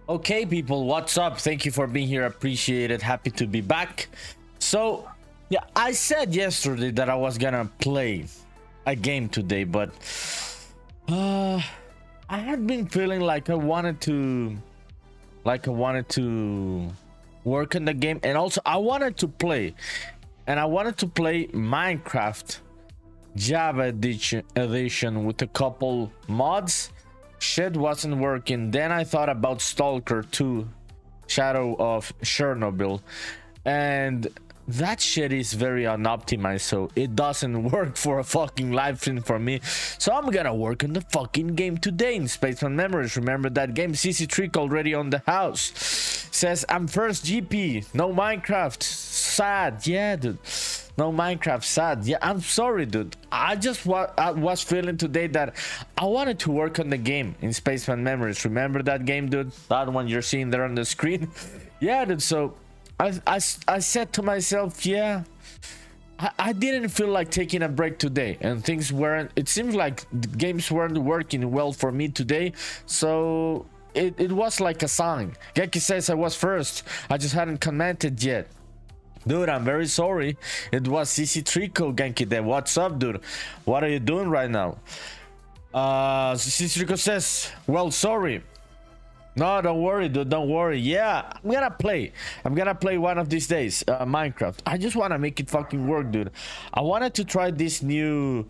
Okay, people, what's up? Thank you for being here. Appreciate it. Happy to be back. So, yeah, I said yesterday that I was gonna play a game today, but I had been feeling like I wanted to work on the game, and also I wanted to play, Minecraft Java edition with a couple mods. Shit wasn't working. Then I thought about Stalker 2 Shadow of Chernobyl, and that shit is very unoptimized, so it doesn't work for a fucking live stream for me. So I'm gonna work on the fucking game today in Spaceman Memories. Remember that game? CC Trick already on the house. Says I'm first GP, no Minecraft. Sad. Yeah, dude, no Minecraft. Sad. Yeah, I'm sorry, dude. I was feeling today that I wanted to work on the game in Spaceman Memories. Remember that game, dude? That one you're seeing there on the screen. Yeah, dude. So I said to myself, yeah, I didn't feel like taking a break today, and things weren't, it seems like the games weren't working well for me today, so it was like a sign. Genki says I was first, I just hadn't commented yet. Dude, I'm very sorry. It was CC Trico. Genki Dev, what's up, dude? What are you doing right now? CC Trico says, well, sorry. No, don't worry, dude. Don't worry. Yeah, I'm gonna play one of these days, Minecraft. I just want to make it fucking work, dude. I wanted to try this new.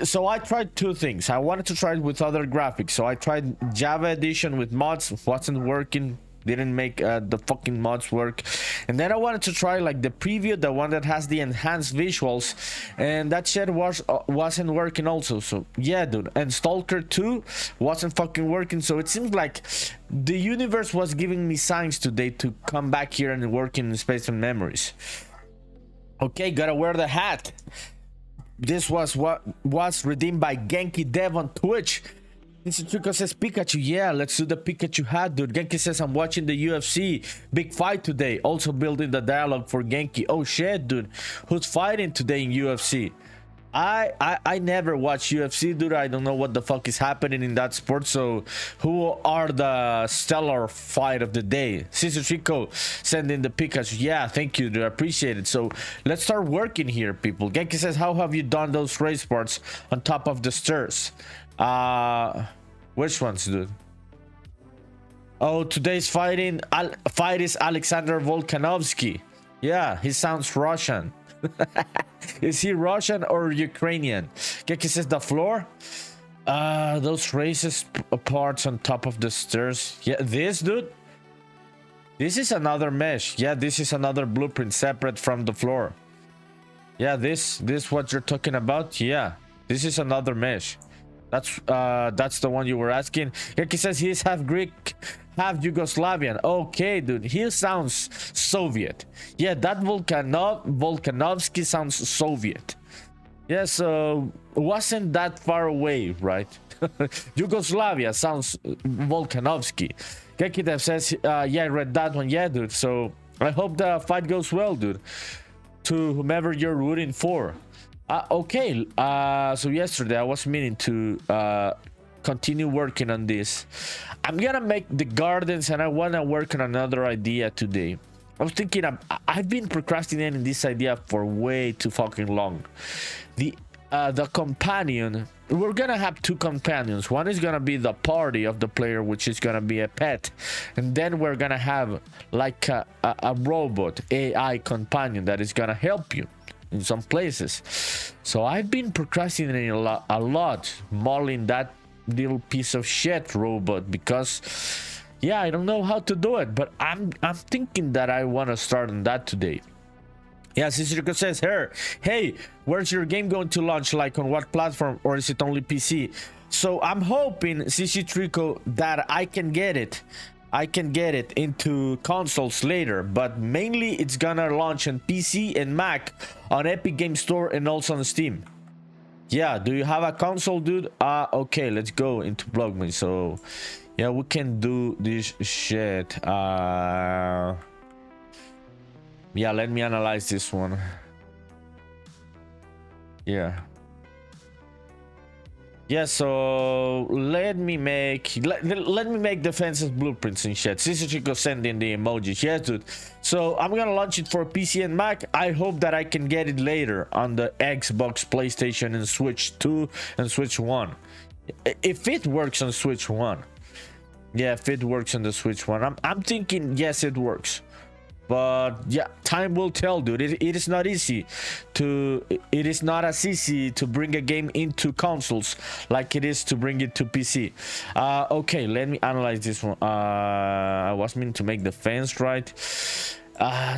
So I tried two things. I wanted to try it with other graphics. So I tried Java edition with mods. Wasn't working. Didn't make the fucking mods work. And then I wanted to try like the preview, the one that has the enhanced visuals, and that shit wasn't working also. So yeah, dude. And Stalker 2 wasn't fucking working. So it seems like the universe was giving me signs today to come back here and work in Spaceman Memories. Okay, gotta wear the hat. This was what was redeemed by Genki Dev on Twitch. Trico says Pikachu. Yeah, let's do the Pikachu hat, dude. Genki says I'm watching the UFC big fight today. Also building the dialogue for Genki. Oh shit, dude. Who's fighting today in UFC? I never watch UFC, dude. I don't know what the fuck is happening in that sport. So who are the stellar fight of the day? Sister Trico sending the Pikachu. Yeah, thank you, dude. I appreciate it. So let's start working here, people. Genki says, how have you done those race parts on top of the stairs? Which ones, dude? Oh, today's fight is Alexander Volkanovsky. Yeah, he sounds Russian. Is he Russian or Ukrainian? Keki says the floor. Those races parts on top of the stairs. Yeah, this, dude. This is another mesh. Yeah, this is another blueprint separate from the floor. Yeah, this what you're talking about. Yeah, this is another mesh. That's the one you were asking. He says he's half Greek, half Yugoslavian. Okay, dude, he sounds Soviet. Yeah, that Volkanovsky sounds Soviet. Yeah, so wasn't that far away, right? Yugoslavia sounds Volkanovsky. Gekidev says, yeah, I read that one. Yeah, dude. So I hope the fight goes well, dude. To whomever you're rooting for. Okay, so yesterday I was meaning to continue working on this. I'm gonna make the gardens, and I wanna work on another idea today. I was thinking I've been procrastinating this idea for way too fucking long. The companion, we're gonna have two companions. One is gonna be the party of the player, which is gonna be a pet, and then we're gonna have like a robot AI companion that is gonna help you in some places. So I've been procrastinating a lot modeling that little piece of shit robot, because yeah, I don't know how to do it, but I'm thinking that I want to start on that today. Yeah, Cicerico says, hey, where's your game going to launch? Like on what platform, or is it only PC? So I'm hoping, Cicerico, that I can get it into consoles later, but mainly it's gonna launch on PC and Mac, on Epic Game Store, and also on Steam. Yeah, do you have a console, dude? Okay, let's go into BlockBench. So yeah, we can do this shit. Yeah, let me analyze this one. Yeah, Yeah, so let me make defenses blueprints and shit. Sister sending the emojis. Yes, dude. So I'm gonna launch it for PC and Mac. I hope that I can get it later on the Xbox, PlayStation, and Switch 2 and Switch 1. If it works on Switch 1. Yeah, if it works on the Switch 1. I'm thinking yes, it works. But yeah, time will tell, dude. It is not easy to it is not as easy to bring a game into consoles like it is to bring it to PC. Okay, let me analyze this one. I was meant to make the fence, right?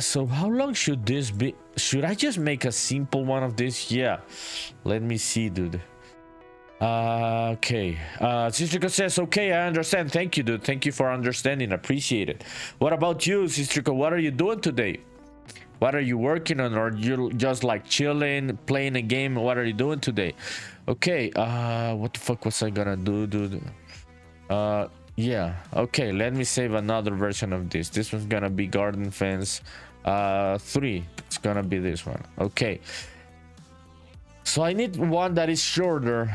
So how long should this be? Should I just make a simple one of this? Yeah, let me see, dude. Okay. Sistrico says, okay, I understand. Thank you, dude. Thank you for understanding. Appreciate it. What about you, Sistrico? What are you doing today? What are you working on? Or you just like chilling, playing a game? What are you doing today? Okay. What the fuck was I gonna do, dude? Yeah. Okay. Let me save another version of this. This one's gonna be garden fence 3. It's gonna be this one. Okay. So I need one that is shorter.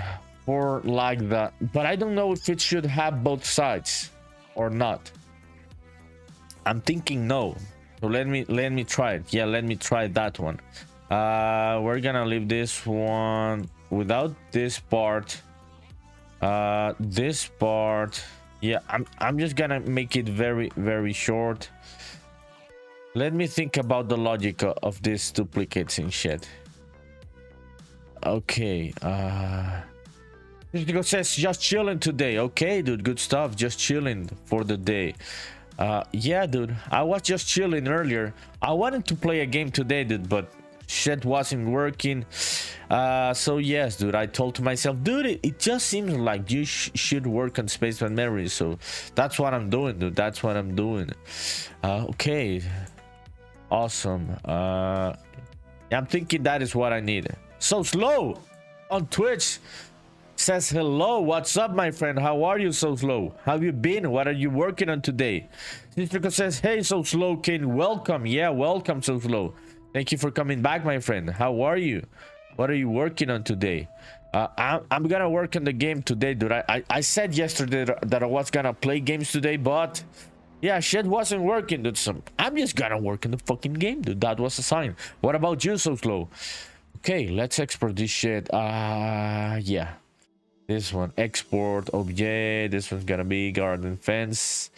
Or like that, but I don't know if it should have both sides or not. I'm thinking no. So let me try it. Yeah, let me try that one. We're gonna leave this one without this part. This part. Yeah, I'm just gonna make it very short. Let me think about the logic of these duplicates and shit. Okay. Sistrico says just chilling today. Okay, dude, good stuff. Just chilling for the day. Yeah, dude, I was just chilling earlier. I wanted to play a game today, dude, but shit wasn't working. So yes, dude, I told to myself, dude, it just seems like you should work on Spaceman Memories. So that's what I'm doing, dude. That's what I'm doing. Okay, awesome. Yeah, I'm thinking that is what I need. So slow on Twitch says hello. What's up, my friend? How are you, So Slow? How have you been? What are you working on today? Sistrico says, hey, So Slow King, welcome. Yeah, welcome, So Slow. Thank you for coming back, my friend. How are you? What are you working on today? I'm gonna work on the game today, dude. I said yesterday that I was gonna play games today, but yeah, shit wasn't working, dude. So I'm just gonna work on the fucking game, dude. That was a sign. What about you, So Slow? Okay, let's export this shit. Yeah. This one, export object. This one's gonna be garden fence.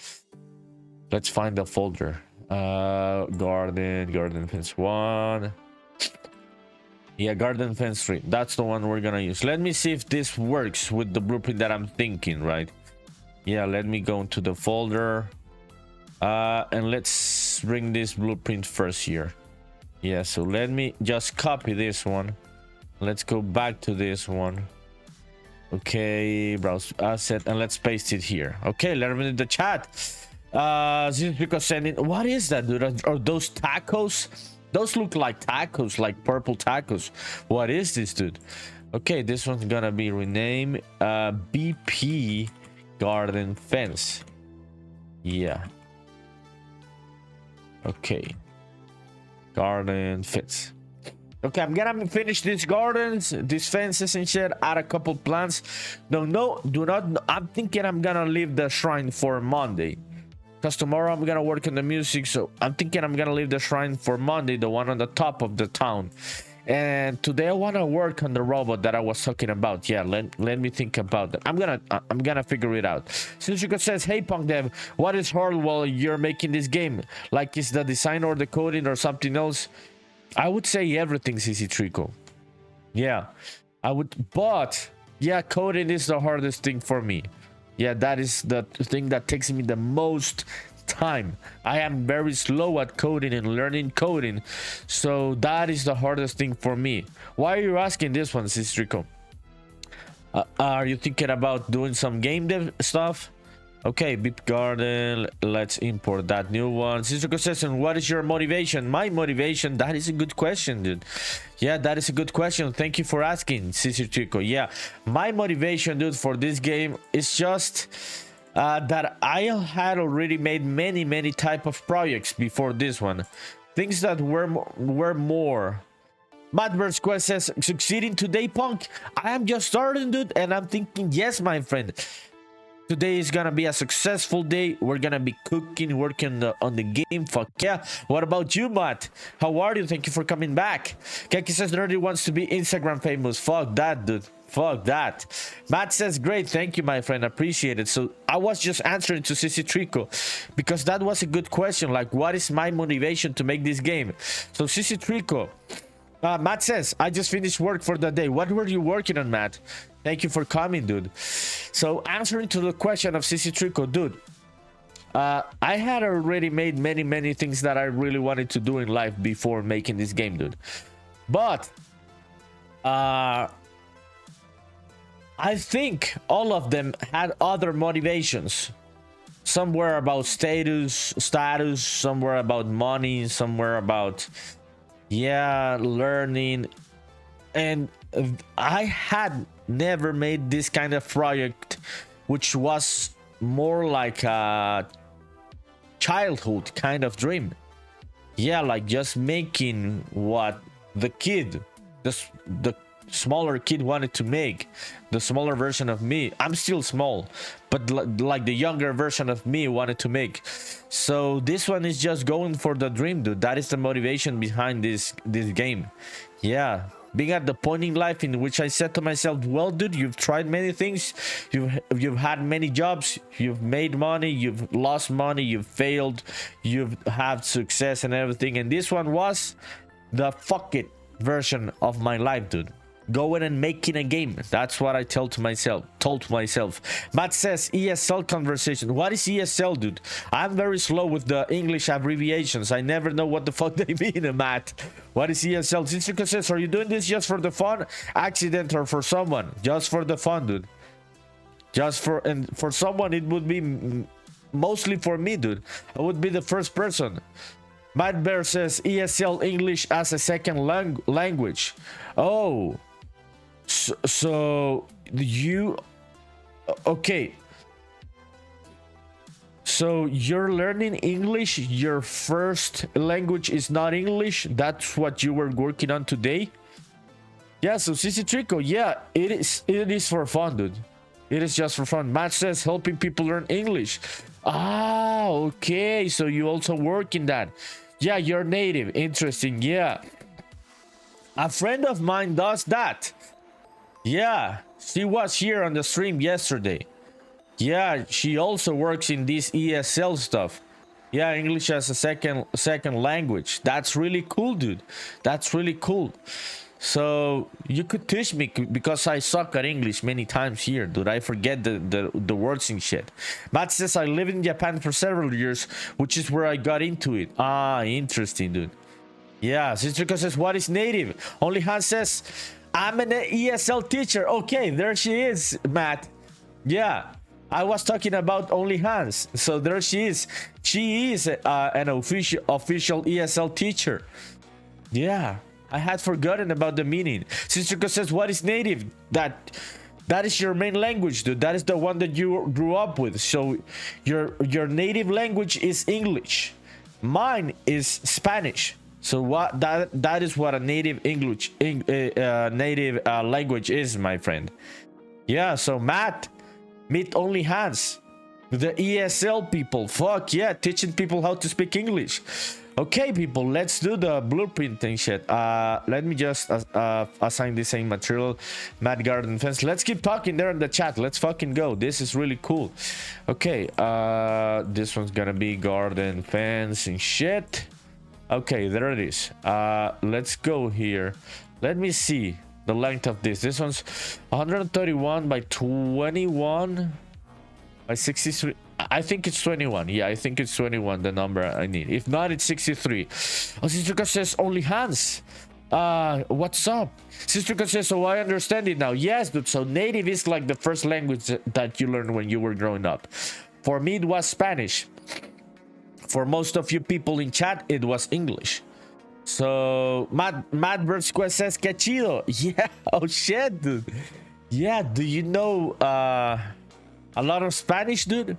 Let's find the folder. Garden fence 1. Yeah, garden fence 3. That's the one we're gonna use. Let me see if this works with the blueprint that I'm thinking, right? Yeah, let me go into the folder. And let's bring this blueprint first here. Yeah, so let me just copy this one. Let's go back to this one. Okay, browse asset, and let's paste it here. Okay, let me in the chat. This is because sending. What is that, dude? Are those tacos? Those look like tacos, like purple tacos. What is this, dude? Okay, this one's gonna be renamed BP Garden Fence. Yeah. Okay. Garden Fence. Okay, I'm gonna finish these gardens, these fences and shit, add a couple plants. Do not. I'm thinking I'm gonna leave the shrine for Monday, because tomorrow I'm gonna work on the music. So I'm thinking I'm gonna leave the shrine for Monday, the one on the top of the town. And today I wanna work on the robot that I was talking about. Yeah, let me think about that. I'm gonna figure it out. Sistrico says, hey PunkDev, what is hard while you're making this game? Like, is the design or the coding or something else? I would say everything, Sistrico. Yeah, I would, but yeah, coding is the hardest thing for me. Yeah, that is the thing that takes me the most time. I am very slow at coding and learning coding, so that is the hardest thing for me. Why are you asking this one, Sistrico? Are you thinking about doing some game dev stuff? Okay, Beep Garden, let's import that new one. Sistrico says, and what is your motivation? My motivation, that is a good question, dude. Yeah, that is a good question. Thank you for asking, Sistrico. Yeah, my motivation, dude, for this game is just that I had already made many type of projects before this one. Things that were more Madverse Quest says, succeeding today, punk. I am just starting, dude, and I'm thinking, yes, my friend. Today is gonna be a successful day. We're gonna be cooking, working on the game. Fuck yeah. What about you, Matt? How are you? Thank you for coming back. Keki says, Nerdy wants to be Instagram famous. Fuck that, dude. Fuck that. Matt says, great. Thank you, my friend. Appreciate it. So I was just answering to Sissy Trico because that was a good question. Like, what is my motivation to make this game? So Sissy Trico, Matt says, I just finished work for the day. What were you working on, Matt? Thank you for coming, dude. So answering to the question of Sissy Trico, dude, I had already made many things that I really wanted to do in life before making this game, dude. But I think all of them had other motivations. Some were about status, some were about money, some were about, yeah, learning. And I had never made this kind of project, which was more like a childhood kind of dream. Yeah, like just making what the kid, the smaller kid wanted to make, the smaller version of me. I'm still small, but like the younger version of me wanted to make. So this one is just going for the dream, dude. That is the motivation behind this game. Yeah, being at the point in life in which I said to myself, well, dude, you've tried many things, you've had many jobs, you've made money, you've lost money, you've failed, you've had success and everything, and this one was the fuck it version of my life, dude. Going and making a game. That's what I told to myself. Matt says ESL conversation. What is ESL, dude? I'm very slow with the English abbreviations. I never know what the fuck they mean, Matt. What is ESL? Since says, are you doing this just for the fun, accident, or for someone? Just for the fun, dude. And for someone it would be mostly for me, dude. I would be the first person. Matt Bear says ESL, English as a second language. Oh. So you, okay, so you're learning English, your first language is not English, that's what you were working on today? Yeah, so Sissy Trico, yeah, it is for fun, dude. It is just for fun. Matt says helping people learn English. Ah, okay, so you also work in that. Yeah, you're native. Interesting. Yeah, a friend of mine does that. Yeah, she was here on the stream yesterday. Yeah, she also works in this ESL stuff. Yeah, English as a second language. That's really cool, dude. That's really cool. So you could teach me, because I suck at English many times here, dude. I forget the words and shit. Matt says I lived in Japan for several years, which is where I got into it. Ah, interesting, dude. Yeah, Sister says, what is native? Only Hans says, I'm an ESL teacher. Okay, there she is, Matt. Yeah, I was talking about Only Hans. So there she is. She is an official ESL teacher. Yeah, I had forgotten about the meaning. Sister says, what is native? That is your main language, dude. That is the one that you grew up with. So your native language is English. Mine is Spanish. So what that is what a native language is, my friend. Yeah, so Matt, meet Only Hans, the ESL people. Fuck yeah, teaching people how to speak English. Okay, people, let's do the blueprint and shit. Let me just assign the same material. Matt Garden Fence. Let's keep talking there in the chat. Let's fucking go. This is really cool. Okay, this one's gonna be Garden Fence and shit. Okay, there it is. Let's go here. Let me see the length of this. This one's 131 by 21 by 63. I think it's 21. Yeah, I think it's 21, the number I need. If not, it's 63. Oh, Sister says Only Hans. What's up? Sister says, so I understand it now. Yes, dude. So native is like the first language that you learned when you were growing up. For me, it was Spanish. For most of you people in chat, it was English. So Matt Bird Square says que chido. Yeah, oh shit, dude. Yeah, do you know a lot of Spanish, dude?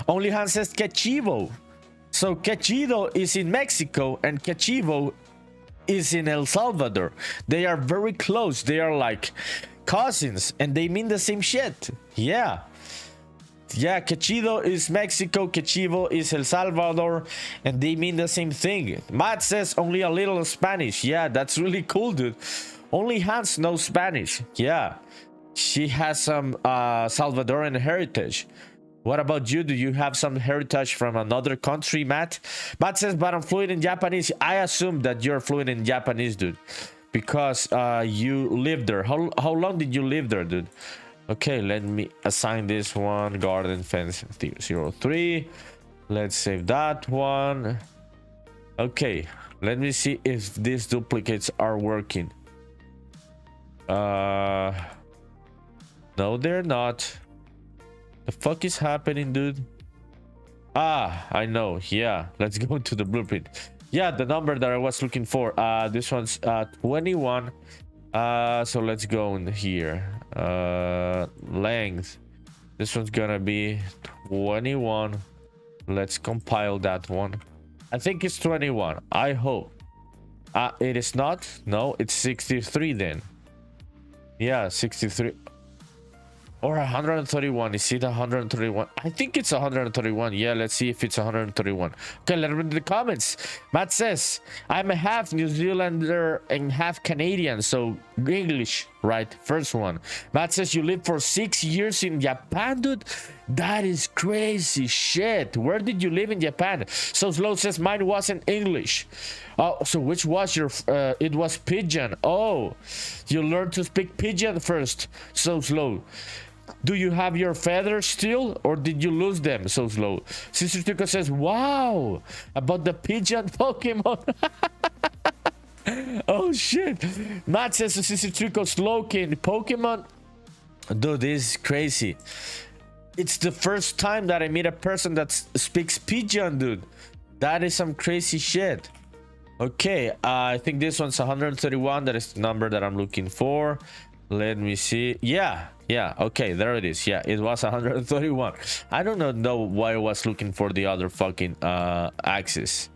Only Hans says que chivo. So que chido is in Mexico, and que chivo is in El Salvador. They are very close. They are like cousins and they mean the same shit. Yeah. Yeah, que chido is Mexico, que chivo is El Salvador, and they mean the same thing. Matt says only a little Spanish. Yeah, that's really cool, dude. Only Hans knows Spanish. Yeah, she has some Salvadoran heritage. What about you? Do you have some heritage from another country, Matt? Matt says, but I'm fluent in Japanese. I assume that you're fluent in Japanese, dude, because you lived there. How long did you live there, dude? Okay, let me assign this one, garden fence 03. Let's save that one. Okay, let me see if these duplicates are working. No, they're not. The fuck is happening, dude? Ah, I know. Yeah, let's go to the blueprint. Yeah, the number that I was looking for. This one's 21. So let's go in here. Length. This one's gonna be 21. Let's compile that one. I think it's 21. I hope. It is not. No, it's 63 then. Yeah, 63. Or 131. Is it 131? I think it's 131. Yeah, let's see if it's 131. Okay, let me read the comments. Matt says, I'm a half New Zealander and half Canadian, so English, right? First one. Matt says, you lived for 6 years in Japan, dude? That is crazy shit. Where did you live in Japan? So Slow says, mine wasn't English. Oh, so which was your... it was Pidgin. Oh, you learned to speak Pidgin first. So Slow. Do you have your feathers still, or did you lose them? So Slow. Sister Tuka says, wow, about the pigeon Pokemon. Oh shit. Matt says to Sister Tuka, Slowkin Pokemon. Dude, this is crazy. It's the first time that I meet a person that speaks pigeon, dude. That is some crazy shit. Okay, I think this one's 131. That is the number that I'm looking for. Let me see. Yeah, okay, there it is. Yeah, it was 131. I don't know why I was looking for the other fucking axis.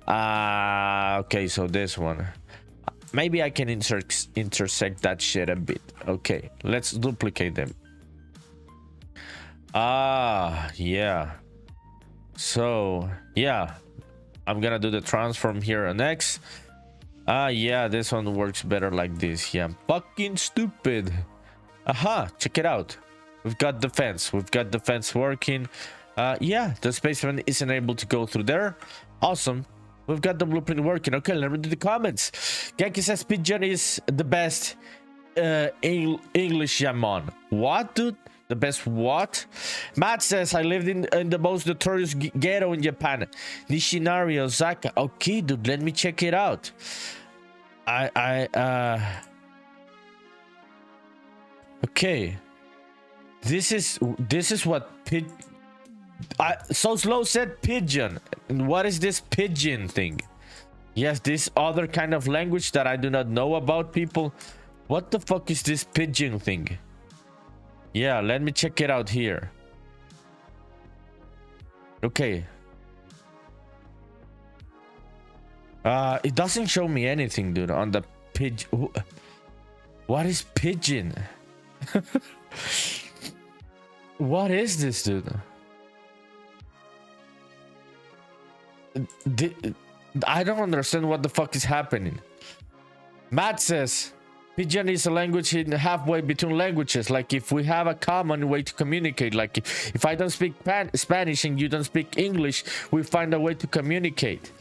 Okay, so this one. Maybe I can intersect that shit a bit. Okay, let's duplicate them. Yeah. So, yeah. I'm gonna do the transform here next. Yeah, this one works better like this. Yeah, I'm fucking stupid. Aha, check it out. We've got the fence. We've got the fence working. Yeah, the spaceman isn't able to go through there. Awesome. We've got the blueprint working. Okay, let me do the comments. Genki says pigeon is the best English Yamon. What, dude? The best what? Matt says, I lived in the most notorious ghetto in Japan. Nishinari, Osaka. Okay, dude, let me check it out. Okay. This is what So Slow said pigeon. And what is this pigeon thing? Yes, this other kind of language that I do not know about, people. What the fuck is this pigeon thing? Yeah, let me check it out here. Okay. It doesn't show me anything, dude, on the pigeon. What is pigeon? What is this, dude? I don't understand what the fuck is happening. Matt says Pigeon is a language in halfway between languages. Like if we have a common way to communicate, like if I don't speak Spanish and you don't speak English, we find a way to communicate.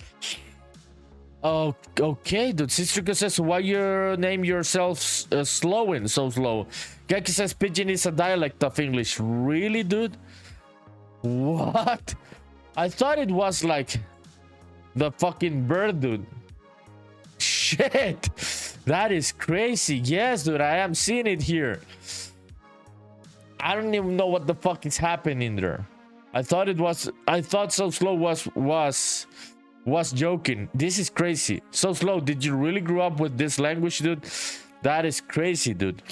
Oh, okay, dude. Sistrika says, why you name yourself Slowin, so slow? Geki says Pigeon is a dialect of English. Really, dude? What? I thought it was like the fucking bird, dude. Shit. That is crazy. Yes, dude, I am seeing it here. I don't even know what the fuck is happening there. I thought So Slow was joking. This is crazy. So Slow, did you really grow up with this language, dude? That is crazy, dude.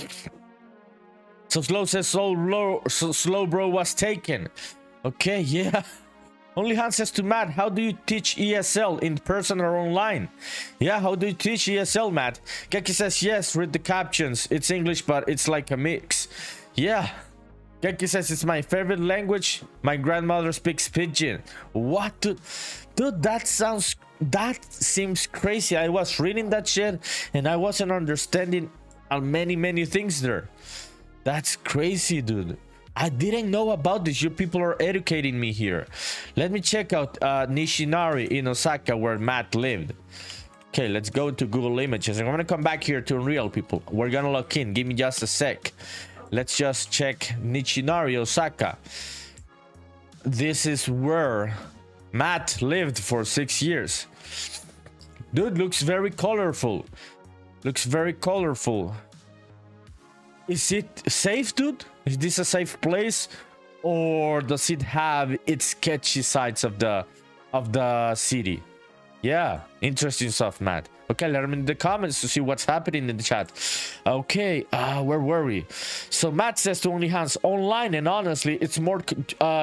So Slow says So Slow bro was taken. Okay, yeah. Only Hans says to Matt, how do you teach ESL in person or online? Yeah, how do you teach ESL, Matt? Keki says, yes, read the captions. It's English, but it's like a mix. Yeah. Keki says, it's my favorite language. My grandmother speaks Pidgin. What, dude? Dude, that seems crazy. I was reading that shit, and I wasn't understanding many things there. That's crazy, dude. I didn't know about this. You people are educating me here. Let me check out Nishinari in Osaka, where Matt lived. Okay, let's go to Google Images. I'm gonna come back here to Unreal, people. We're gonna log in. Give me just a sec. Let's just check Nishinari, Osaka. This is where Matt lived for 6 years. Dude, looks very colorful. Looks very colorful. Is it safe, dude? Is this a safe place, or does it have its sketchy sides of the city? Yeah, interesting stuff, Matt. Okay, let me in the comments to see what's happening in the chat. Okay, where were we? So Matt says to Only Hans, online, and honestly, it's more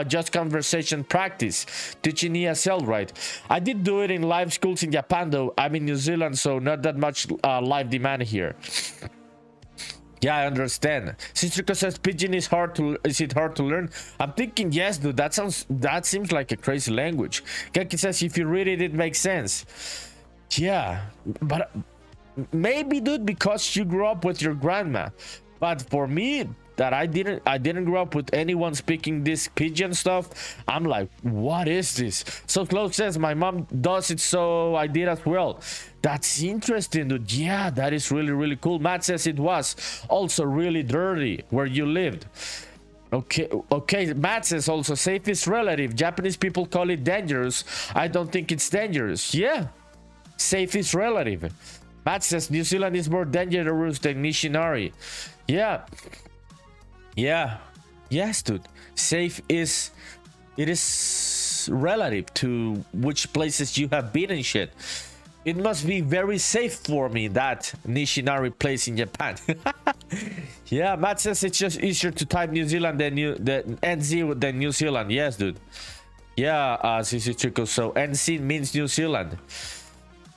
just conversation practice. Teaching ESL, right? I did do it in live schools in Japan, though. I'm in New Zealand, so not that much live demand here. Yeah, I understand. Sistrico says Pidgin is hard to learn? I'm thinking yes, dude. That seems like a crazy language. Keki says if you read it, it makes sense. Yeah, but maybe, dude, because you grew up with your grandma. But for me, that I didn't grow up with anyone speaking this Pidgin stuff. I'm like, what is this? So Close says my mom does it, so I did as well. That's interesting, dude. Yeah, that is really cool. Matt says it was also really dirty where you lived. Okay. Matt says also safe is relative. Japanese people call it dangerous. I don't think it's dangerous. Yeah, safe is relative. Matt says New Zealand is more dangerous than Nishinari. Yeah. Yes, dude. Safe is relative to which places you have been and shit. It must be very safe for me, that Nishinari place in Japan. Yeah, Matt says it's just easier to type New Zealand than NZ than New Zealand. Yes, dude. Yeah, CC Chico. So NZ means New Zealand.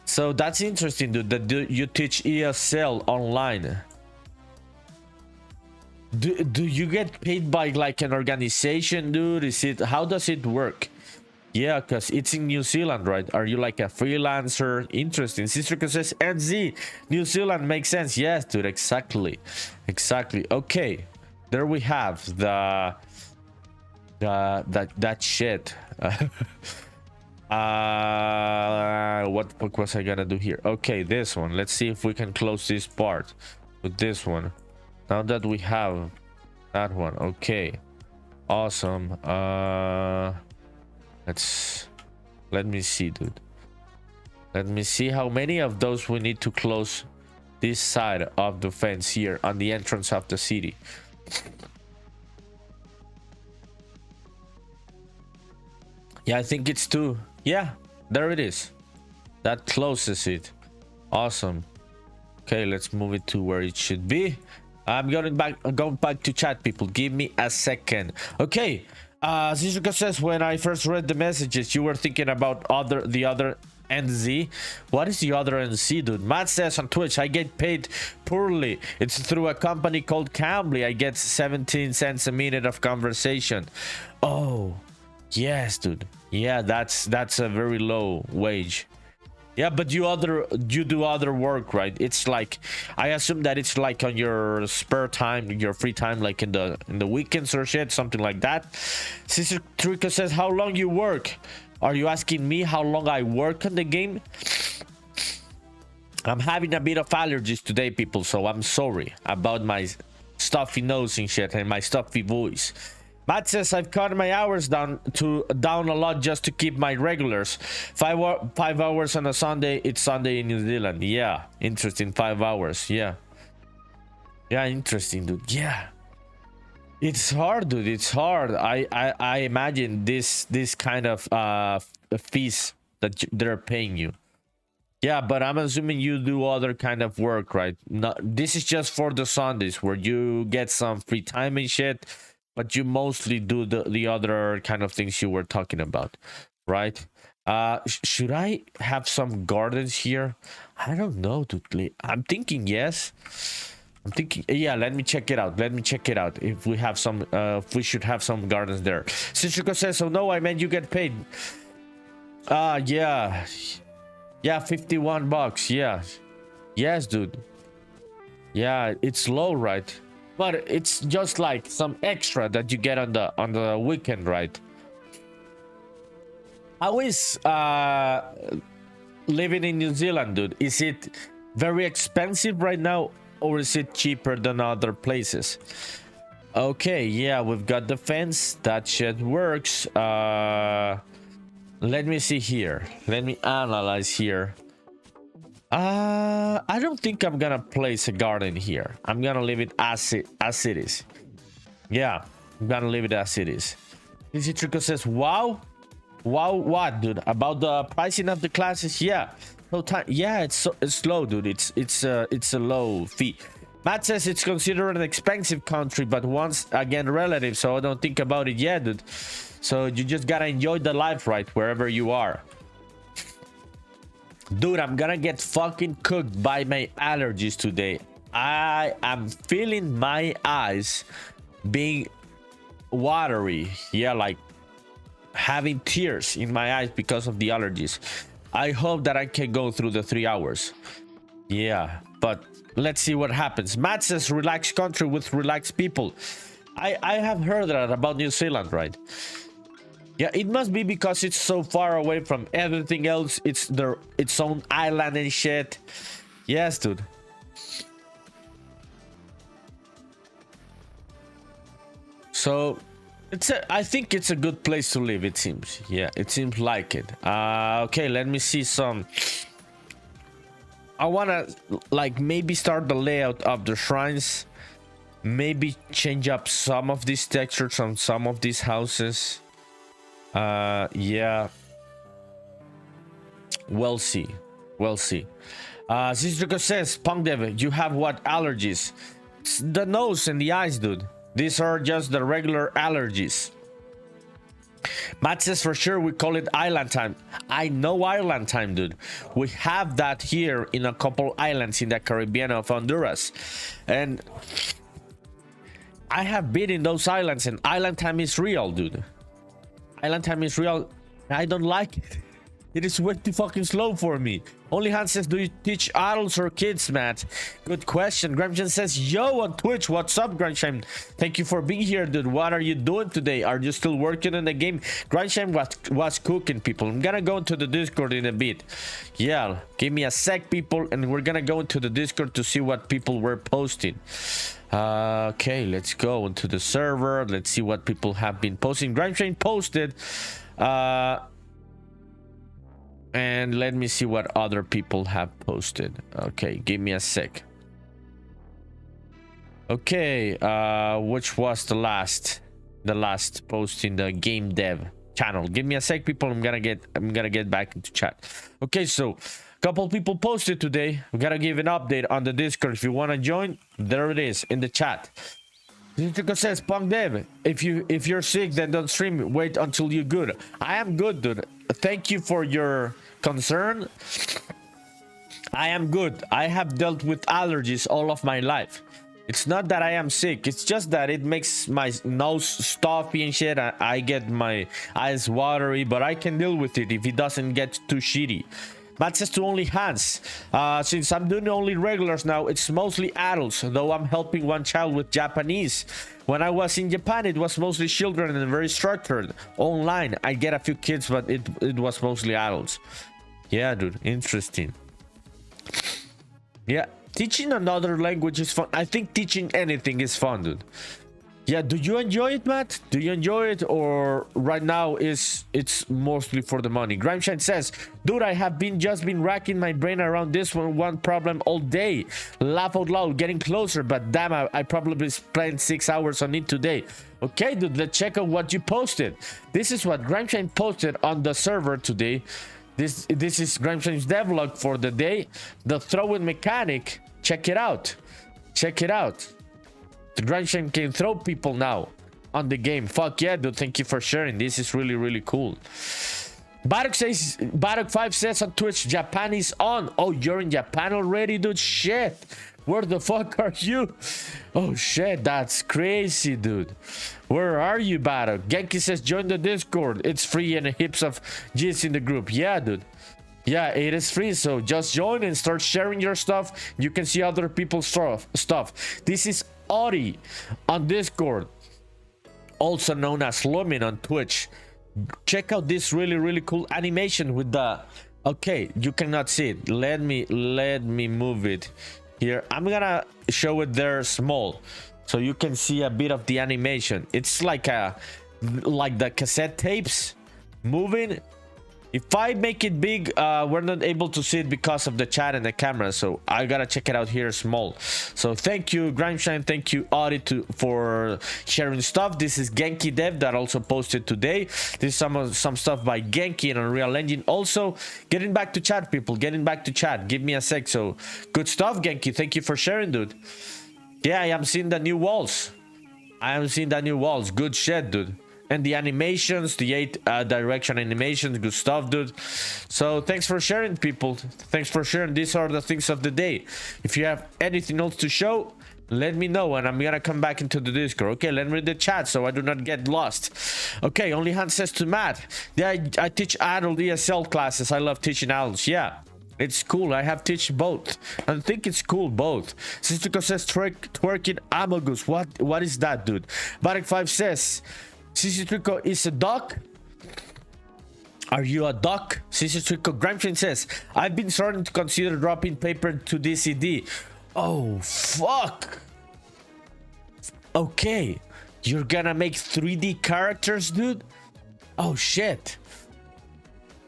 So that's interesting, dude, that you teach ESL online. Do you get paid by like an organization, dude? How does it work? Yeah, because it's in New Zealand, right? Are you like a freelancer? Interesting. Sister says NZ, New Zealand makes sense. Yes, dude, exactly. Okay, there we have that shit. What fuck was I gonna do here? Okay, this one. Let's see if we can close this part with this one. Now that we have that one. Okay, awesome. Let me see, dude. Let me see how many of those we need to close this side of the fence here on the entrance of the city. Yeah, I think it's 2. Yeah, there it is. That closes it. Awesome. Okay, let's move it to where it should be. I'm going back to chat, people. Give me a second. Okay. Zizuka says, when I first read the messages, you were thinking about the other NZ. What is the other NZ, dude? Matt says on Twitch, I get paid poorly. It's through a company called Cambly. I get 17 cents a minute of conversation. Oh, yes, dude. Yeah, that's a very low wage. Yeah, but you do other work, right? It's like, I assume that it's like on your spare time, your free time, like in the weekends or shit, something like that. Sister Trico says, how long you work? Are you asking me how long I work on the game? I'm having a bit of allergies today, people, so I'm sorry about my stuffy nose and shit and my stuffy voice. Matt says I've cut my hours down a lot just to keep my regulars. 5 hours on a Sunday. It's Sunday in New Zealand. Yeah, interesting. 5 hours. Yeah, interesting, dude. Yeah, it's hard, dude. It's hard. I imagine this kind of fees that they're paying you. Yeah, but I'm assuming you do other kind of work, right? This is just for the Sundays where you get some free time and shit. but you mostly do the other kind of things you were talking about, right? Should I have some gardens here? I don't know, dude. I'm thinking yes. I'm thinking, yeah, let me check it out. Let me check it out. If we have some, if we should have some gardens there. Citrico says, so no, I meant you get paid. Yeah. Yeah, 51 bucks. Yeah. Yes, dude. Yeah, it's low, right? But it's just like some extra that you get on the weekend, right? How is living in New Zealand, dude? Is it very expensive right now, or is it cheaper than other places? Okay, yeah, we've got the fence. That shit works. Let me see here. Let me analyze here. I don't think I'm gonna place a garden here. I'm gonna leave it as it is. Yeah, I'm gonna leave it as it is. This Trico says, wow. Wow, what, dude? About the pricing of the classes? Yeah. No time. Yeah, it's low, dude. It's a low fee. Matt says it's considered an expensive country, but once again relative, so I don't think about it yet, dude. So you just gotta enjoy the life, right, wherever you are. Dude, I'm gonna get fucking cooked by my allergies today. I am feeling my eyes being watery. Yeah, like having tears in my eyes because of the allergies. I hope that I can go through the 3 hours. Yeah, but let's see what happens. Matt says relaxed country with relaxed people. I have heard that about New Zealand, right? Yeah, it must be because it's so far away from everything else. It's its own island and shit. Yes, dude. So I think it's a good place to live, it seems. Yeah, it seems like it. Okay, let me see some. I wanna like maybe start the layout of the shrines. Maybe change up some of these textures on some of these houses. Yeah, we'll see. Zistrico says, PunkDev, you have what allergies? It's the nose and the eyes, dude. These are just the regular allergies. Matt says, for sure we call it island time. I know island time, dude. We have that here in a couple islands in the Caribbean of Honduras, and I have been in those islands, and island time is real, dude. Island time is real. I don't like it. It is way too fucking slow for me. Only Hans says, do you teach adults or kids, Matt? Good question. Gramshan says, yo, on Twitch. What's up, Gramshan? Thank you for being here, dude. What are you doing today? Are you still working on the game? Gramshan was cooking, people. I'm gonna go into the Discord in a bit. Yeah, give me a sec, people, and we're gonna go into the Discord to see what people were posting. Okay, let's go into the server. Let's see what people have been posting. Gramshan posted. And let me see what other people have posted. Okay, give me a sec. Okay, which was the last post in the game dev channel? Give me a sec, people. I'm gonna get back into chat. Okay, so a couple people posted today. We gotta give an update on the Discord. If you want to join, there it is in the chat. Zitrico says, PunkDev, if you're sick, then don't stream. Wait until you're good. I am good, dude. Thank you for your concern. I am good. I have dealt with allergies all of my life. It's not that I am sick. It's just that it makes my nose stuffy and shit. I get my eyes watery, but I can deal with it if it doesn't get too shitty. Matt says to only hands. Since I'm doing only regulars now, it's mostly adults, though I'm helping one child with Japanese. When I was in Japan, it was mostly children and very structured. Online, I get a few kids, but it was mostly adults. Yeah, dude, interesting. Yeah, teaching another language is fun. I think teaching anything is fun, dude. Yeah, do you enjoy it, Matt? Do you enjoy it, or right now it's mostly for the money? Grimeshine says, dude, I have just been racking my brain around this one problem all day. Laugh out loud, getting closer, but damn, I probably spent 6 hours on it today. Okay, dude, let's check out what you posted. This is what Grimeshine posted on the server today. This is Grimeshine's devlog for the day. The throw-in mechanic. Check it out. Check it out. The Grimeshine can throw people now on the game. Fuck yeah, dude. Thank you for sharing. This is really, really cool. Bardock5 says on Twitch, Japan is on. Oh, you're in Japan already, dude? Shit. Where the fuck are you? Oh shit, that's crazy, dude. Where are you, Bardock? Genki says join the Discord. It's free and heaps of G's in the group. Yeah, dude. Yeah, it is free, so just join and start sharing your stuff. You can see other people's stuff. This is Audi on Discord, also known as Lumin on Twitch. Check out this really, really cool animation with the... Okay, you cannot see it. Let me move it here. I'm gonna show it there small so you can see a bit of the animation. It's like the cassette tapes moving. If I make it big, we're not able to see it because of the chat and the camera, so I gotta check it out here small. So thank you, Grimeshine, thank you, Audi, for sharing stuff. This is Genki Dev that also posted today. This is some stuff by Genki and Unreal Engine. Also, getting back to chat, people, getting back to chat. Give me a sec. So good stuff, Genki. Thank you for sharing, dude. Yeah, I am seeing the new walls. Good shit, dude. And the animations, the 8 direction animations, good stuff, dude. So thanks for sharing, people. Thanks for sharing. These are the things of the day. If you have anything else to show, let me know and I'm gonna come back into the Discord. Okay, let me read the chat so I do not get lost. Okay, Only Hand says to Matt, yeah, I teach adult ESL classes. I love teaching adults. Yeah, it's cool. I have teach both. I think it's cool both. Sistico says twerking Amogus. What is that, dude? Barek5 says Trico is a duck. Are you a duck? Trico Grimshin says, I've been starting to consider dropping paper to DCD. Oh, fuck. Okay. You're gonna make 3D characters, dude? Oh, shit.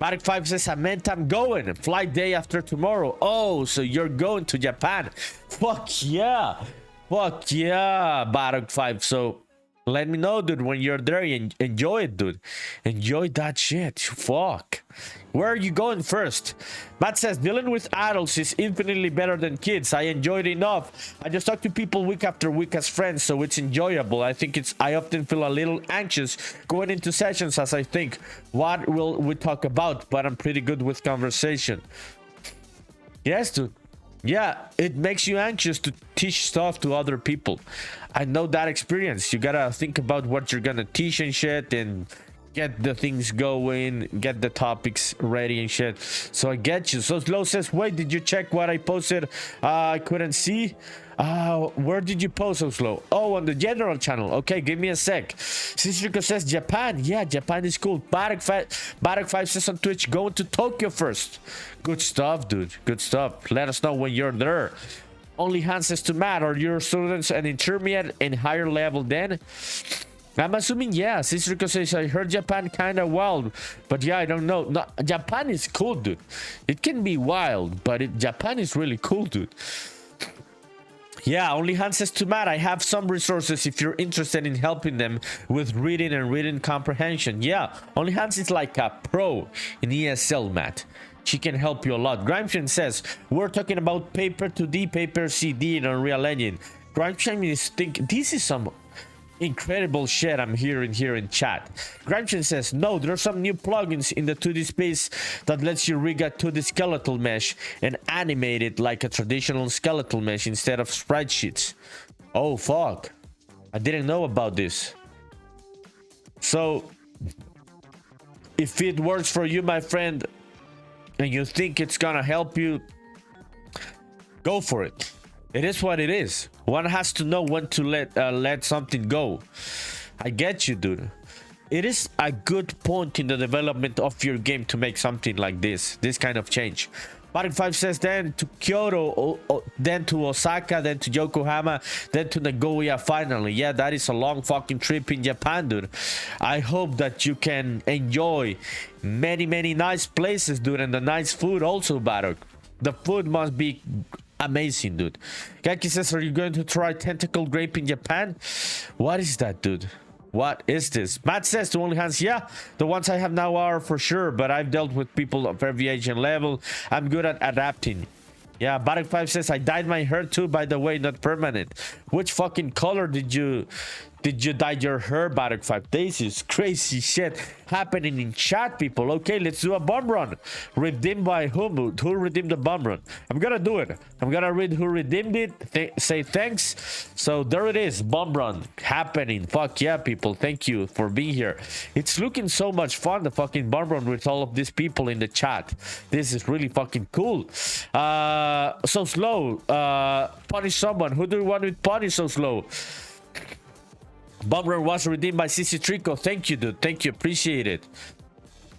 Barek5 says, I meant I'm going. Flight day after tomorrow. Oh, so you're going to Japan. Fuck yeah. Fuck yeah, Barek5. So let me know, dude, when you're there. Enjoy it, dude. Enjoy that shit. Fuck. Where are you going first? Matt says, dealing with adults is infinitely better than kids. I enjoy it enough. I just talk to people week after week as friends, so it's enjoyable. I often feel a little anxious going into sessions as I think, what will we talk about? But I'm pretty good with conversation. Yes, dude. Yeah, it makes you anxious to teach stuff to other people. I know that experience. You gotta think about what you're gonna teach and shit, and get the things going, get the topics ready and shit. So I get you. So Slow says, wait, did you check what I posted? I couldn't see. Where did you post, so Slow? Oh, on the general channel. Okay, give me a sec. Sistrico says Japan. Yeah, Japan is cool. Barek5 says on Twitch, going to Tokyo first. Good stuff, dude. Good stuff. Let us know when you're there. Only Hand says to Matt, are your students an intermediate and higher level then? I'm assuming, yeah. Sistrico says, I heard Japan kind of wild, but yeah, I don't know. No, Japan is cool, dude. It can be wild, but Japan is really cool, dude. Yeah, Only Hand says to Matt, I have some resources if you're interested in helping them with reading and reading comprehension. Yeah, Only Hands is like a pro in ESL, Matt. She can help you a lot. Grimeshin says, we're talking about paper 2D, paper CD in Unreal Engine. Grimeshin is thinking, this is some incredible shit I'm hearing here in chat. Grimeshin says, no, there's some new plugins in the 2D space that lets you rig a 2D skeletal mesh and animate it like a traditional skeletal mesh instead of spreadsheets. Oh, fuck. I didn't know about this. So, if it works for you, my friend, and you think it's gonna help you, go for it. It is what it is. One has to know when to let something go. I get you, dude. It is a good point in the development of your game to make something like this kind of change. Barek5 says, then to Kyoto, then to Osaka, then to Yokohama, then to Nagoya finally. Yeah, that is a long fucking trip in Japan, dude. I hope that you can enjoy many nice places, dude, and the nice food also, Barek. The food must be amazing, dude. Gaki says, are you going to try tentacle grape in Japan? What is that, dude? What is this? Matt says to Only Hands, yeah, the ones I have now are for sure, but I've dealt with people of every age and level. I'm good at adapting. Yeah, Barek5 says, I dyed my hair too, by the way, not permanent. Which fucking color did you did you dye your hair, Barak 5? This is crazy shit happening in chat, people. Okay, let's do a bomb run. Redeemed by whom? Who redeemed the bomb run? I'm gonna do it. I'm gonna read who redeemed it. Say thanks. So there it is, bomb run happening. Fuck yeah, people. Thank you for being here. It's looking so much fun, the fucking bomb run with all of these people in the chat. This is really fucking cool. So slow. Punish someone. Who do you want to punish so slow? Bomb run was redeemed by CC Trico. Thank you, dude. Thank you. Appreciate it.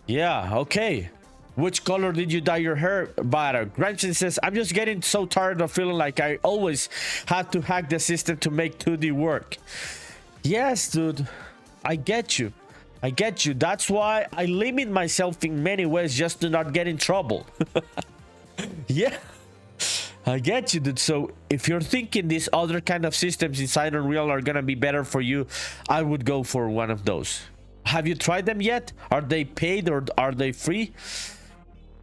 Yeah, okay. Which color did you dye your hair? But Grimson says, I'm just getting so tired of feeling like I always had to hack the system to make 2D work. Yes, dude. I get you. I get you. That's why I limit myself in many ways just to not get in trouble. Yeah. I get you, dude. So if you're thinking these other kind of systems inside Unreal are gonna be better for you, I would go for one of those. Have you tried them yet? Are they paid or are they free?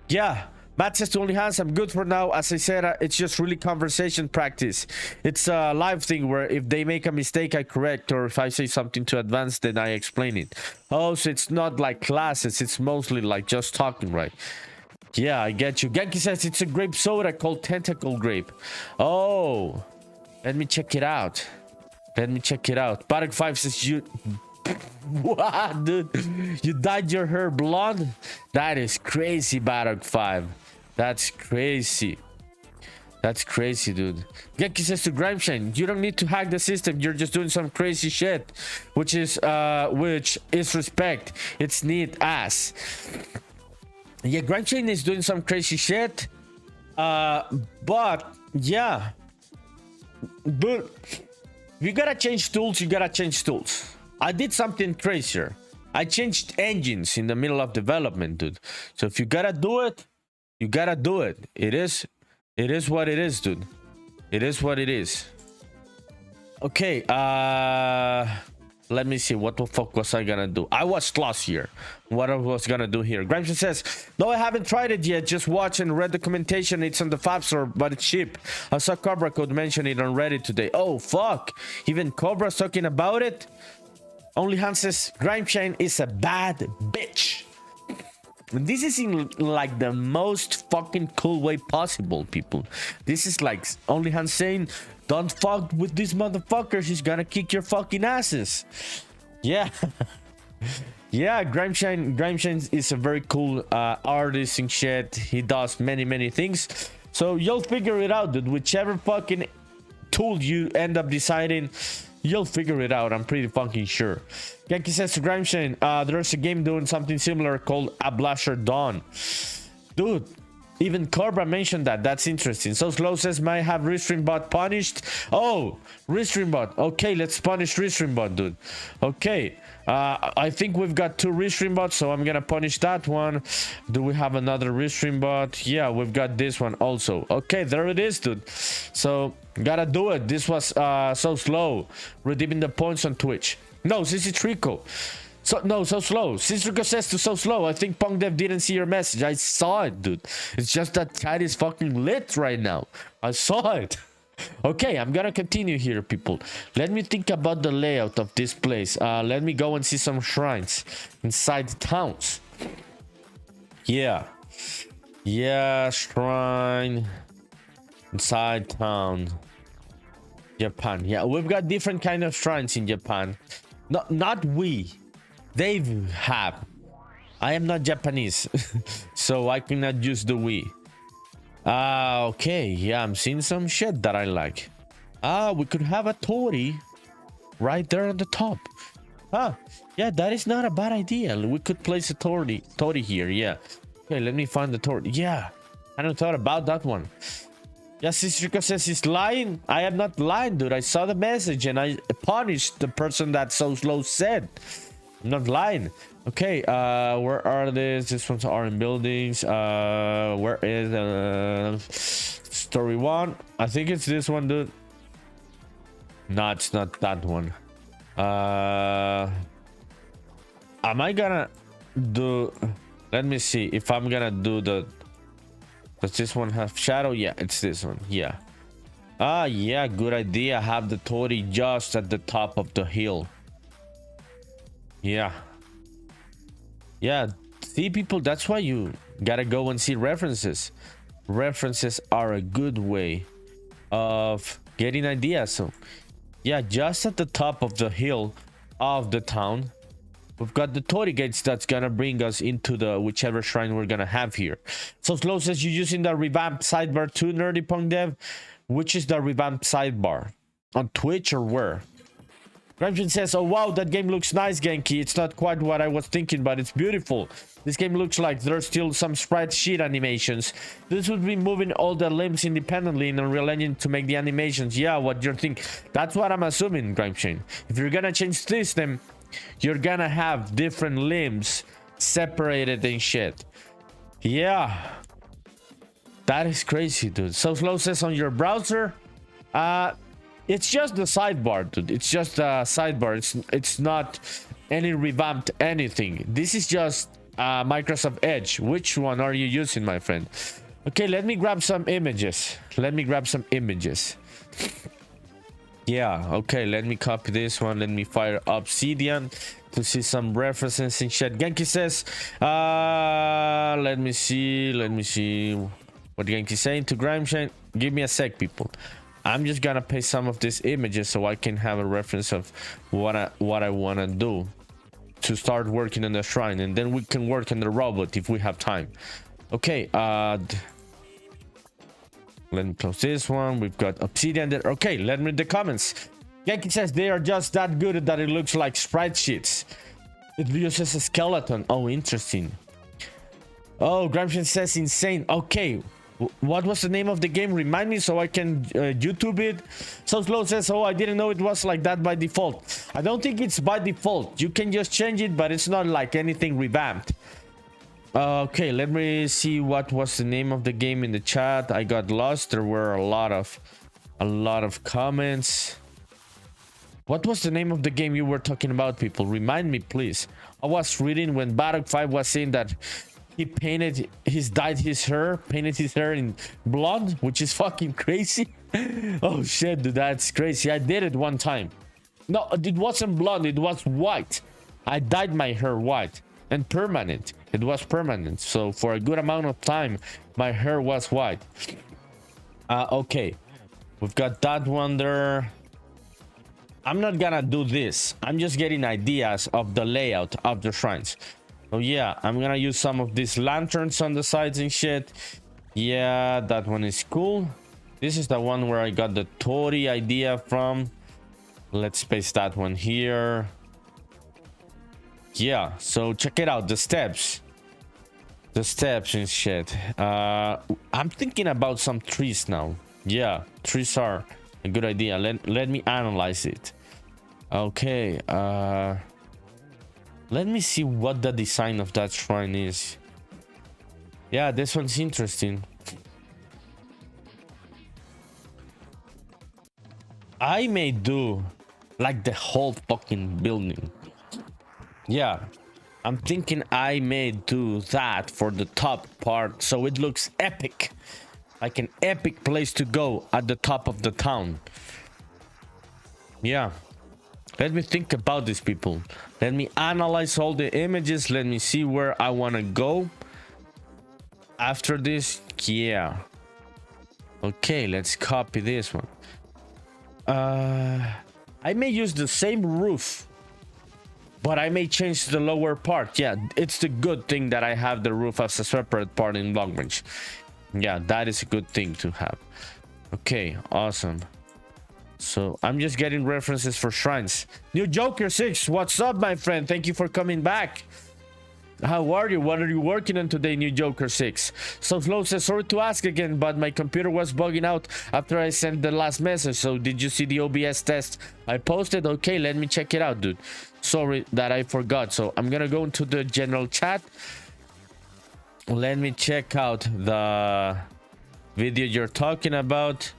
Yeah. Matt says to Only Hands, I'm good for now. As I said, it's just really conversation practice. It's a live thing where if they make a mistake, I correct, or if I say something too advanced, then I explain it. Oh, so it's not like classes. It's mostly like just talking, right? Yeah, I get you. Genki says it's a grape soda called Tentacle Grape. Oh, let me check it out. Let me check it out. Barak 5 says you... What, dude? You dyed your hair blonde? That is crazy, Barak 5. That's crazy. That's crazy, dude. Genki says to Grimeshine, you don't need to hack the system. You're just doing some crazy shit. Which is respect. It's neat ass. Yeah, Grimeshine is doing some crazy shit. But yeah. But you gotta change tools, you gotta change tools. I did something crazier. I changed engines in the middle of development, dude. So if you gotta do it, you gotta do it. It is what it is, dude. It is what it is. Okay, let me see. What the fuck was I gonna do? I watched last year. What I was gonna do here. Grimson says, no, I haven't tried it yet. Just watch and read the documentation. It's on the Fab Store, but it's cheap. I saw Cobra Code mention it on Reddit today. Oh, fuck. Even Cobra's talking about it? Only Hans says, Grimeshine is a bad bitch. And this is in like the most fucking cool way possible, people. This is like Only Hans saying, don't fuck with this motherfucker. He's gonna kick your fucking asses. Yeah. Yeah, Grimeshine is a very cool artist and shit. He does many things. So you'll figure it out, dude. Whichever fucking tool you end up deciding, you'll figure it out. I'm pretty fucking sure. Genki says to Grimeshine, there's a game doing something similar called A Blasher Dawn. Dude. Even Cobra mentioned that. That's interesting. So Slow says, might have ReStreamBot punished. Oh, ReStreamBot. Okay, let's punish ReStreamBot, dude. Okay. I think we've got 2 ReStreamBots, so I'm gonna punish that one. Do we have another ReStreamBot? Yeah, we've got this one also. Okay, there it is, dude. So, gotta do it. This was so slow. Redeeming the points on Twitch. No, this is Trico. So slow. Sister says to so slow. I think PunkDev didn't see your message. I saw it, dude. It's just that chat is fucking lit right now. I saw it. Okay, I'm gonna continue here, people. Let me think about the layout of this place. Let me go and see some shrines inside the towns. Yeah, shrine inside town. Japan. Yeah, we've got different kind of shrines in Japan. Not we. They have. I am not Japanese, so I cannot use the Wii. Okay, yeah, I'm seeing some shit that I like. We could have a Tori right there on the top. Yeah, that is not a bad idea. We could place a Tori here, yeah. Okay, let me find the Tori. Yeah, I hadn't thought about that one. Yeah, Sistrika says he's lying. I am not lying, dude. I saw the message and I punished the person that so slow said. I'm not lying. Okay, where are these? This ones are in buildings. Where is story 1? I think it's this one, dude. No, it's not that one. Am I gonna do? Let me see if I'm gonna do the. Does this one have shadow? Yeah, it's this one. Yeah. Ah, yeah, good idea. Have the Tori just at the top of the hill. Yeah. Yeah, see, people, that's why you gotta go and see references. References are a good way of getting ideas. So, yeah, just at the top of the hill of the town, we've got the Tori gates that's gonna bring us into the whichever shrine we're gonna have here. So Slow says you're using the revamped sidebar too, NerdyPunkDev. Which is the revamped sidebar? On Twitch or where? Gramshin says, oh wow, that game looks nice, Genki. It's not quite what I was thinking, but it's beautiful. This game looks like there's still some sprite sheet animations. This would be moving all the limbs independently in Unreal Engine to make the animations. Yeah, what you're thinking. That's what I'm assuming, Gramshin. If you're gonna change system, you're gonna have different limbs separated and shit. Yeah. That is crazy, dude. So Slow says on your browser, it's just the sidebar, dude. It's just a sidebar. It's not any revamped anything. This is just Microsoft Edge. Which one are you using, my friend? Okay, let me grab some images. Yeah, okay, let me copy this one. Let me fire Obsidian to see some references in chat. Genki says, let me see. What Genki's saying to Grimeshine, give me a sec, people. I'm just gonna paste some of these images so I can have a reference of what I want to do to start working on the shrine, and then we can work on the robot if we have time. Okay, let me close this one. We've got Obsidian there. Okay, let me read the comments. Genki says they are just that good that it looks like sprite sheets. It uses a skeleton. Oh, interesting. Oh, Gramshin says insane. Okay. What was the name of the game? Remind me so I can YouTube it. So Slow says, oh, I didn't know it was like that by default. I don't think it's by default. You can just change it, but it's not like anything revamped. Okay, let me see what was the name of the game in the chat. I got lost. There were a lot of comments. What was the name of the game you were talking about, people? Remind me, please. I was reading when Barak 5 was saying that he dyed his hair in blonde, which is fucking crazy. Oh shit, dude, that's crazy. I did it one time. No, it wasn't blonde, it was white. I dyed my hair white and permanent. It was permanent. So for a good amount of time, my hair was white. Okay, we've got that one there. I'm not gonna do this. I'm just getting ideas of the layout of the shrines. Oh yeah, I'm gonna use some of these lanterns on the sides and shit. Yeah, that one is cool. This is the one where I got the Tori idea from. Let's paste that one here. Yeah, so check it out, the steps and shit. I'm thinking about some trees now. Yeah, trees are a good idea. Let me analyze it. Okay, let me see what the design of that shrine is. Yeah, this one's interesting. I may do like the whole fucking building. Yeah, I'm thinking I may do that for the top part so it looks epic. Like an epic place to go at the top of the town. Yeah. Let me think about this, people. Let me analyze all the images. Let me see where I want to go after this. Yeah. Okay, let's copy this one. I may use the same roof, but I may change the lower part. Yeah, it's the good thing that I have the roof as a separate part in BlockBench. Yeah, that is a good thing to have. Okay, awesome. So I'm just getting references for shrines. New Joker 6, what's up, my friend? Thank you for coming back. How are you? What are you working on today, New Joker 6? So Slow says, sorry to ask again, but my computer was bugging out after I sent the last message. So did you see the OBS test I posted? Okay, let me check it out, dude. Sorry that I forgot. So I'm gonna go into the general chat. Let me check out the video you're talking about.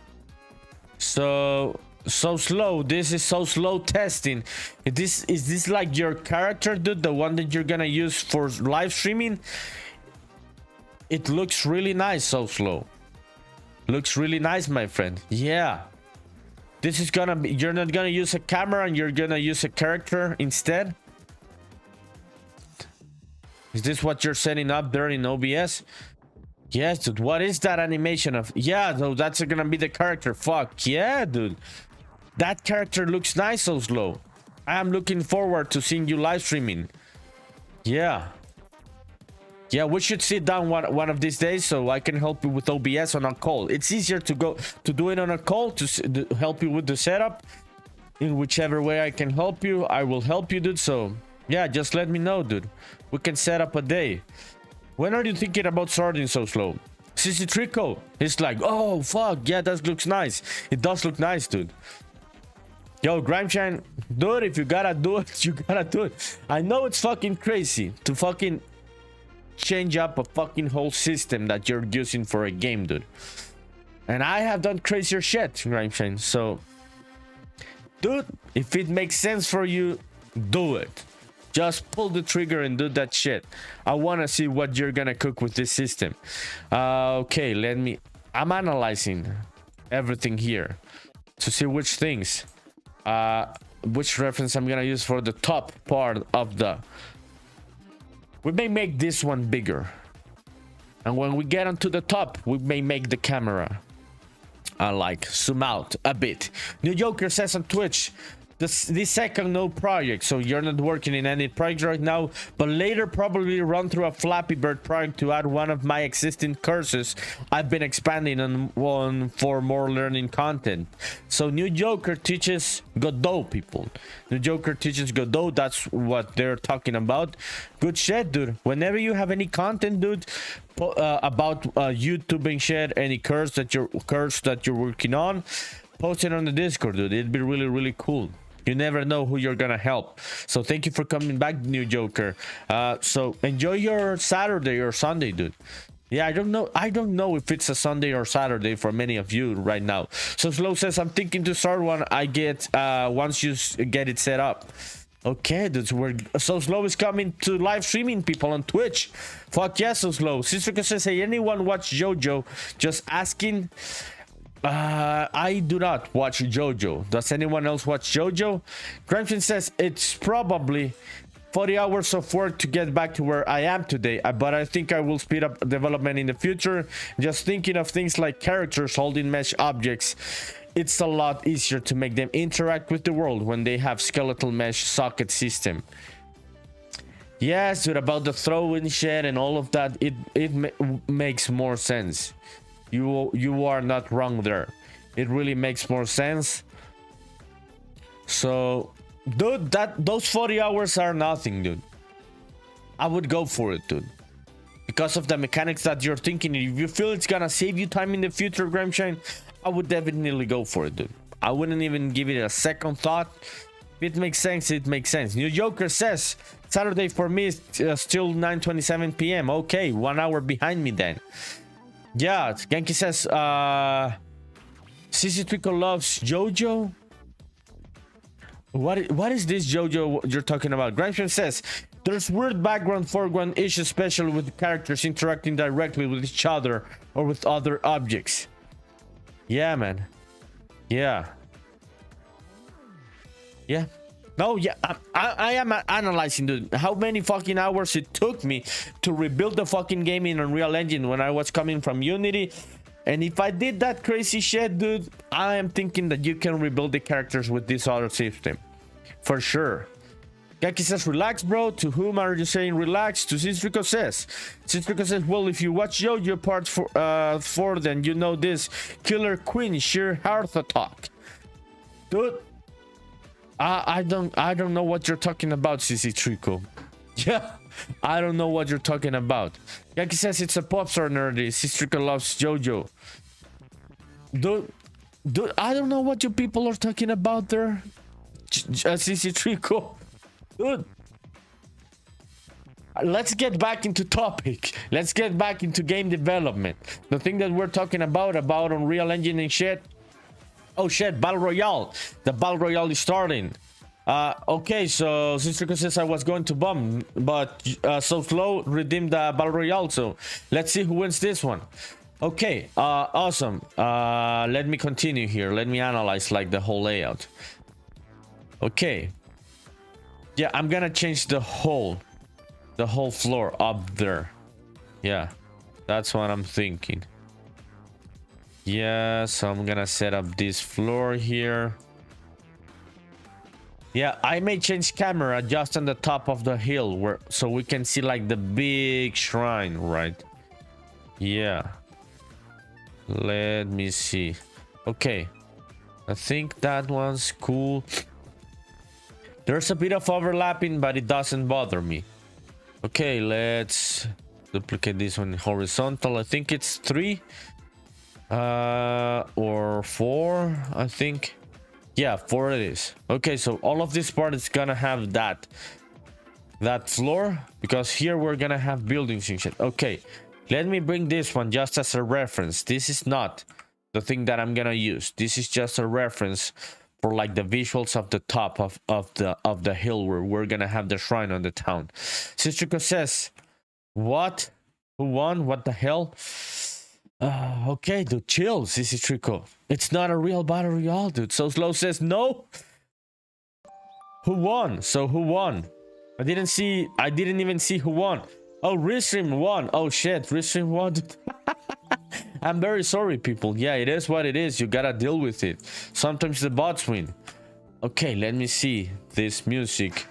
So slow, this is so slow testing. Is this like your character, dude, the one that you're gonna use for live streaming? It looks really nice. So slow, Looks really nice, my friend. Yeah. This is gonna be, you're not gonna use a camera and you're gonna use a character instead. Is this what you're setting up there in OBS? Yes, dude. What is that animation of? Yeah, so that's gonna be the character. Fuck yeah, dude. That character looks nice, so slow. I am looking forward to seeing you live streaming. Yeah. Yeah, we should sit down one of these days so I can help you with OBS on a call. It's easier to do it on a call to help you with the setup. In whichever way I can help you, I will help you, dude. So yeah, just let me know, dude. We can set up a day. When are you thinking about starting so slow? Sissy Trico, he's like, oh fuck, yeah, that looks nice. It does look nice, dude. Yo, Grimeshine, dude, if you gotta do it, you gotta do it. I know it's fucking crazy to fucking change up a fucking whole system that you're using for a game, dude. And I have done crazier shit, Grimeshine. So, dude, if it makes sense for you, do it. Just pull the trigger and do that shit. I want to see what you're gonna cook with this system. Okay, I'm analyzing everything here to see which things, which reference I'm gonna use for the top part of the. We may make this one bigger, and when we get onto the top, we may make the camera like zoom out a bit. New Joker says on Twitch, the second no project, so you're not working in any project right now, but later probably run through a Flappy Bird project to add one of my existing courses I've been expanding on one for more learning content. So New Joker teaches Godot, people. New Joker teaches Godot, that's what they're talking about. Good shit, dude. Whenever you have any content, dude, about YouTubing shit, any course that you're working on, post it on the Discord, dude. It'd be really, really cool. You never know who you're gonna help. So thank you for coming back, New Joker. So enjoy your Saturday or Sunday, dude. Yeah, I don't know if it's a Sunday or Saturday for many of you right now. So Slow says, I'm thinking to start one I get once you get it set up. Okay, dude, So Slow is coming to live streaming, people, on Twitch. Fuck yeah, So Slow. Sister says, hey, anyone watch JoJo? Just asking. I do not watch JoJo. Does anyone else watch JoJo? Crimson says it's probably 40 hours of work to get back to where I am today, but I think I will speed up development in the future. Just thinking of things like characters holding mesh objects, it's a lot easier to make them interact with the world when they have skeletal mesh socket system. Yes, dude, about the throwing shit and all of that, it makes more sense. You are not wrong there. It really makes more sense. So, dude, those 40 hours are nothing, dude. I would go for it, dude. Because of the mechanics that you're thinking. If you feel it's gonna save you time in the future, Grimshine, I would definitely go for it, dude. I wouldn't even give it a second thought. If it makes sense, it makes sense. New Joker says, Saturday for me is still 9:27 p.m. Okay, 1 hour behind me then. Yeah, Genki says, Sissy Twinkle loves JoJo. What is this JoJo you're talking about? Grimsham says, there's weird background foreground issues, especially with the characters interacting directly with each other or with other objects. Yeah, man. Yeah. Yeah. No, yeah, I am analyzing, dude, how many fucking hours it took me to rebuild the fucking game in Unreal Engine when I was coming from Unity. And if I did that crazy shit, dude, I am thinking that you can rebuild the characters with this other system. For sure. Gaki says, relax, bro. To whom are you saying relax? To Cistrico says. Cistrico says, well, if you watch JoJo part 4, then you know this. Killer Queen, sheer heart attack. Dude. I don't know what you're talking about, Sissy Trico. Yeah, I don't know what you're talking about. Yaki says it's a pop star nerdy. Sistrica loves JoJo. Dude, I don't know what you people are talking about there. Sissy Trico. Dude. Let's get back into topic. Let's get back into game development. The thing that we're talking about Unreal Engine and shit. Oh shit, Battle Royale. The Battle Royale is starting. Okay, so Sister says I was going to bomb, but So Slow redeemed the Battle Royale. So let's see who wins this one. Okay, awesome. Let me continue here. Let me analyze like the whole layout. Okay. Yeah, I'm gonna change the whole floor up there. Yeah, that's what I'm thinking. Yeah, so I'm gonna set up this floor here. Yeah, I may change camera just on the top of the hill where so we can see like the big shrine, right? Yeah. Let me see. Okay. I think that one's cool. There's a bit of overlapping, but it doesn't bother me. Okay, let's duplicate this one horizontal. I think it's 3 or 4, I think. Yeah, 4 it is. Okay, so all of this part is gonna have that floor, because here we're gonna have buildings and shit. Okay, let me bring this one just as a reference. This is not the thing that I'm gonna use. This is just a reference for like the visuals of the top of the hill where we're gonna have the shrine on the town. Sistrico says, what? Who won? What the hell? Okay, dude, chill, Sistrico. It's not a real battle royale, dude. So Slow says no. Who won? So who won? I didn't even see who won. Oh, Restream won. Oh shit, Restream won. I'm very sorry, people. Yeah, it is what it is. You gotta deal with it. Sometimes the bots win. Okay, let me see this music,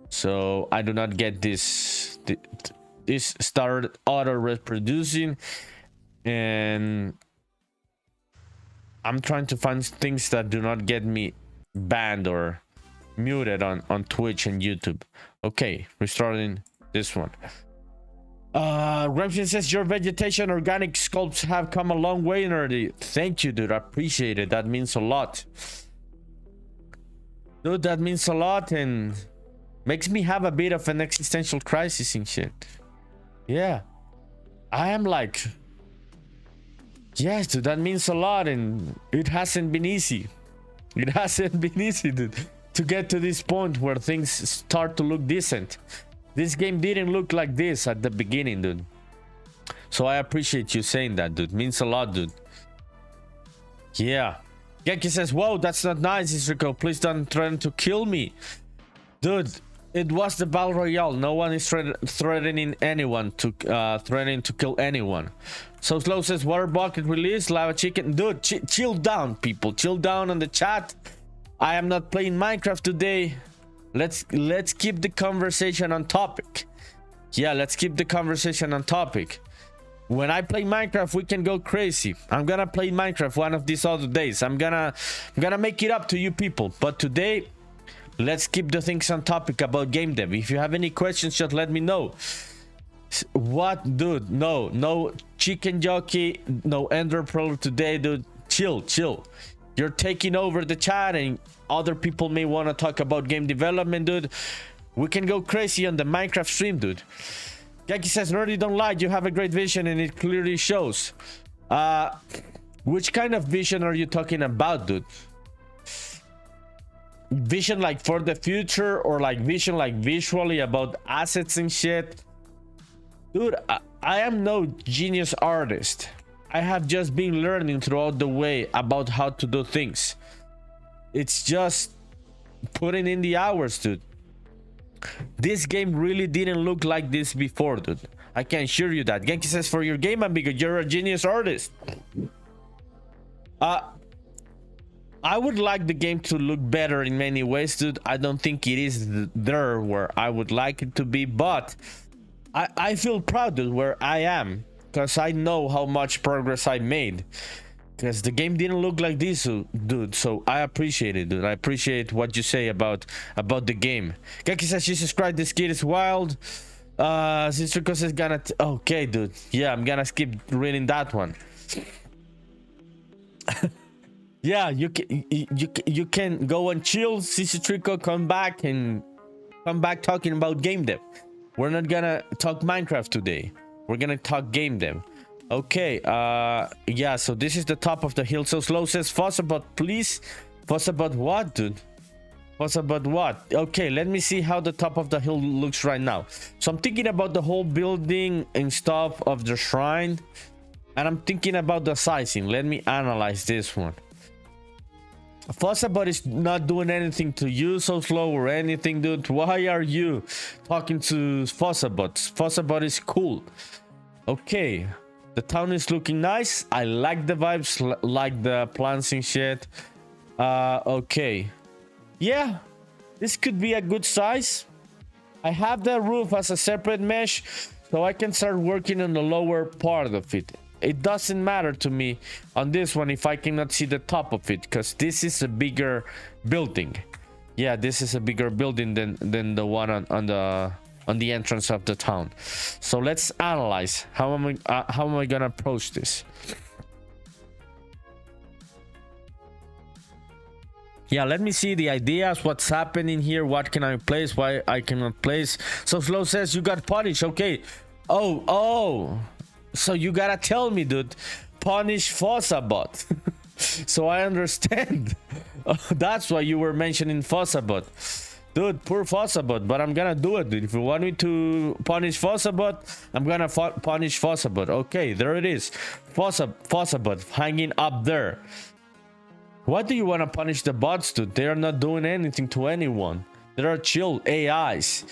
so I do not get this started auto reproducing, and I'm trying to find things that do not get me banned or muted on Twitch and YouTube. Okay, restarting this one. Remsen says your vegetation organic sculpts have come a long way, nerdy. Thank you, dude. I appreciate it. That means a lot, dude. That means a lot and makes me have a bit of an existential crisis and shit. Yeah, I am like, yes, dude. That means a lot, and it hasn't been easy. It hasn't been easy, dude, to get to this point where things start to look decent. This game didn't look like this at the beginning, dude. So I appreciate you saying that, dude. Means a lot, dude. Yeah. Genki says, whoa, that's not nice, Isrico. Please don't threaten to kill me. Dude, it was the Battle Royale. No one is threatening anyone to kill anyone. So Slow says, water bucket release, lava chicken. Dude, chill down, people. Chill down on the chat. I am not playing Minecraft today. Let's keep the conversation on topic. Yeah, let's keep the conversation on topic. When I play Minecraft, we can go crazy. I'm gonna play Minecraft one of these other days. I'm gonna make it up to you people. But today, let's keep the things on topic about game dev. If you have any questions, just let me know. What, dude? No chicken jockey, no Ender Pearl today, dude. Chill. You're taking over the chat and other people may want to talk about game development, dude. We can go crazy on the Minecraft stream, dude. Gaki says, nerdy, don't lie. You have a great vision and it clearly shows. Which kind of vision are you talking about, dude? Vision like for the future, or like vision like visually about assets and shit? Dude, I am no genius artist. I have just been learning throughout the way about how to do things. It's just putting in the hours, dude. This game really didn't look like this before, dude. I can assure you that. Genki says, for your game, amigo, you're a genius artist. I would like the game to look better in many ways, dude. I don't think it is there where I would like it to be, but I feel proud, dude, where I am, because I know how much progress I made. Because the game didn't look like this, dude. So I appreciate it, dude. I appreciate what you say about the game. Kaki says she subscribed. This kid is wild. Sister Cos is gonna. Okay, dude. Yeah, I'm gonna skip reading that one. Yeah, you can go and chill. Sister Trico, come back talking about game dev. We're not gonna talk Minecraft today. We're gonna talk game dev. Okay, yeah, so this is the top of the hill. So Slow says, fuss about, please. Fuss about what, dude? Fuss about what? Okay, let me see how the top of the hill looks right now. So I'm thinking about the whole building and stuff of the shrine. And I'm thinking about the sizing. Let me analyze this one. Fussabot is not doing anything to you, so slow or anything, dude. Why are you talking to Fussabot? Fussabot is cool. Okay, the town is looking nice. I like the vibes, like the plants and shit. Okay, yeah, this could be a good size. I have the roof as a separate mesh, so I can start working on the lower part of it. It doesn't matter to me on this one if I cannot see the top of it, because this is a bigger building. Yeah, this is a bigger building than the one on the entrance of the town. So let's analyze how am I gonna approach this. Yeah, let me see the ideas, what's happening here, what can I place, why I cannot place. So Slow says you got punished. Okay. Oh, so you gotta tell me, dude, punish Fussabot. So I understand. That's why you were mentioning Fussabot. Dude, poor Fussabot, but I'm gonna do it, dude. If you want me to punish Fussabot, I'm gonna punish Fussabot. Okay, there it is. Fussabot hanging up there. Why do you want to punish the bots, dude? They are not doing anything to anyone. They are chill AIs.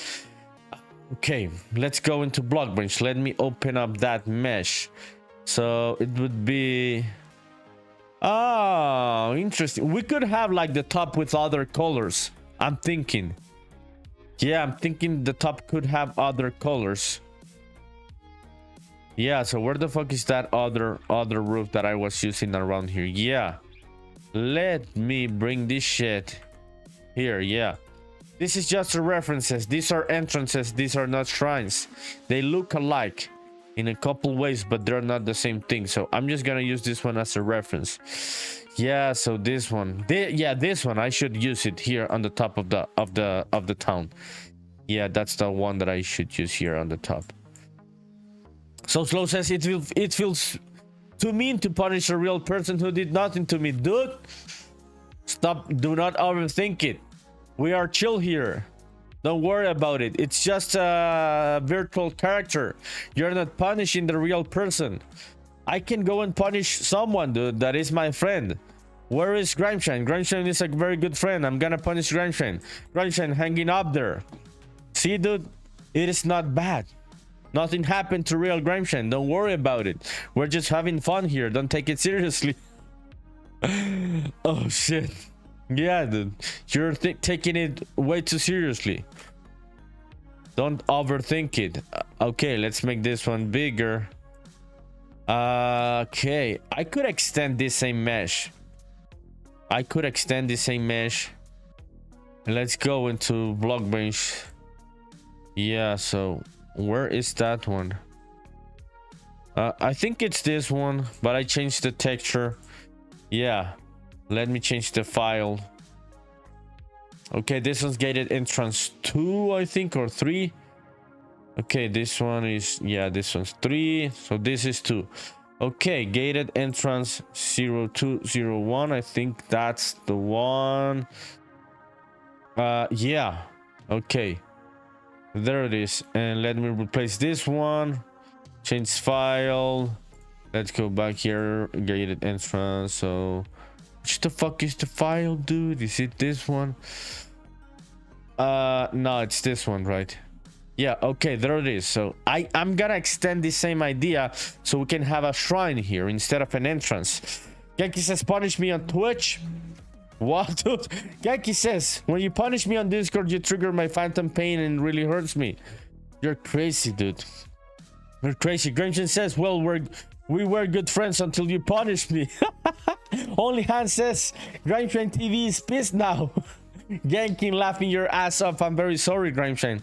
Okay, let's go into BlockBench. Let me open up that mesh. So it would be... Oh, interesting. We could have like the top with other colors. I'm thinking. Yeah, I'm thinking the top could have other colors. Yeah, so where the fuck is that other roof that I was using around here? Yeah. Let me bring this shit here. Yeah. This is just the references. These are entrances. These are not shrines. They look alike in a couple ways, but they're not the same thing. So I'm just gonna use this one as a reference. Yeah, so this one. Yeah, this one. I should use it here on the top of the town. Yeah, that's the one that I should use here on the top. So Slow says it feels too mean to punish a real person who did nothing to me. Dude, stop. Do not overthink it. We are chill here. Don't worry about it. It's just a virtual character. You're not punishing the real person. I can go and punish someone, dude. That is my friend. Where is Grimeshine? Grimeshine is a very good friend. I'm gonna punish Grimeshine. Grimeshine hanging up there. See, dude? It is not bad. Nothing happened to real Grimeshine. Don't worry about it. We're just having fun here. Don't take it seriously. Oh, shit. Yeah, dude. You're taking it way too seriously. Don't overthink it. Okay, let's make this one bigger. Okay. I could extend this same mesh. Let's go into BlockBench. Yeah, so where is that one? I think it's this one, but I changed the texture. Yeah, let me change the file. Okay, this one's gated entrance 2, I think, or 3. Okay, this one is, yeah, this one's 3, so this is 2. Okay, gated entrance 0201. I think that's the one. Yeah, okay, there it is. And let me replace this one. Change file. Let's go back here. Gated entrance. So which the fuck is the file, dude? Is it this one? No, it's this one, right? Yeah, okay, there it is. So I'm gonna extend the same idea so we can have a shrine here instead of an entrance. Genki says punish me on Twitch. What, dude? Genki says when you punish me on Discord, you trigger my phantom pain and it really hurts me. You're crazy, dude. You're crazy. Grimshin says, well, we were good friends until you punished me. Only Hans says Grimshin TV is pissed now. Genki laughing your ass off. I'm very sorry, Grimshin.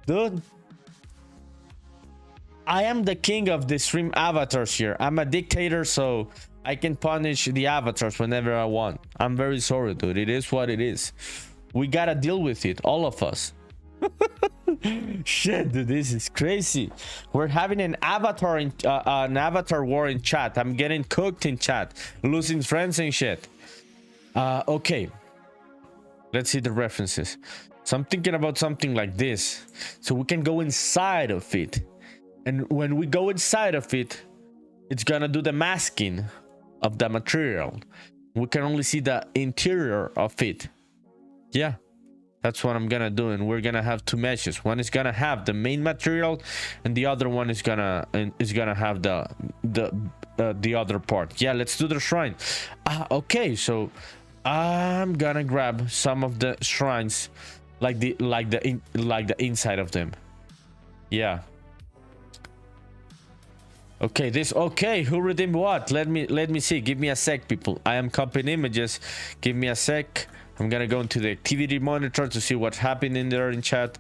Dude, I am the king of the stream avatars here. I'm a dictator, so I can punish the avatars whenever I want. I'm very sorry, dude. It is what it is. We gotta deal with it, all of us. Shit, dude, this is crazy. We're having an avatar war in chat. I'm getting cooked in chat, losing friends and shit. Okay, let's see the references. So I'm thinking about something like this, so we can go inside of it, and when we go inside of it, it's gonna do the masking of the material. We can only see the interior of it. Yeah, that's what I'm gonna do. And we're gonna have two meshes. One is gonna have the main material, and the other one is gonna have the other part. Yeah, let's do the shrine. Okay, so I'm gonna grab some of the shrines, like the inside of them. Yeah. Okay, who redeemed what? Let me see. Give me a sec, people. I am copying images. Give me a sec. I'm gonna go into the activity monitor to see what's happening there in chat.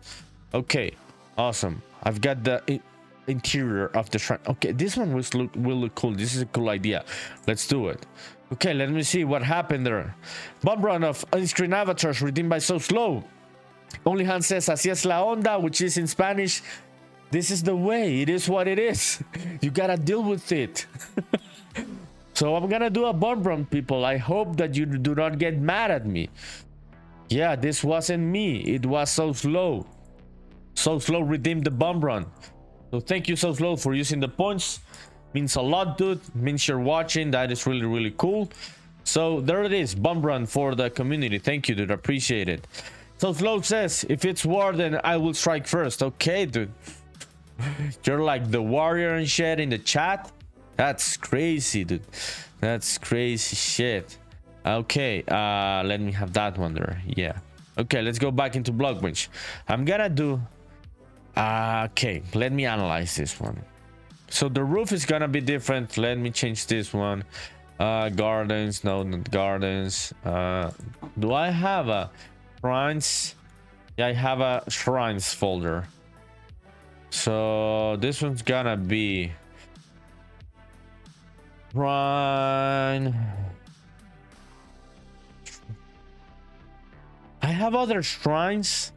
Okay, awesome. I've got the interior of the shrine. Okay, this one will look cool. This is a cool idea. Let's do it. Okay, let me see what happened there. Bomb run of on-screen avatars redeemed by So Slow. Only Han says así es la onda, which is in Spanish. This is the way. It is what it is. You gotta deal with it. So I'm gonna do a bomb run, people. I hope that you do not get mad at me. Yeah, this wasn't me. It was So Slow. So Slow redeemed the bomb run. So thank you, So Slow, for using the points. Means a lot, dude. Means you're watching. That is really, really cool. So there it is. Bomb run for the community. Thank you, dude. Appreciate it. So Slow says, if it's war, then I will strike first. Okay, dude. You're like the warrior and shit in the chat. That's crazy, dude. That's crazy shit. Okay, let me have that one there. Yeah. Okay, let's go back into BlockBench. I'm gonna do okay, let me analyze this one. So the roof is gonna be different. Let me change this one. Gardens, no, not gardens. Do I have a shrines? Yeah, I have a shrines folder. So this one's gonna be shrine. I have other shrines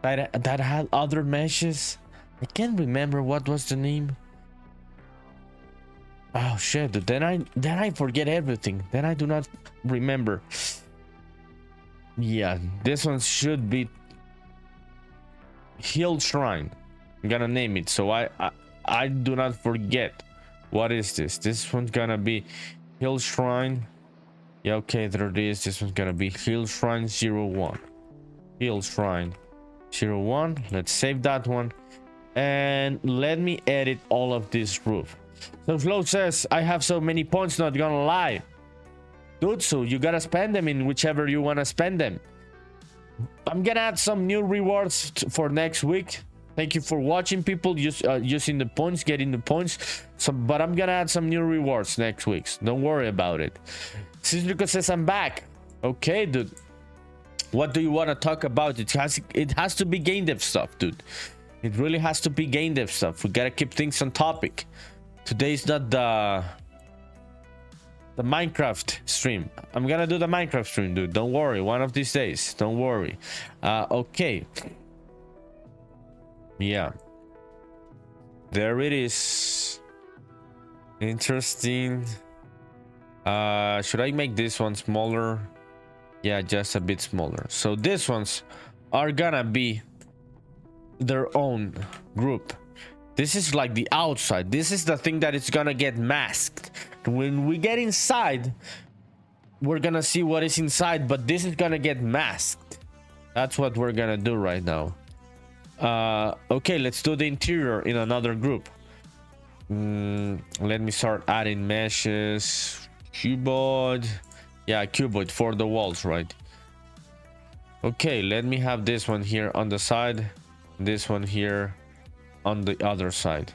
that had other meshes. I can't remember what was the name. Oh shit, then I forget everything. Then I do not remember. Yeah, this one should be Hill Shrine. I'm gonna name it so I do not forget. What is this? This one's gonna be Hill Shrine. Yeah, okay, there it is. This one's gonna be Hill Shrine 01. Hill Shrine 01. Let's save that one. And let me edit all of this roof. So Flo says, I have so many points, not gonna lie. Dude, so you gotta spend them in whichever you wanna spend them. I'm gonna add some new rewards for next week. Thank you for watching, people. Using the points, getting the points. But I'm gonna add some new rewards next week. Don't worry about it. Cisrico says I'm back. Okay, dude. What do you want to talk about? It has to be game dev stuff, dude. It really has to be game dev stuff. We gotta keep things on topic. Today's not the Minecraft stream. I'm gonna do the Minecraft stream, dude. Don't worry. One of these days. Don't worry. Okay. Yeah, there it is. Interesting. Should I make this one smaller? Yeah, just a bit smaller. So these ones are gonna be their own group. This is like the outside. This is the thing that is gonna get masked. When we get inside, we're gonna see what is inside, but this is gonna get masked. That's what we're gonna do right now. Okay, let's do the interior in another group. Let me start adding meshes. Cuboid. Yeah, cuboid for the walls, right? Okay, let me have this one here on the side, this one here on the other side.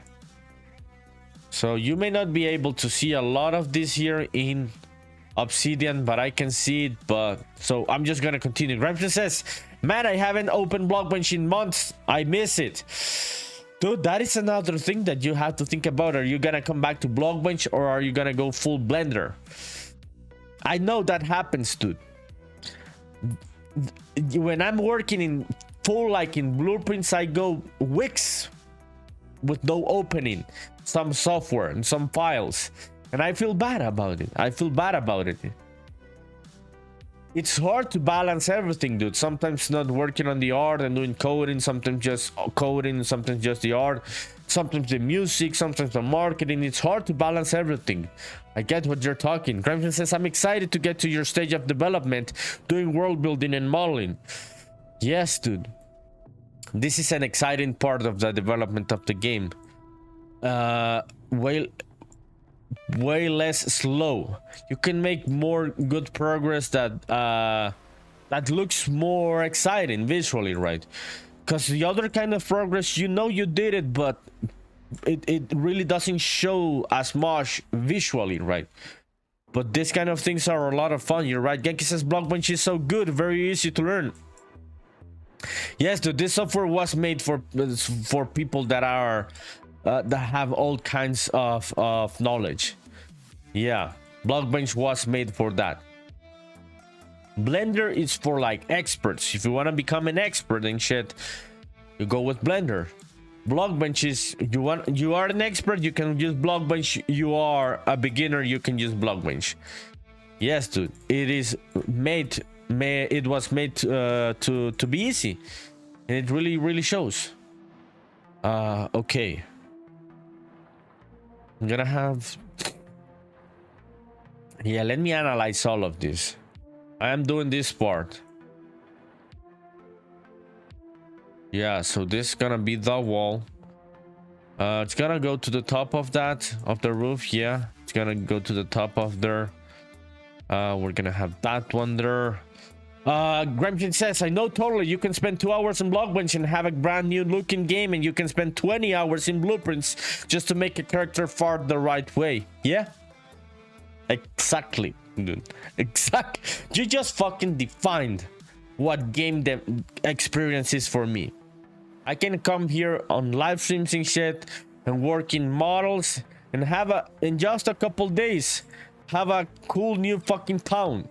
So you may not be able to see a lot of this here in Obsidian, but I can see it. But so I'm just gonna continue. Grimson says, man, I haven't opened BlockBench in months. I miss it. Dude, that is another thing that you have to think about. Are you gonna come back to BlockBench or are you gonna go full Blender? I know that happens, dude. When I'm working in full, like in blueprints, I go Wix with no opening some software and some files, and I feel bad about it. I feel bad about it. it's hard to balance everything, dude. Sometimes not working on the art and doing coding, sometimes just coding, sometimes just the art, sometimes the music, sometimes the marketing. It's hard to balance everything. I get what you're talking. Gramsci says, I'm excited to get to your stage of development, doing world building and modeling. Yes, dude. This is an exciting part of the development of the game. Way less slow. You can make more good progress that that looks more exciting visually, right? Because the other kind of progress, you know you did it, but it really doesn't show as much visually, right? But this kind of things are a lot of fun. You're right. Genki says BlockBench is so good, very easy to learn. Yes, dude, this software was made for people that are that have all kinds of knowledge. Yeah, BlockBench was made for that. Blender is for like experts. If you want to become an expert in shit, you go with Blender. BlockBench is you are an expert, you can use BlockBench. You are a beginner, you can use BlockBench. Yes, dude, it is made. It was made to be easy, and it really shows. Okay. I'm gonna have... Yeah, let me analyze all of this. I am doing this part. Yeah, so this is gonna be the wall. It's gonna go to the top of that, of the roof. Yeah, it's gonna go to the top of there. We're gonna have that one there. Gramsci says, I know totally. You can spend 2 hours in BlockBench and have a brand new looking game, and you can spend 20 hours in Blueprints just to make a character fart the right way. Yeah, exactly, dude. Exactly. You just fucking defined what game experience is for me. I can come here on live streams and shit and work in models and have in just a couple days have a cool new fucking town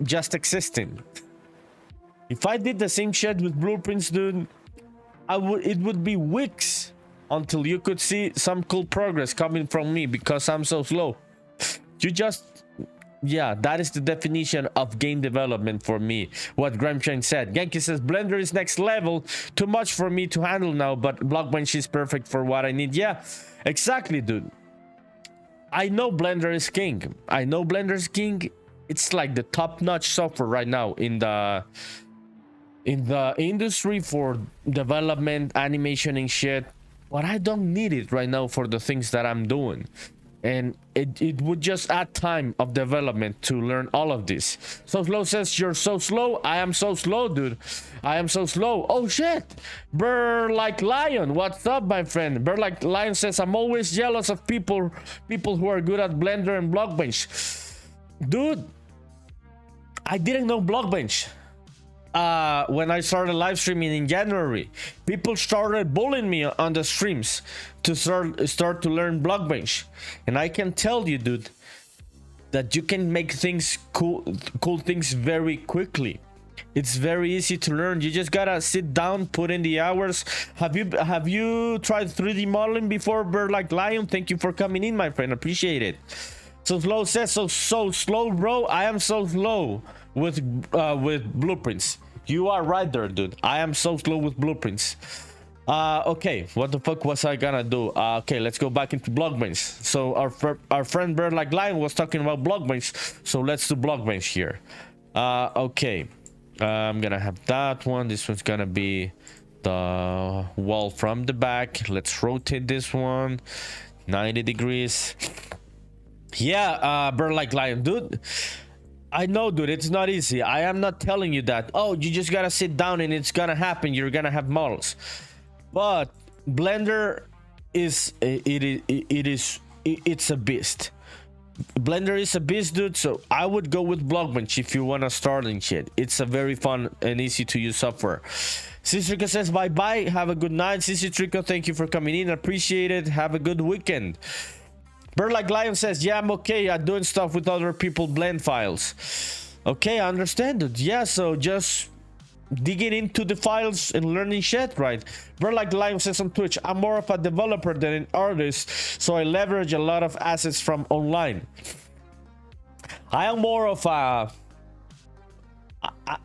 just existing. If I did the same shit with Blueprints, dude, it would be weeks until you could see some cool progress coming from me because I'm so slow. Yeah, that is the definition of game development for me. What Gramsci said. Genki says Blender is next level, too much for me to handle now, but BlockBench is perfect for what I need. Yeah, exactly, dude. I know Blender is king. I know Blender is king. It's like the top-notch software right now in the industry for development, animation and shit. But I don't need it right now for the things that I'm doing. And it would just add time of development to learn all of this. So Slow says, you're so slow. I am so slow, dude. I am so slow. Oh shit. Burr like Lion, what's up, my friend? Burr like Lion says, I'm always jealous of people who are good at Blender and BlockBench. Dude, I didn't know BlockBench when I started live streaming in January. People started bullying me on the streams to start to learn BlockBench, and I can tell you, dude, that you can make things cool things very quickly. It's very easy to learn. You just gotta sit down, put in the hours. Have you tried 3D modeling before, Bird like Lion? Thank you for coming in, my friend. Appreciate it. So Slow says, so slow, bro. I am so slow with Blueprints. You are right there, dude. I am so slow with Blueprints. Okay, what the fuck was I gonna do? Okay, let's go back into BlockBench. So our friend Bird like Lion was talking about BlockBench, so let's do BlockBench here. Okay, I'm gonna have that one. This one's gonna be the wall from the back. Let's rotate this one 90 degrees. Yeah, Bird like Lion, dude. I know, dude, it's not easy. I am not telling you that, oh, you just gotta sit down and it's gonna happen. You're gonna have models. But Blender is it's a beast. Blender is a beast, dude. So I would go with BlockBench if you wanna start and shit. It's a very fun and easy to use software. Sistrico says bye bye. Have a good night, Sistrico. Thank you for coming in. Appreciate it. Have a good weekend. Bird like Lion says, yeah, I'm okay at doing stuff with other people blend files. Okay, I understand it. Yeah, so just digging into the files and learning shit, right? Bird like Lion says on Twitch, I'm more of a developer than an artist, so I leverage a lot of assets from online. I am more of a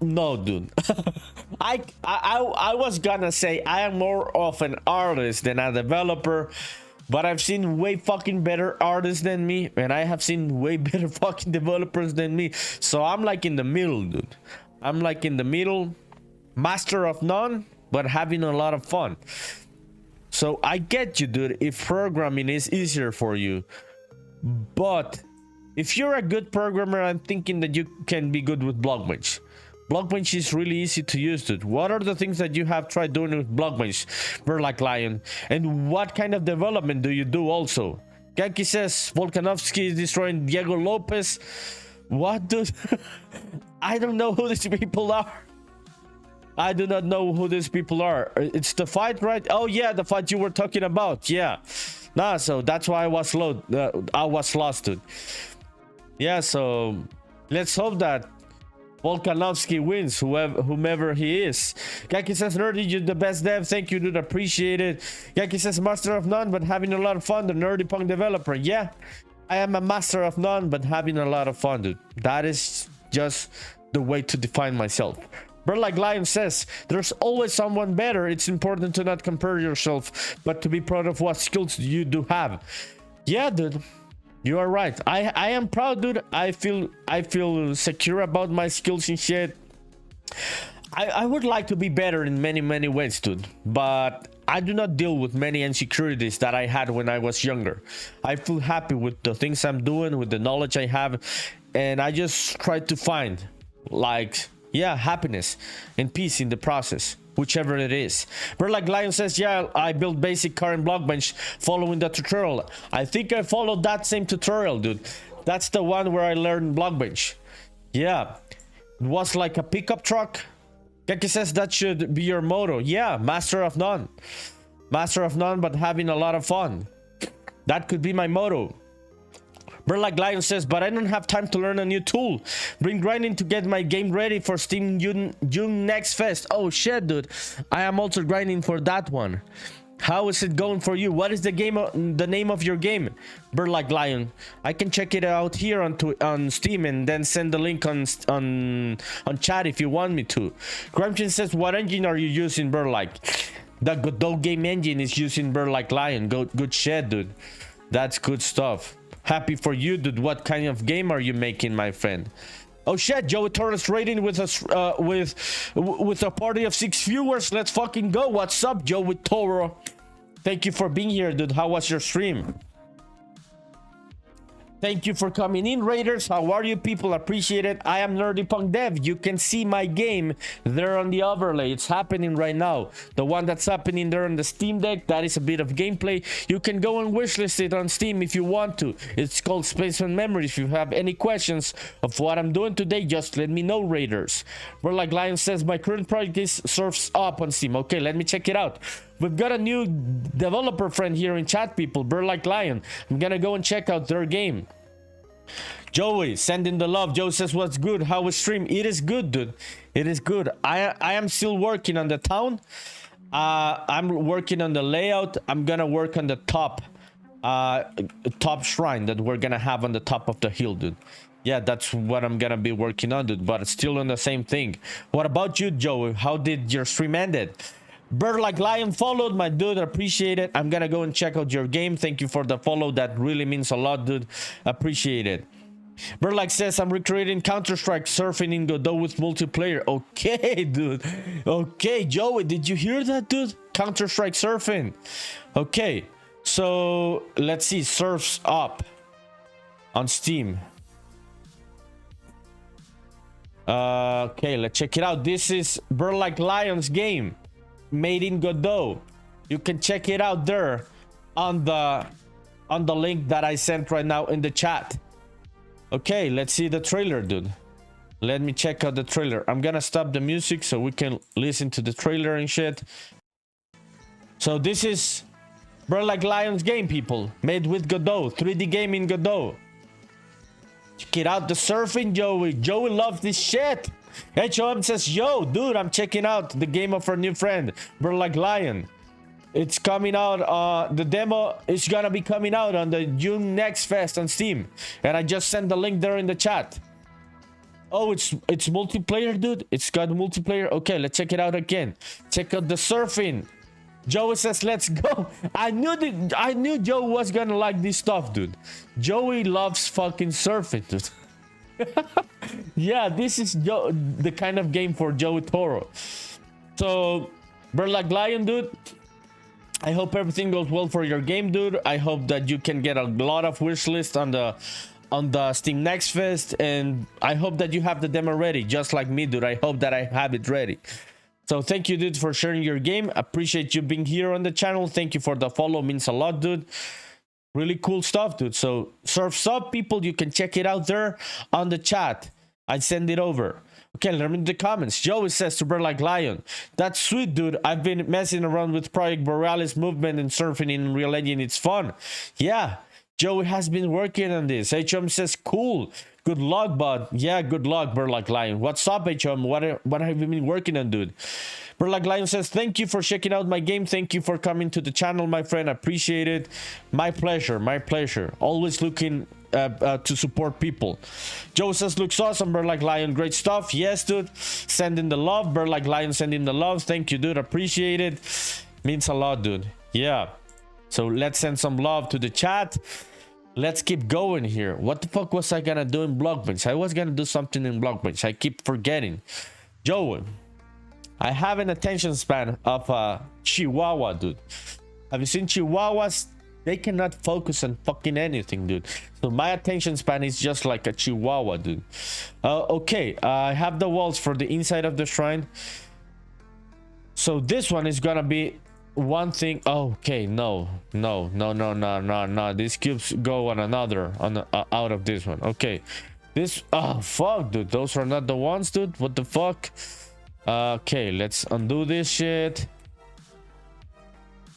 No, dude. I was gonna say I am more of an artist than a developer, but I've seen way fucking better artists than me, and I have seen way better fucking developers than me. So I'm like in the middle, dude. I'm like in the middle, master of none, but having a lot of fun. So I get you, dude, if programming is easier for you, but if you're a good programmer, I'm thinking that you can be good with BlockBench. BlockBench is really easy to use, dude. What are the things that you have tried doing with BlockBench, Verlag Lion? And what kind of development do you do also? Gaki says Volkanovski is destroying Diego Lopez. What, dude? I don't know who these people are. I do not know who these people are. It's the fight, right? Oh yeah, the fight you were talking about. Yeah. Nah, so that's why I was lost, dude. Yeah, so let's hope that Volkanovski wins, whomever he is. Gaki says, Nerdy, you're the best dev. Thank you, dude. Appreciate it. Gaki says, master of none, but having a lot of fun. The Nerdy Punk developer. Yeah, I am a master of none, but having a lot of fun, dude. That is just the way to define myself. But like Lion says, there's always someone better. It's important to not compare yourself, but to be proud of what skills you do have. Yeah, dude. You are right. I am proud, dude. I feel secure about my skills and shit. I would like to be better in many ways, dude. But I do not deal with many insecurities that I had when I was younger. I feel happy with the things I'm doing, with the knowledge I have, and I just try to find, like, yeah, happiness and peace in the process, whichever it is. But like Lion says, yeah, I built basic car in BlockBench following the tutorial. I think I followed that same tutorial, dude. That's the one where I learned BlockBench. Yeah, it was like a pickup truck. Keki says that should be your motto. Yeah, master of none. Master of none, but having a lot of fun. That could be my motto. But like Lion says, but I don't have time to learn a new tool. Been grinding to get my game ready for Steam June next fest. Oh shit, dude. I am also grinding for that one. How is it going for you? What is the name of your game? Bird like Lion. I can check it out here on Steam and then send the link on chat if you want me to. Gramchin says, what engine are you using, Bird like? The Godot game engine is using Bird like Lion. Good shit, dude. That's good stuff. Happy for you, dude. What kind of game are you making, my friend? Oh shit, Joey Torres rating with us with a party of 6 viewers. Let's fucking go. What's up, Joey Toro? Thank you for being here, dude. How was your stream? Thank you for coming in, Raiders. How are you, people? Appreciate it. I am NerdyPunkDev. You can see my game there on the overlay. It's happening right now. The one that's happening there on the Steam Deck, that is a bit of gameplay. You can go and wishlist it on Steam if you want to. It's called Spaceman Memories. If you have any questions of what I'm doing today, just let me know, Raiders. But like Lion says, my current project is Surfs Up on Steam. Okay, let me check it out. We've got a new developer friend here in chat, people. Bird like Lion. I'm gonna go and check out their game. Joey, sending the love. Joe says, what's good? How was stream? It is good, dude. It is good. I am still working on the town. I'm working on the layout. I'm gonna work on the top shrine that we're gonna have on the top of the hill, dude. Yeah, that's what I'm gonna be working on, dude. But it's still on the same thing. What about you, Joey? How did your stream ended? Bird like Lion followed, my dude. Appreciate it. I'm gonna go and check out your game. Thank you for the follow. That really means a lot, dude. Appreciate it. Bird like says, I'm recreating Counter-Strike surfing in Godot with multiplayer. Okay, dude. Okay, Joey, did you hear that, dude? Counter-Strike surfing. Okay, so let's see. Surfs Up on Steam. Okay, let's check it out. This is Bird like Lion's game, made in Godot. You can check it out there on the link that I sent right now in the chat. Okay, let's see the trailer, dude. Let me check out the trailer. I'm gonna stop the music so we can listen to the trailer and shit. So this is Bird like Lion's game, people, made with Godot. 3D game in Godot. Check it out, the surfing, Joey. Joey loves this shit. HOM says, yo, dude, I'm checking out the game of our new friend, Bird like Lion. It's coming out, the demo is gonna be coming out on the June next fest on Steam. And I just sent the link there in the chat. Oh, it's multiplayer, dude. It's got multiplayer. Okay, let's check it out again. Check out the surfing. Joey says, let's go. I knew Joe was gonna like this stuff, dude. Joey loves fucking surfing, dude. Yeah, this is the kind of game for Joey Toro. So, Bird Like Lion, dude, I hope everything goes well for your game, dude. I hope that you can get a lot of wish list on the Steam Next Fest, and I hope that you have the demo ready, just like me, dude. I hope that I have it ready. So thank you, dude, for sharing your game. Appreciate you being here on the channel. Thank you for the follow, means a lot, dude. Really cool stuff, dude. So Surf's Up, people, you can check it out there on the chat. I send it over. Okay, let me in the comments. Joey says to Bird Like Lion, that's sweet, dude. I've been messing around with Project Borealis movement and surfing in Real Engine. It's fun. Yeah, Joey has been working on this. HM says, cool. Good luck, bud. Yeah, good luck, Bird Like Lion. What's up, HM? What have you been working on, dude? Bird Like Lion says, thank you for checking out my game. Thank you for coming to the channel, my friend. I appreciate it. My pleasure. My pleasure. Always looking to support people. Joe says, looks awesome, Bird Like Lion. Great stuff. Yes, dude. Sending the love. Bird Like Lion sending the love. Thank you, dude. Appreciate it. Means a lot, dude. Yeah. So let's send some love to the chat. Let's keep going here. What the fuck was I gonna do in BlockBench? I was gonna do something in BlockBench. I keep forgetting. Joe, I have an attention span of a Chihuahua, dude. Have you seen Chihuahuas? They cannot focus on fucking anything, dude. So my attention span is just like a Chihuahua, dude. Okay, I have the walls for the inside of the shrine. So this one is gonna be one thing. Okay, no. These cubes go on another, out of this one. Okay, this, oh fuck, dude, those are not the ones, dude. What the fuck? Okay, let's undo this shit.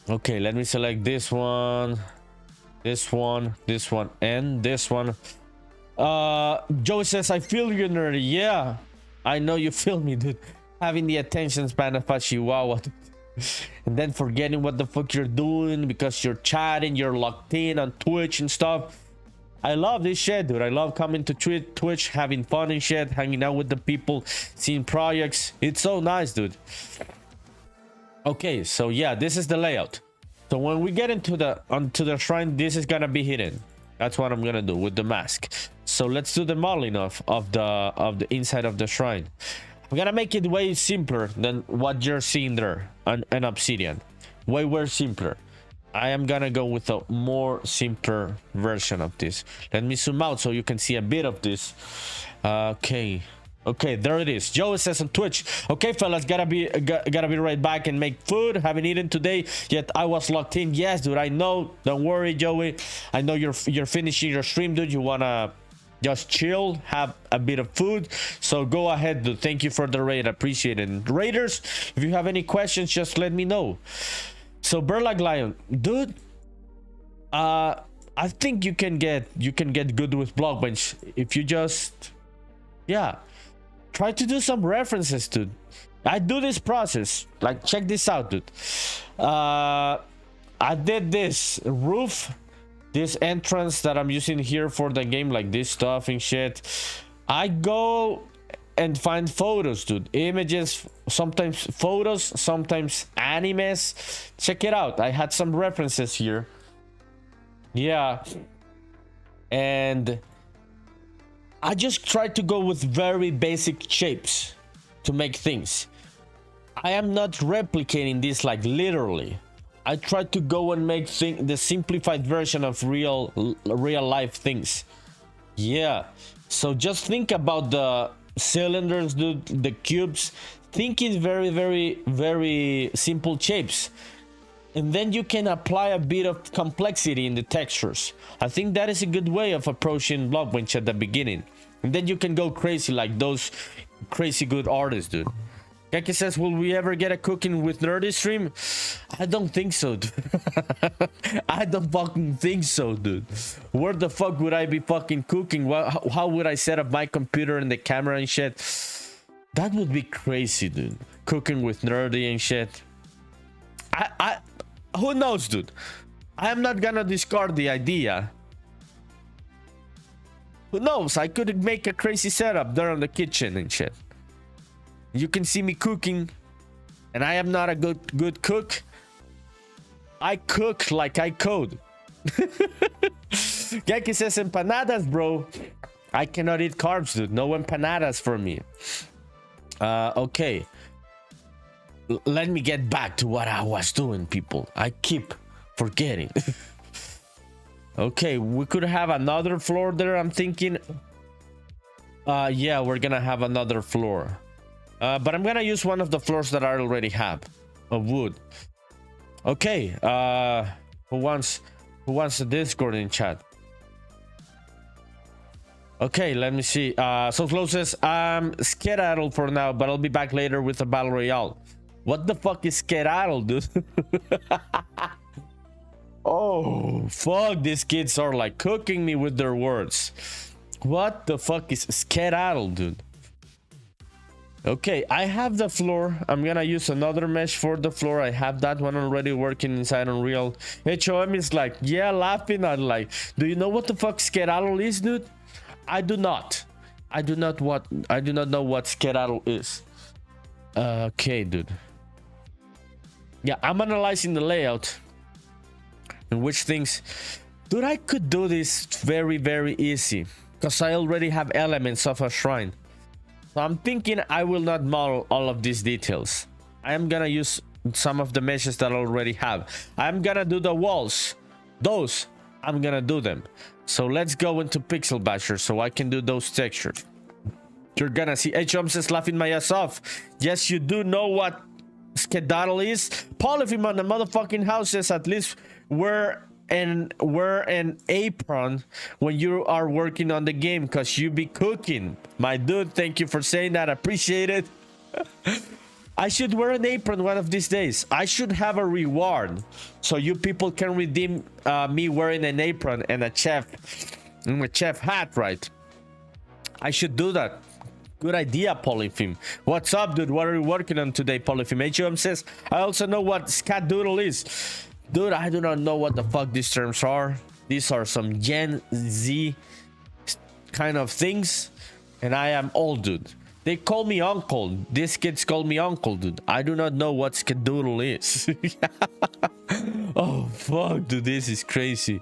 Okay, let me select this one, and this one. Joe says, I feel you, nerdy. Yeah, I know you feel me, dude. Having the attention span of a Chihuahua, and then forgetting what the fuck you're doing because you're chatting, you're locked in on Twitch and stuff. I love this shit, dude. I love coming to Twitch, having fun and shit, hanging out with the people, seeing projects. It's so nice, dude. Okay, so yeah, this is the layout. So when we get onto the shrine, this is gonna be hidden. That's what I'm gonna do with the mask. So let's do the modeling of the inside of the shrine. I'm gonna make it way simpler than what you're seeing there on Obsidian. Way simpler. I am gonna go with a more simpler version of this. Let me zoom out so you can see a bit of this. Okay, there it is. Joe says on Twitch, okay fellas, gotta be right back and make food. Haven't eaten today yet. I was locked in. Yes, dude, I know. Don't worry, Joey. I know you're finishing your stream, dude. You wanna just chill, have a bit of food. So go ahead, dude. Thank you for the raid. I appreciate it. And raiders, if you have any questions, just let me know. So Bird Like Lion, dude, I think you can get good with BlockBench if you just, yeah, try to do some references, dude. I do this process. Like, check this out, dude. I did this roof, this entrance that I'm using here for the game, like this stuff and shit. I go and find photos, dude. Images, sometimes photos, sometimes animes. Check it out. I had some references here. Yeah. And I just try to go with very basic shapes to make things. I am not replicating this like literally. I try to go and make the simplified version of real life things. Yeah. So just think about the cylinders, dude, the cubes. Think in very simple shapes, and then you can apply a bit of complexity in the textures. I think that is a good way of approaching BlockBench at the beginning, and then you can go crazy like those crazy good artists, dude. Keke says, will we ever get a cooking with nerdy stream? I don't think so, dude. I don't fucking think so, dude. Where the fuck would I be fucking cooking? How would I set up my computer and the camera and shit? That would be crazy, dude. Cooking with nerdy and shit. Who knows, dude? I am not gonna discard the idea. Who knows? I could make a crazy setup there in the kitchen and shit. You can see me cooking, and I am not a good cook. I cook like I code. Genki says empanadas, bro. I cannot eat carbs, dude. No empanadas for me. Okay. Let me get back to what I was doing, people. I keep forgetting. Okay, we could have another floor there, I'm thinking. Yeah, we're gonna have another floor. But I'm gonna use one of the floors that I already have of wood. Okay, who wants the Discord in chat? Okay, let me see. So closest, I'm skedaddle for now, but I'll be back later with a battle royale. What the fuck is skedaddle, dude? Oh, fuck, these kids are like cooking me with their words. What the fuck is skedaddle, dude? Okay, I have the floor. I'm gonna use another mesh for the floor. I have that one already working inside Unreal. HOM is like, yeah, laughing at like, do you know what the fuck skedaddle is, dude? I do not. I do not know what skedaddle is. Okay, dude. Yeah, I'm analyzing the layout and which things. Dude, I could do this very, very easy because I already have elements of a shrine. So I'm thinking I will not model all of these details. I am gonna use some of the meshes that I already have. I'm gonna do the walls. Those, I'm gonna do them. So let's go into Pixel Basher so I can do those textures. You're gonna see HM says laughing my ass off. Yes, you do know what skedaddle is. Polyphim on the motherfucking house says at least wear an apron when you are working on the game because you be cooking. My dude, thank you for saying that. Appreciate it. I should wear an apron one of these days. I should have a reward so you people can redeem me wearing an apron and a chef hat, right? I should do that. Good idea, Polyphim. What's up, dude? What are you working on today, Polyphim? HM says, I also know what scadoodle is. Dude, I do not know what the fuck these terms are. These are some Gen Z kind of things. And I am old, dude. They call me uncle. These kids call me uncle, dude. I do not know what scadoodle is. Oh, fuck, dude. This is crazy.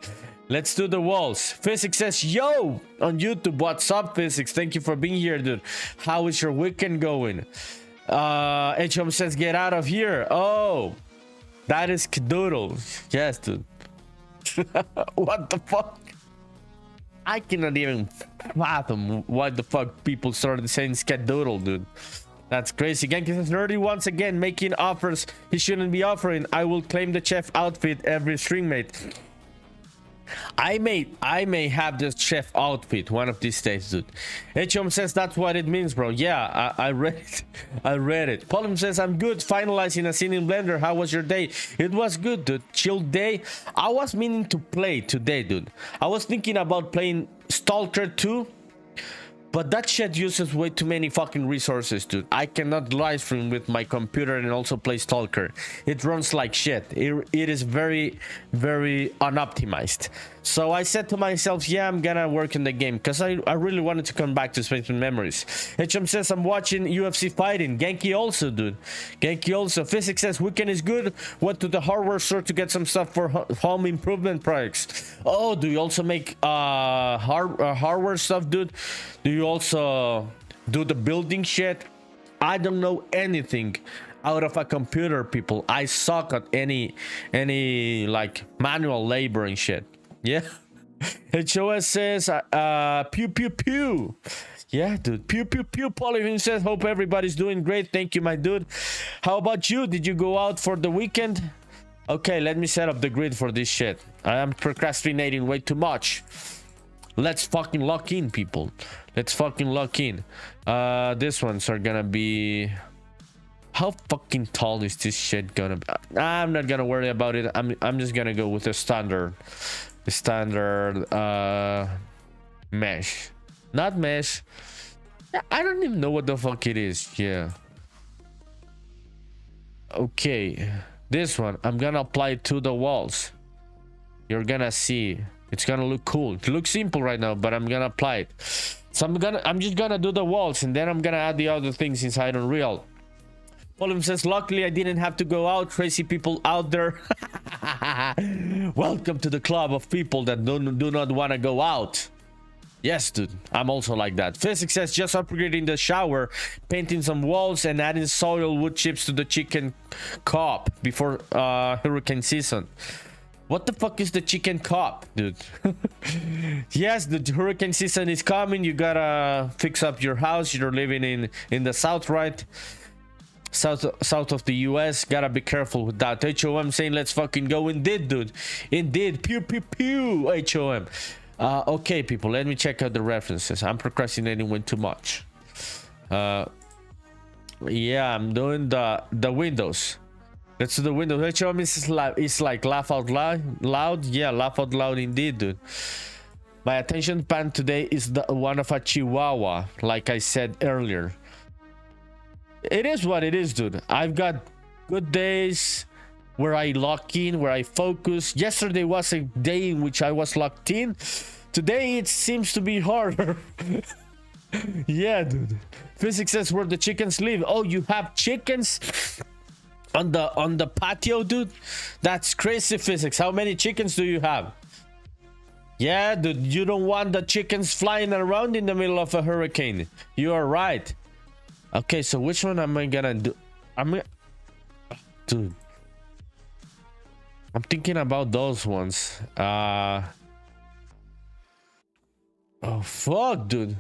Let's do the walls. Physics says, yo, on YouTube. What's up, Physics? Thank you for being here, dude. How is your weekend going? HM says, get out of here. Oh, that is Kadoodle. Yes, dude. What the fuck? I cannot even fathom why the fuck people started saying Skadoodle, dude. That's crazy. Genki says, nerdy once again making offers he shouldn't be offering. I will claim the chef outfit every stream, mate. I may have this chef outfit one of these days, dude. HM says that's what it means, bro. Yeah, I read it. I read it. Polym says, I'm good finalizing a scene in Blender. How was your day? It was good, dude. Chill day. I was meaning to play today, dude. I was thinking about playing Stalker 2, but that shit uses way too many fucking resources, dude. I cannot live stream with my computer and also play Stalker. It runs like shit. It is very, very unoptimized. So I said to myself, yeah, I'm gonna work in the game because I really wanted to come back to Spaceman Memories. HM says, I'm watching UFC fighting. Genki also, dude. Genki also. Physics says, weekend is good. Went to the hardware store to get some stuff for home improvement projects. Oh, do you also make hardware stuff, dude? Do you also do the building shit? I don't know anything out of a computer, people. I suck at any like manual labor and shit. Yeah. HOS says pew pew pew. Yeah, dude. Pew pew pew. Polyphone says, hope everybody's doing great. Thank you, my dude. How about you? Did you go out for the weekend? Okay, let me set up the grid for this shit. I am procrastinating way too much. Let's fucking lock in, people. Let's fucking lock in. These ones are gonna be... How fucking tall is this shit gonna be? I'm not gonna worry about it. I'm just gonna go with a standard mesh. Not mesh. I don't even know what the fuck it is. Yeah. Okay. This one, I'm gonna apply it to the walls. You're gonna see It's gonna look cool. It looks simple right now, but I'm gonna apply it. So I'm just gonna do the walls, and then I'm gonna add the other things inside Unreal. Volume says, luckily I didn't have to go out. Crazy people out there. Welcome to the club of people that do not want to go out. Yes, dude, I'm also like that. Physics says, just upgrading the shower, painting some walls, and adding soil wood chips to the chicken coop before hurricane season. What the fuck is the chicken coop, dude? Yes, the hurricane season is coming. You gotta fix up your house. You're living in the south, right? South of the US. Gotta be careful with that. HOM saying, let's fucking go. Indeed, dude. Indeed. Pew pew pew. HOM. Okay, people, let me check out the references. I'm procrastinating way too much. Yeah, I'm doing the windows. Let's do the windows. HOM is like laugh out loud. Yeah, laugh out loud indeed, dude. My attention span today is the one of a chihuahua, like I said earlier. It is what it is, dude. I've got good days where I lock in, where I focus. Yesterday was a day in which I was locked in. Today it seems to be harder. Yeah, dude. Physics says where the chickens live. Oh, you have chickens on the patio, dude? That's crazy, Physics. How many chickens do you have? Yeah, dude, you don't want the chickens flying around in the middle of a hurricane. You are right. Okay, so which one am I gonna do? Dude, I'm thinking about those ones. Oh fuck, dude.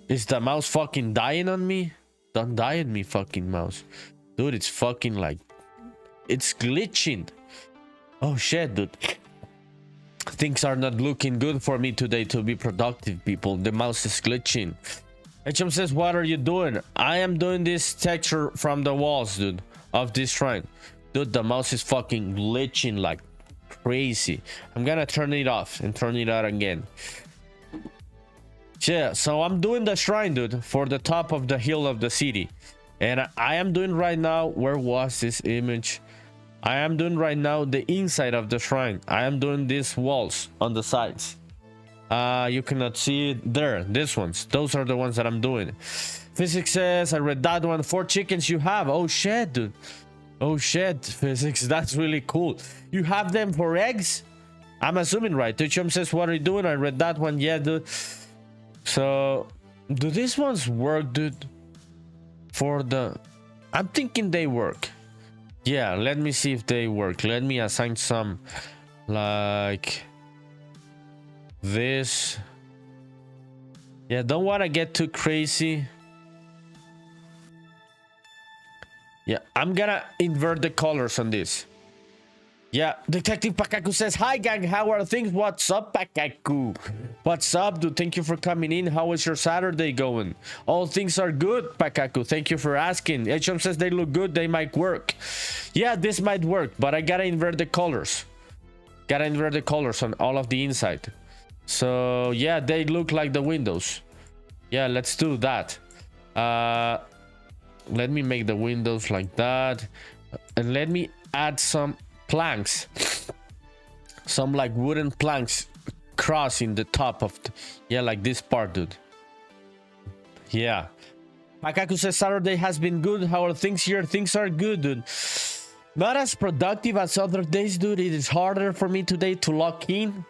Is the mouse fucking dying on me? Don't die on me, fucking mouse. Dude, it's fucking like, it's glitching. Oh shit, dude. Things are not looking good for me today to be productive, people. The mouse is glitching. HM says, what are you doing? I am doing this texture from the walls, dude, of this shrine. Dude, the mouse is fucking glitching like crazy. I'm gonna turn it off and turn it on again. Yeah, so I'm doing the shrine, dude, for the top of the hill of the city. And I am doing right now, where was this image? I am doing right now the inside of the shrine. I am doing these walls on the sides. You cannot see it there. These ones, those are the ones that I'm doing. Physics says, I read that one. 4 chickens you have. Oh shit, dude. Oh shit, Physics, that's really cool. You have them for eggs? I'm assuming, right? HM says, what are you doing? I read that one. Yeah, dude. So do these ones work, dude? For the, I'm thinking they work. Yeah, let me see if they work. Let me assign some like this. Yeah, don't want to get too crazy. Yeah, I'm gonna invert the colors on this. Yeah, Detective Pakaku says, hi gang, how are things? What's up, Pakaku? What's up, dude? Thank you for coming in. How is your Saturday going? All things are good, Pakaku. Thank you for asking. HM says they look good, they might work. Yeah, this might work, but I gotta invert the colors. Gotta invert the colors on all of the inside. So yeah, they look like the windows. Yeah, let's do that. Let me make the windows like that, and let me add some planks, some like wooden planks crossing the top of the, yeah, like this part, dude. Yeah, Pakaku says Saturday has been good. How are things here? Things are good, dude. Not as productive as other days, dude. It is harder for me today to lock in.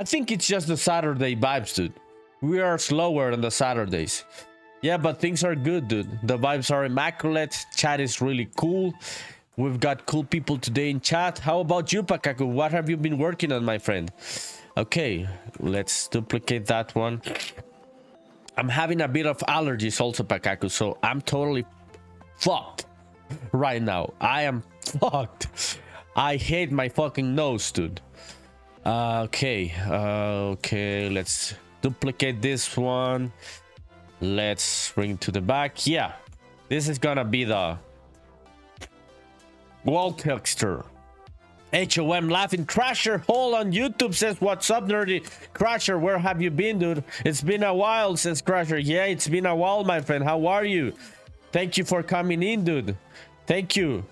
I think it's just the Saturday vibes, dude. We are slower on the Saturdays. Yeah, but things are good, dude. The vibes are immaculate. Chat is really cool. We've got cool people today in chat. How about you, Pakaku? What have you been working on, my friend? Okay, let's duplicate that one. I'm having a bit of allergies also, Pakaku, so I'm totally fucked right now. I am fucked. I hate my fucking nose, dude. Okay, let's duplicate this one. Let's bring to the back. Yeah, this is gonna be the wall texture. HOM laughing. Crasher Hole on YouTube says, what's up, nerdy? Crasher, where have you been, dude? It's been a while, says Crasher. Yeah, it's been a while, my friend. How are you? Thank you for coming in, dude. Thank you.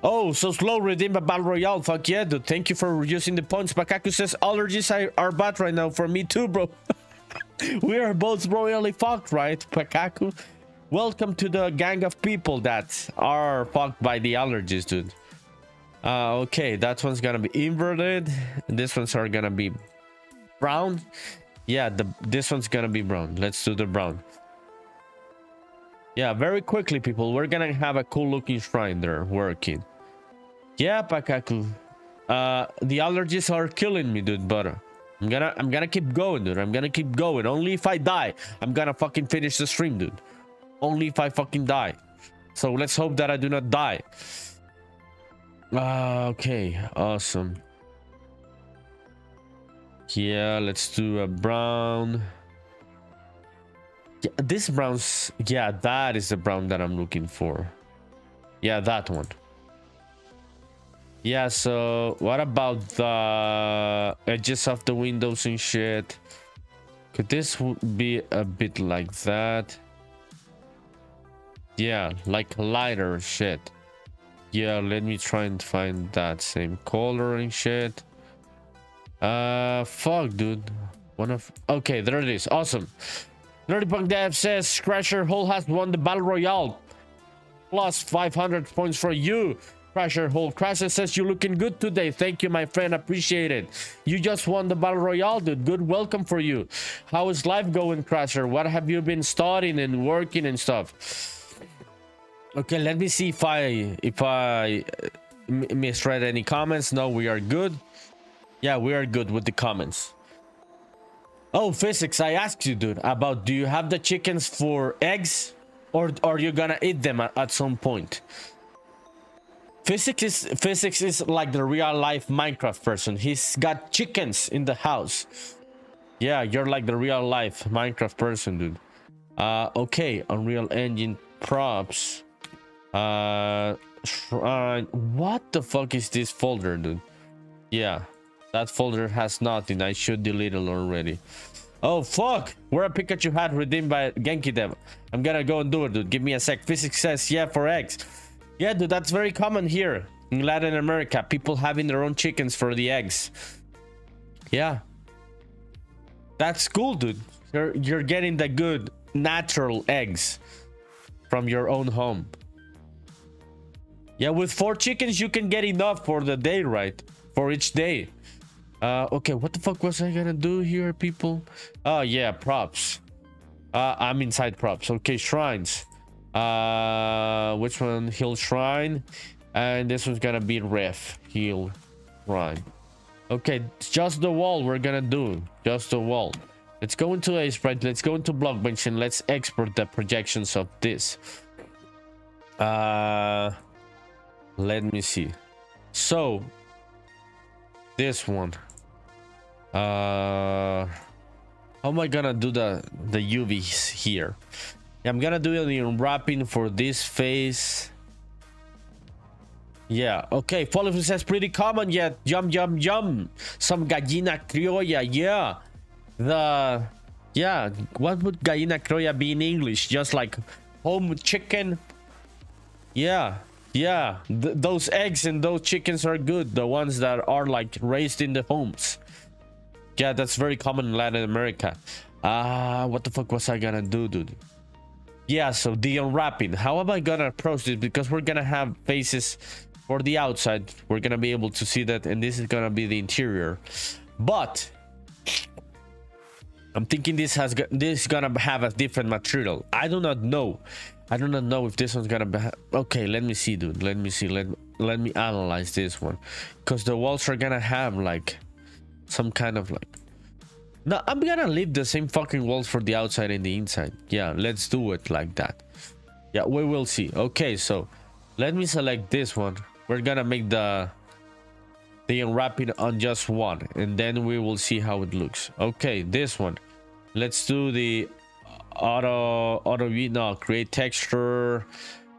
Oh, so slow, redeem a battle royale. Fuck yeah, dude. Thank you for using the points. Pakaku says allergies are bad right now for me too, bro. We are both royally fucked, right, Pakaku? Welcome to the gang of people that are fucked by the allergies, dude. Okay, that one's gonna be inverted. This one's are gonna be brown. Yeah, this one's gonna be brown. Let's do the brown. Yeah, very quickly, people. We're gonna have a cool looking shrine there working. Yeah, Pakaku. The allergies are killing me, dude, but I'm gonna keep going, dude. I'm gonna keep going. Only if I die, I'm gonna fucking finish the stream, dude. Only if I fucking die. So let's hope that I do not die. Okay, awesome. Yeah, let's do a brown. Yeah, this brown's, yeah, that is the brown that I'm looking for. Yeah, that one. Yeah, so what about the edges of the windows and shit? Could this be a bit like that? Yeah, like lighter shit. Yeah, let me try and find that same color and shit. Fuck, dude. Okay, there it is. Awesome. NerdyPunkDev says Crasher Hole has won the battle royale. Plus 500 points for you, Crasher Hole. Crasher says you're looking good today. Thank you, my friend. Appreciate it. You just won the battle royale, dude. Good welcome for you. How is life going, Crasher? What have you been studying and working and stuff? Okay, let me see if I misread any comments. No, we are good. Yeah, we are good with the comments. Oh, Physics, I asked you, dude, about do you have the chickens for eggs, or are you gonna eat them at some point? Physics is like the real life Minecraft person. He's got chickens in the house. Yeah, you're like the real life Minecraft person, dude. Okay, Unreal Engine props. What the fuck is this folder, dude? Yeah, that folder has nothing. I should delete it already. Oh fuck, we're a Pikachu hat redeemed by Genki Dev. I'm gonna go and do it, dude. Give me a sec. Physics says yeah for eggs. Yeah, dude, that's very common here in Latin America. People having their own chickens for the eggs. Yeah, that's cool, dude. You're getting the good natural eggs from your own home. Yeah, with 4 chickens, you can get enough for the day, right? For each day. Okay, what the fuck was I gonna do here, people? Oh, yeah, props. I'm inside props. Okay, shrines. Which one? Hill Shrine. And this one's gonna be Ref. Hill Shrine. Okay, it's just the wall we're gonna do. Just the wall. Let's go into Aseprite. Let's go into BlockBench and let's export the projections of this. Let me see. So this one, how am I gonna do the UVs here? I'm gonna do the unwrapping for this face. Yeah, okay. Follow says pretty common yet. Yum yum yum. Some gallina criolla. Yeah, what would gallina criolla be in English? Just like home chicken. Yeah, those eggs and those chickens are good, the ones that are like raised in the homes. Yeah, that's very common in Latin America. What the fuck was I gonna do, dude? Yeah, so the unwrapping, how am I gonna approach this? Because we're gonna have faces for the outside, we're gonna be able to see that, and this is gonna be the interior. But I'm thinking this is gonna have a different material. I do not know if this one's gonna be okay. Let me see, dude. Let me see. Let me analyze this one, because the walls are gonna have like some kind of like. No, I'm gonna leave the same fucking walls for the outside and the inside. Yeah, let's do it like that. Yeah, we will see. Okay, so let me select this one. We're gonna make the unwrapping on just one, and then we will see how it looks. Okay, this one. Let's do the create texture.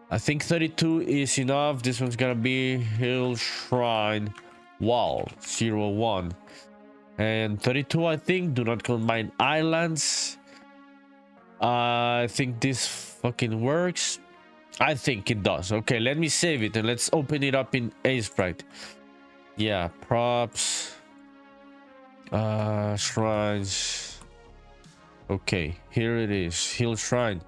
I think 32 is enough. This one's gonna be Hill Shrine Wall 01, and 32 I think do not combine islands. I think this fucking works. I think it does. Okay, let me save it and let's open it up in Aseprite. Yeah, props. Shrines. Okay, here it is. Hill Shrine.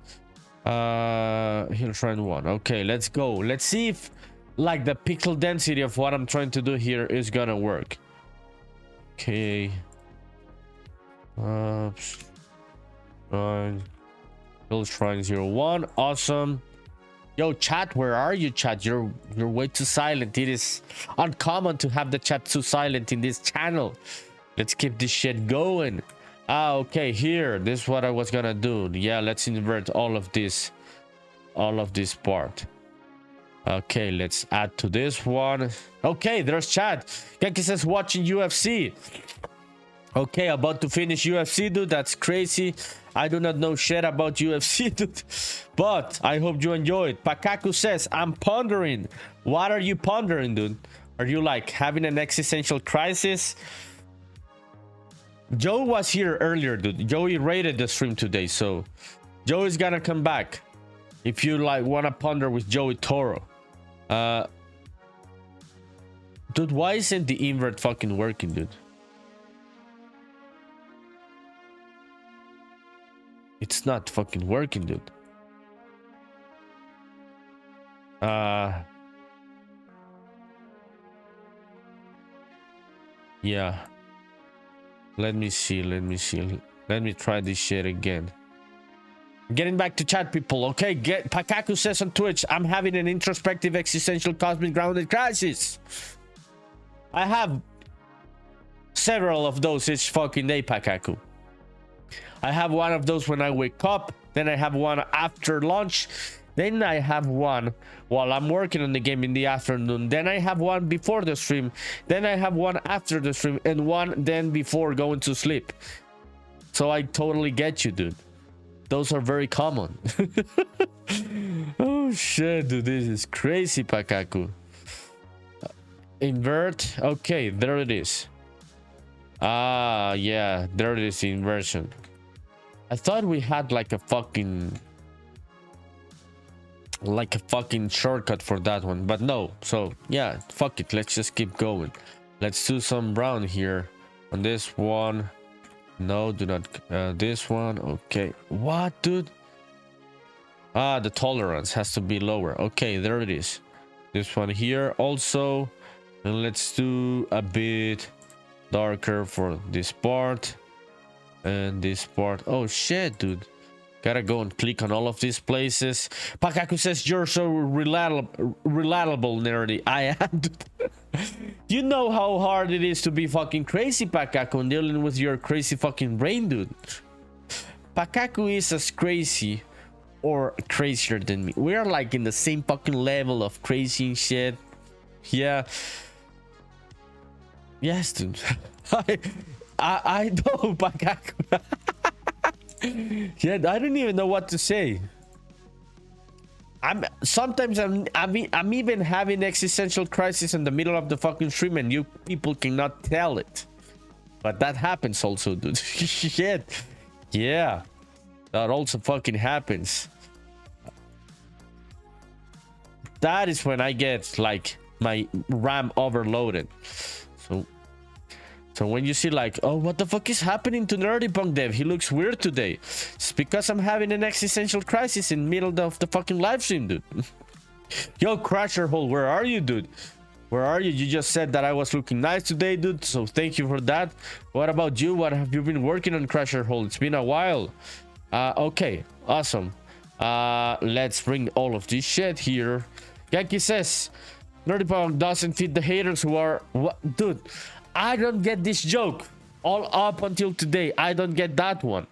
Hill Shrine 1. Okay, let's go. Let's see if like the pixel density of what I'm trying to do here is gonna work. Okay. Shrine. Hill Shrine 01. Awesome. Yo, chat, where are you, chat? You're way too silent. It is uncommon to have the chat too silent in this channel. Let's keep this shit going. Okay, here. This is what I was gonna do. Yeah, let's invert all of this part. Okay, let's add to this one. Okay, there's chat. Genki says watching UFC. Okay, about to finish UFC, dude. That's crazy. I do not know shit about UFC, dude. But I hope you enjoy it. Pakaku says, I'm pondering. What are you pondering, dude? Are you like having an existential crisis? Joe was here earlier, dude. Joey rated the stream today, so Joe is gonna come back. If you like wanna ponder with Joey Toro. Dude, why isn't the invert fucking working, dude? It's not fucking working, dude. Yeah. Let me see. Let me try this shit again. Getting back to chat, people. Okay, Pakaku says on Twitch, I'm having an introspective existential cosmic grounded crisis. I have several of those each fucking day, Pakaku. I have one of those when I wake up, then I have one after lunch, then I have one while I'm working on the game in the afternoon, then I have one before the stream, then I have one after the stream, and one then before going to sleep. So I totally get you, dude. Those are very common. Oh shit, dude, this is crazy, Pakaku. Invert. Okay, there it is. Yeah, there it is, the inversion. I thought we had like a fucking shortcut for that one, but no. So yeah, fuck it, let's just keep going. Let's do some brown here on this one. No, do not. This one. Okay. What, dude? The tolerance has to be lower. Okay, there it is. This one here also. And let's do a bit darker for this part. And this part. Oh shit, dude. Gotta go and click on all of these places. Pakaku says you're so relatable, nerdy. I am. You know how hard it is to be fucking crazy, Pakaku, and dealing with your crazy fucking brain, dude. Pakaku is as crazy or crazier than me. We are like in the same fucking level of crazy and shit. Yeah. Yes, dude. I know, Pakaku. Yeah, I don't even know what to say. I'm even having existential crisis in the middle of the fucking stream, and you people cannot tell it. But that happens also, dude. Shit. Yeah, that also fucking happens. That is when I get like my RAM overloaded. So when you see like, oh, what the fuck is happening to NerdyPunkDev? He looks weird today. It's because I'm having an existential crisis in the middle of the fucking live stream, dude. Yo, Crasher Hole, where are you, dude? Where are you? You just said that I was looking nice today, dude. So thank you for that. What about you? What have you been working on, Crasher Hole? It's been a while. Okay, awesome. Let's bring all of this shit here. Yankee says, NerdyPunk doesn't feed the haters who are... What? Dude, I don't get this joke. All up until today, I don't get that one.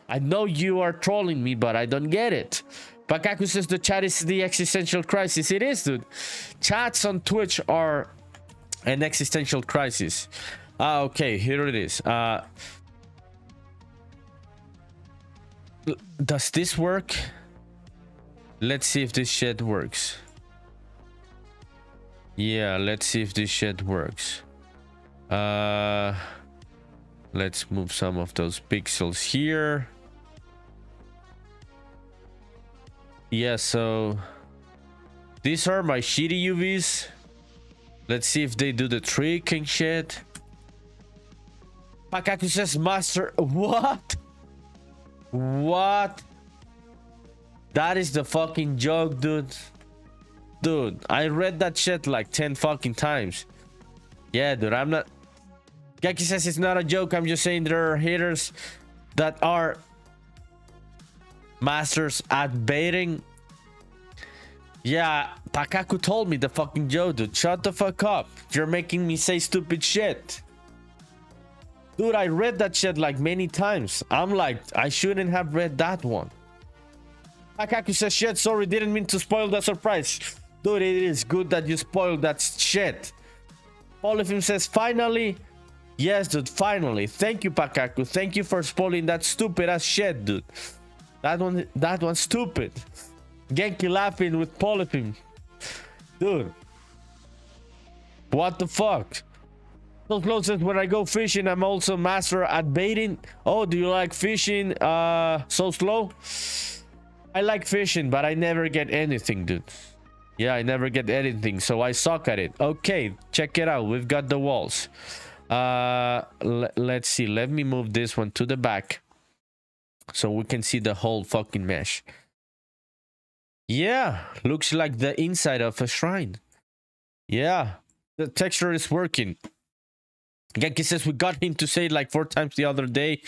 I know you are trolling me, but I don't get it. Pakaku says the chat is the existential crisis. It is, dude. Chats on Twitch are an existential crisis. Okay, here it is. Does this work? Let's see if this shit works. Yeah, let's see if this shit works. Let's move some of those pixels here. Yeah, so These are my shitty UVs. Let's see if they do the trick and shit. Pakaku says master. What? What? That is the fucking joke, dude. Dude, I read that shit like 10 fucking times. Yeah, dude, I'm not... Gaki says it's not a joke. I'm just saying there are haters that are masters at baiting. Yeah, Pakaku told me the fucking joke, dude. Shut the fuck up. You're making me say stupid shit. Dude, I read that shit like many times. I'm like, I shouldn't have read that one. Pakaku says shit, sorry, didn't mean to spoil the surprise. Dude, it is good that you spoiled that shit. Polyphim says finally. Yes, dude, finally. Thank you, Pakaku. Thank you for spoiling that stupid ass shit, dude. That one's stupid. Genki laughing with Polyphim. Dude. What the fuck? So close says when I go fishing, I'm also master at baiting. Oh, do you like fishing so slow? I like fishing, but I never get anything, dude. Yeah, I never get anything, so I suck at it. Okay, check it out. We've got the walls. Let's see. Let me move this one to the back so we can see the whole fucking mesh. Yeah, looks like the inside of a shrine. Yeah, the texture is working. Genki says we got him to say it like 4 times the other day.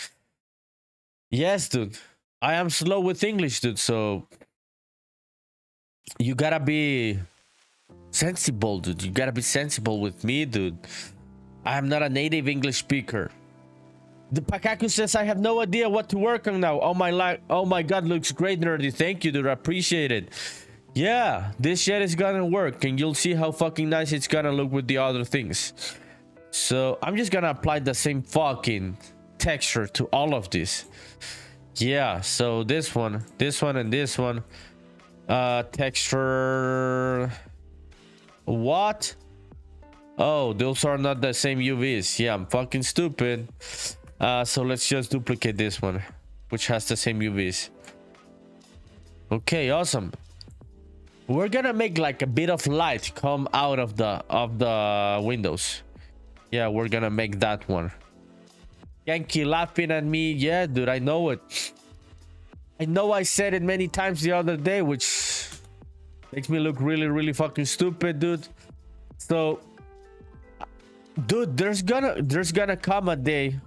Yes, dude. I am slow with English, dude, so you gotta be sensible, dude. You gotta be sensible with me, dude. I am not a native English speaker. The Pakaku says I have no idea what to work on now. Oh my god, looks great, nerdy. Thank you, dude. I appreciate it. Yeah, this shit is gonna work, and you'll see how fucking nice it's gonna look with the other things. So I'm just gonna apply the same fucking texture to all of this. Yeah, so this one, and this one. Texture. What? Oh, those are not the same UVs. Yeah, I'm fucking stupid. So let's just duplicate this one, which has the same UVs. Okay, awesome. We're gonna make like a bit of light come out of the windows. Yeah, we're gonna make that one. Yankee laughing at me. Yeah, dude, I know it. I know I said it many times the other day, which makes me look really, really fucking stupid, dude. So, dude, there's gonna come a day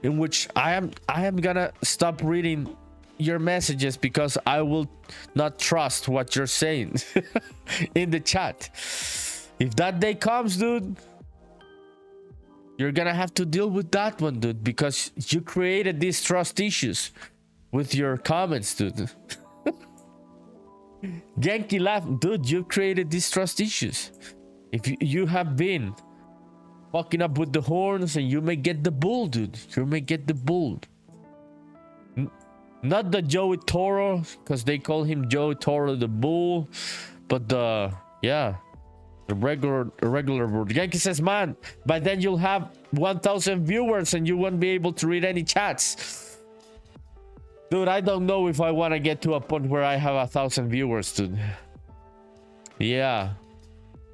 in which I am gonna stop reading your messages because I will not trust what you're saying in the chat. If that day comes, dude, you're gonna have to deal with that one, dude, because you created these trust issues with your comments, dude. Genki laugh, dude, you created these trust issues. If you have been fucking up with the horns, and you may get the bull, dude. You may get the bull. Not the Joey Toro, because they call him Joey Toro the bull, but the regular bull. Genki says, man, by then you'll have 1,000 viewers and you won't be able to read any chats. Dude, I don't know if I want to get to a point where I have 1,000 viewers, dude. Yeah.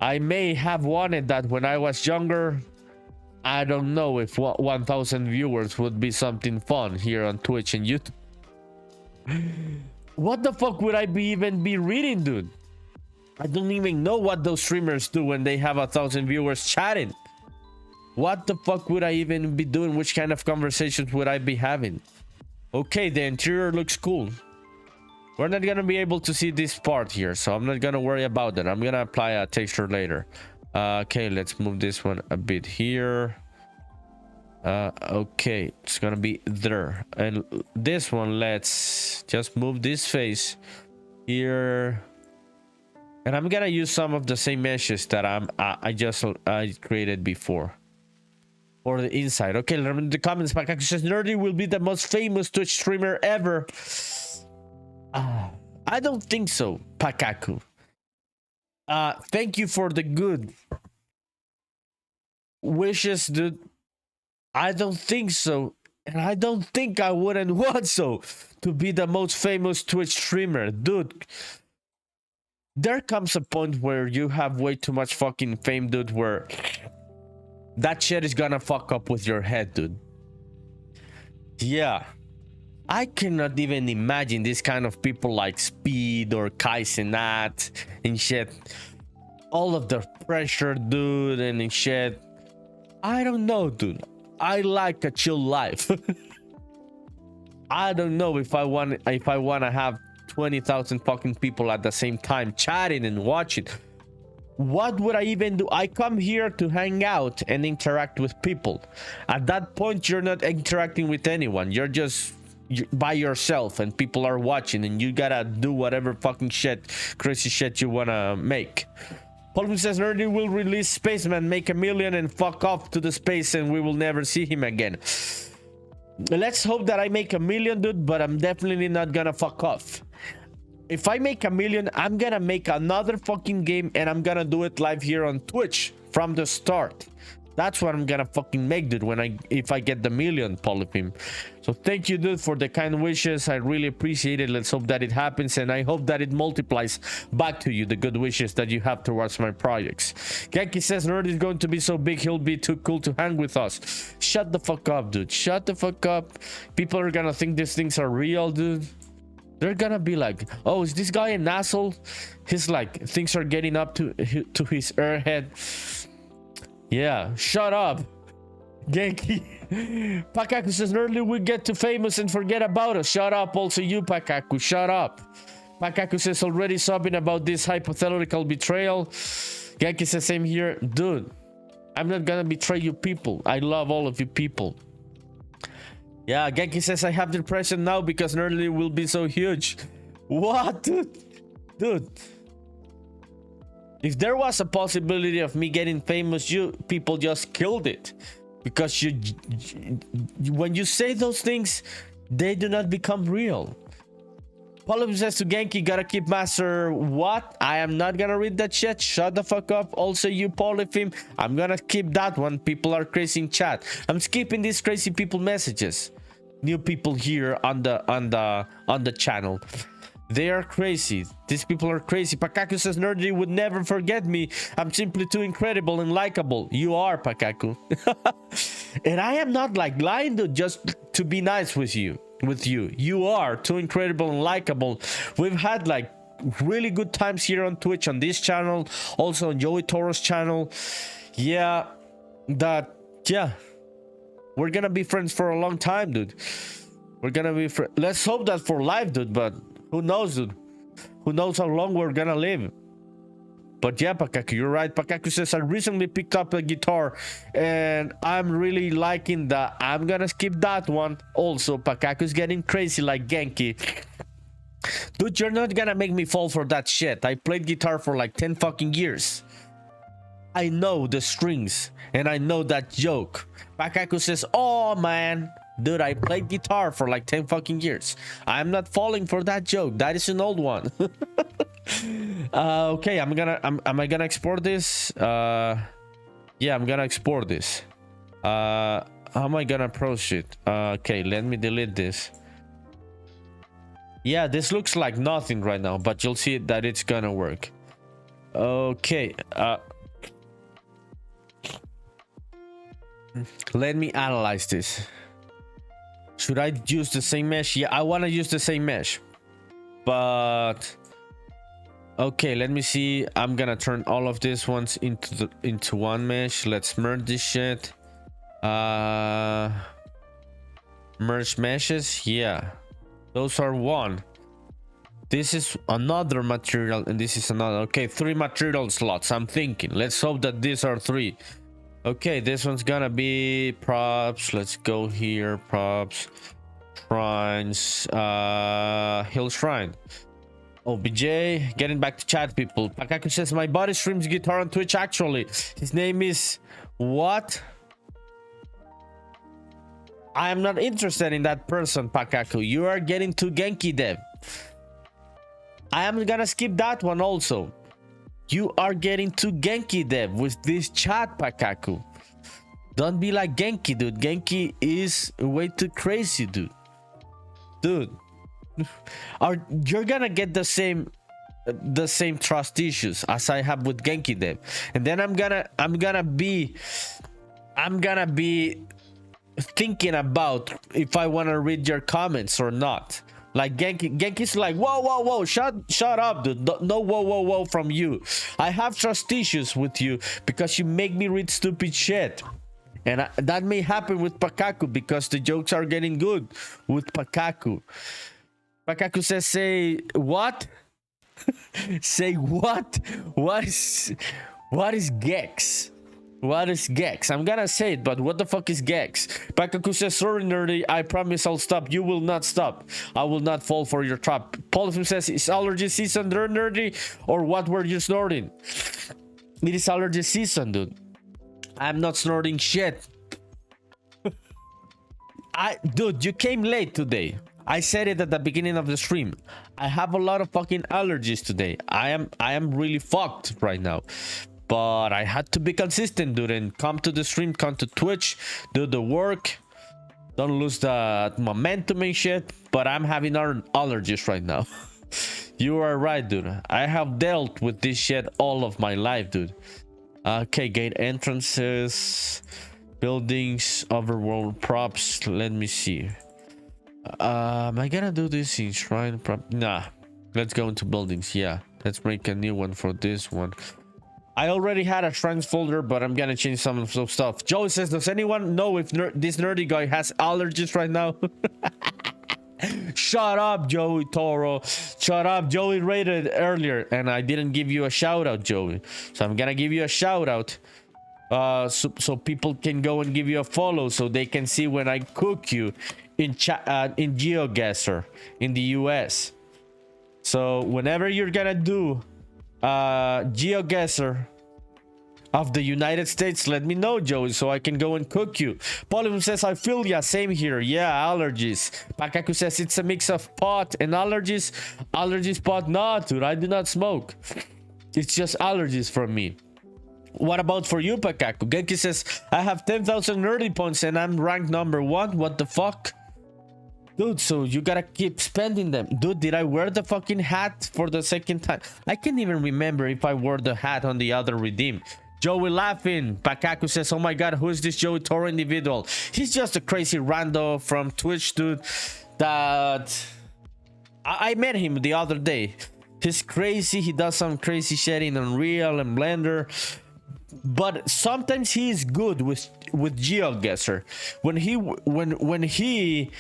I may have wanted that when I was younger. I don't know if 1,000 viewers would be something fun here on Twitch and YouTube. What the fuck would I even be reading, dude? I don't even know what those streamers do when they have 1,000 viewers chatting. What the fuck would I even be doing? Which kind of conversations would I be having? Okay, the interior looks cool. We're not gonna be able to see this part here, so I'm not gonna worry about that. I'm gonna apply a texture later. Okay, let's move this one a bit here. Okay, it's gonna be there. And this one, let's just move this face here. And I'm gonna use some of the same meshes that I created before. Or the inside. Okay, let me in the comments. Pakaku says Nerdy will be the most famous Twitch streamer ever. I don't think so, Pakaku. Thank you for the good wishes, dude. I don't think so. And I don't think I wouldn't want so to be the most famous Twitch streamer, dude. there comes a point where you have way too much fucking fame, dude, where that shit is gonna fuck up with your head, dude. Yeah. I cannot even imagine this kind of people like Speed or Kaizenat and shit. All of the pressure, dude, and shit. I don't know, dude. I like a chill life. I don't know if I want to have 20,000 fucking people at the same time chatting and watching. What would I even do? I come here to hang out and interact with people. At that point, you're not interacting with anyone. You're just by yourself and people are watching and you gotta do whatever fucking shit, crazy shit you wanna make. Paul says Nerdy will release Spaceman, make $1 million and fuck off to the space and we will never see him again. Let's hope that I make $1 million, dude, but I'm definitely not gonna fuck off. If I make $1 million, I'm gonna make another fucking game and I'm gonna do it live here on Twitch from the start. That's what I'm gonna fucking make, dude, if I get the $1 million, Polyphim. So thank you, dude, for the kind wishes. I really appreciate it. Let's hope that it happens, and I hope that it multiplies back to you, the good wishes that you have towards my projects. Genki says Nerd is going to be so big, he'll be too cool to hang with us. Shut the fuck up, dude. Shut the fuck up. People are gonna think these things are real, dude. They're gonna be like, oh, is this guy an asshole? He's like, things are getting up to his airhead. Yeah, shut up, Genki. Pakaku says, Nerdly, we get too famous and forget about us. Shut up, also you, Pakaku. Shut up. Pakaku says, already sobbing about this hypothetical betrayal. Genki says, same here. Dude, I'm not gonna betray you people. I love all of you people. Yeah, Genki says, I have depression now because Nerdly will be so huge. What, dude? Dude. If there was a possibility of me getting famous, you people just killed it. Because when you say those things, they do not become real. Polyp says to Genki, gotta keep master. What? I am not gonna read that shit. Shut the fuck up. Also, you Polyphim, I'm gonna keep that one. People are crazy in chat. I'm skipping these crazy people messages. New people here on the channel. They are crazy. These people are crazy. Pakaku says Nerdy would never forget me. I'm simply too incredible and likable. You are, Pakaku. And I am not like lying to just to be nice with you. You are too incredible and likable. We've had like really good times here on Twitch, on this channel, also on Joey Toro's channel. Yeah, we're gonna be friends for a long time, dude. We're gonna be let's hope that for life, dude, but who knows, dude? Who knows how long we're gonna live? But yeah, Pakaku, you're right. Pakaku says, I recently picked up a guitar and I'm really liking that. I'm gonna skip that one. Also, Pakaku's getting crazy like Genki. Dude, you're not gonna make me fall for that shit. I played guitar for like 10 fucking years. I know the strings and I know that joke. Pakaku says, oh man. Dude, I played guitar for like 10 fucking years. I'm not falling for that joke. That is an old one. Okay, am I gonna export this? Yeah, I'm gonna export this. How am I gonna approach it? Okay, let me delete this. Yeah, this looks like nothing right now, but you'll see that it's gonna work. Okay, let me analyze this. Should I use the same mesh? Yeah, I want to use the same mesh, but okay, let me see. I'm gonna turn all of these ones into one mesh. Let's merge this shit. Merge meshes. Yeah, those are one. This is another material and this is another. Okay, 3 material slots. I'm thinking, let's hope that these are 3. Okay, this one's gonna be props. Let's go here. Props, shrines, hill shrine. OBJ, getting back to chat, people. Pakaku says my buddy streams guitar on Twitch. Actually, his name is what? I am not interested in that person, Pakaku. You are getting too Genki Dev. I am gonna skip that one also. You are getting too Genki Dev with this chat, Pakaku. Don't be like Genki, dude. Genki is way too crazy, dude. Dude. You're gonna get the same the same trust issues as I have with Genki Dev. And then I'm gonna be thinking about if I want to read your comments or not. Like Genki's like, whoa, shut up, dude. No, whoa from you. I have trust issues with you because you make me read stupid shit. And that may happen with Pakaku because the jokes are getting good with Pakaku. Pakaku says, say what? Say what? What is Gex? What is Gex? I'm gonna say it, but what the fuck is Gex? Pakaku says, sorry, nerdy. I promise I'll stop. You will not stop. I will not fall for your trap. Polyphim says, is allergy season there, nerdy? Or what were you snorting? It is allergy season, dude. I'm not snorting shit. Dude, you came late today. I said it at the beginning of the stream. I have a lot of fucking allergies today. I am really fucked right now. But I had to be consistent, dude, and come to the stream, come to Twitch, do the work. Don't lose the momentum and shit. But I'm having allergies right now. You are right, dude. I have dealt with this shit all of my life, dude. Okay, gate entrances, buildings, overworld props. Let me see. Am I gonna do this in shrine prop? Nah, let's go into buildings. Yeah, let's make a new one for this one. I already had a shrines folder, but I'm gonna change some of those stuff. Joey says, does anyone know if this nerdy guy has allergies right now? Shut up, Joey Toro. Shut up. Joey rated earlier and I didn't give you a shout out, Joey. So I'm gonna give you a shout out. So people can go and give you a follow so they can see when I cook you in GeoGuessr in the US. So whenever you're gonna do GeoGuessr of the United States, let me know, Joey, so I can go and cook you. Polyphim says, I feel ya, same here. Yeah, allergies. Pakaku says it's a mix of pot and allergies. Allergies, pot. No, dude, I do not smoke. It's just allergies from me. What about for you, Pakaku? Genki says, I have 10,000 nerdy points and I'm ranked number 1. What the fuck? Dude, so you gotta keep spending them. Dude, did I wear the fucking hat for the second time? I can't even remember if I wore the hat on the other redeem. Joey laughing. Pakaku says, oh my god, who is this Joey Toro individual? He's just a crazy rando from Twitch, dude. That I met him the other day. He's crazy. He does some crazy shit in Unreal and Blender. But sometimes he is good with GeoGuessr. When he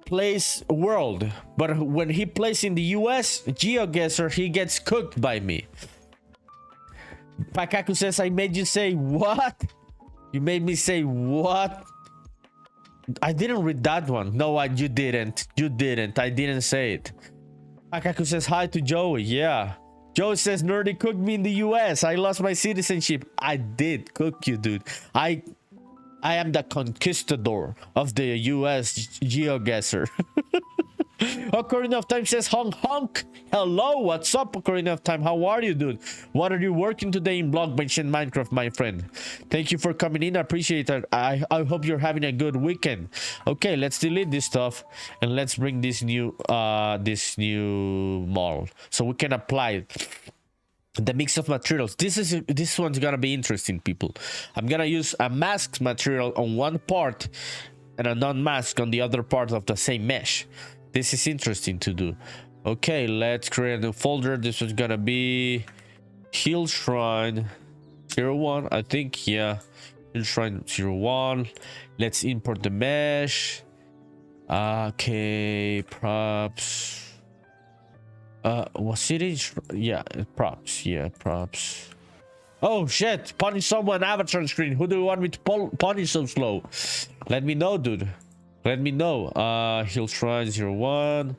plays world, but when he plays in the US GeoGuessr, he gets cooked by me. Pakaku says, I made you say what? You made me say what? I didn't read that one. No, you didn't. You didn't. I didn't say it. Pakaku says hi to Joey. Yeah. Joey says, nerdy cooked me in the US. I lost my citizenship. I did cook you, dude. I am the conquistador of the US GeoGuessr. Ocarina of Time says, honk. Hello, what's up, Ocarina of Time? How are you, dude? What are you working today in BlockBench and Minecraft, my friend? Thank you for coming in. I appreciate it. I hope you're having a good weekend. Okay, let's delete this stuff and let's bring this new model so we can apply it. The mix of materials. This one's gonna be interesting, people. I'm gonna use a masked material on one part and a non-mask on the other part of the same mesh. This is interesting to do. Okay, let's create a new folder. This is gonna be Hill Shrine 01, I think. Yeah, Hill Shrine 01. Let's import the mesh. Okay, props. Was it in? Yeah, props. Yeah, props. Oh shit! Punish someone avatar screen. Who do you want me to punish so slow? Let me know, dude. Let me know. Hill Shrine 01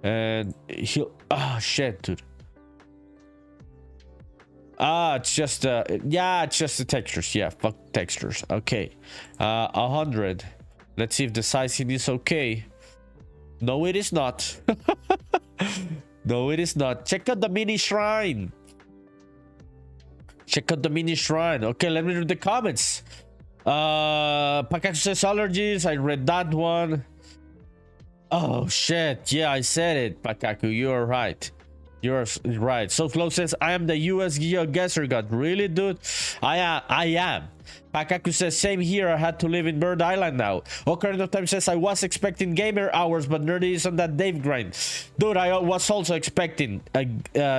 and Hill. Ah, shit, dude. It's just yeah, it's just the textures. Yeah, fuck textures. Okay, 100. Let's see if the sizing is okay. No, it is not. No, it is not. Check out the mini shrine. Check out the mini shrine. Okay, let me read the comments. Pakachu says allergies. I read that one. Oh shit. Yeah, I said it, Pakachu. You are right. You're right. So close says, I am the US GeoGuessr god. Really, dude? I am. Pakaku says, same here. I had to live in Bird Island now. Ocarina of Time says, I was expecting gamer hours, but Nerdy is on that Dave grind. Dude, I was also expecting a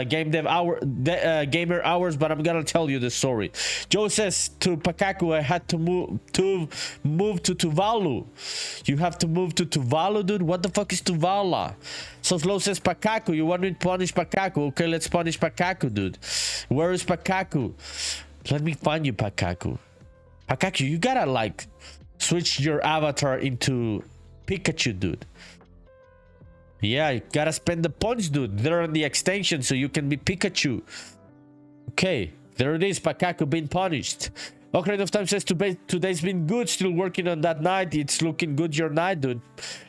gamer hours, but I'm gonna tell you the story. Joe says to Pakaku, I had to move to Tuvalu. You have to move to Tuvalu, dude? What the fuck is Tuvala? So Slow says, Pakaku, you want me to punish Pakaku? Okay, let's punish Pakaku, dude. Where is Pakaku? Let me find you, Pakaku. Pakaku, you gotta like switch your avatar into Pikachu, dude. Yeah, you gotta spend the points, dude. They're on the extension, so you can be Pikachu. Okay, there it is, Pakaku being punished. Ocarina of Time says today's been good, still working on that night. It's looking good your night, dude.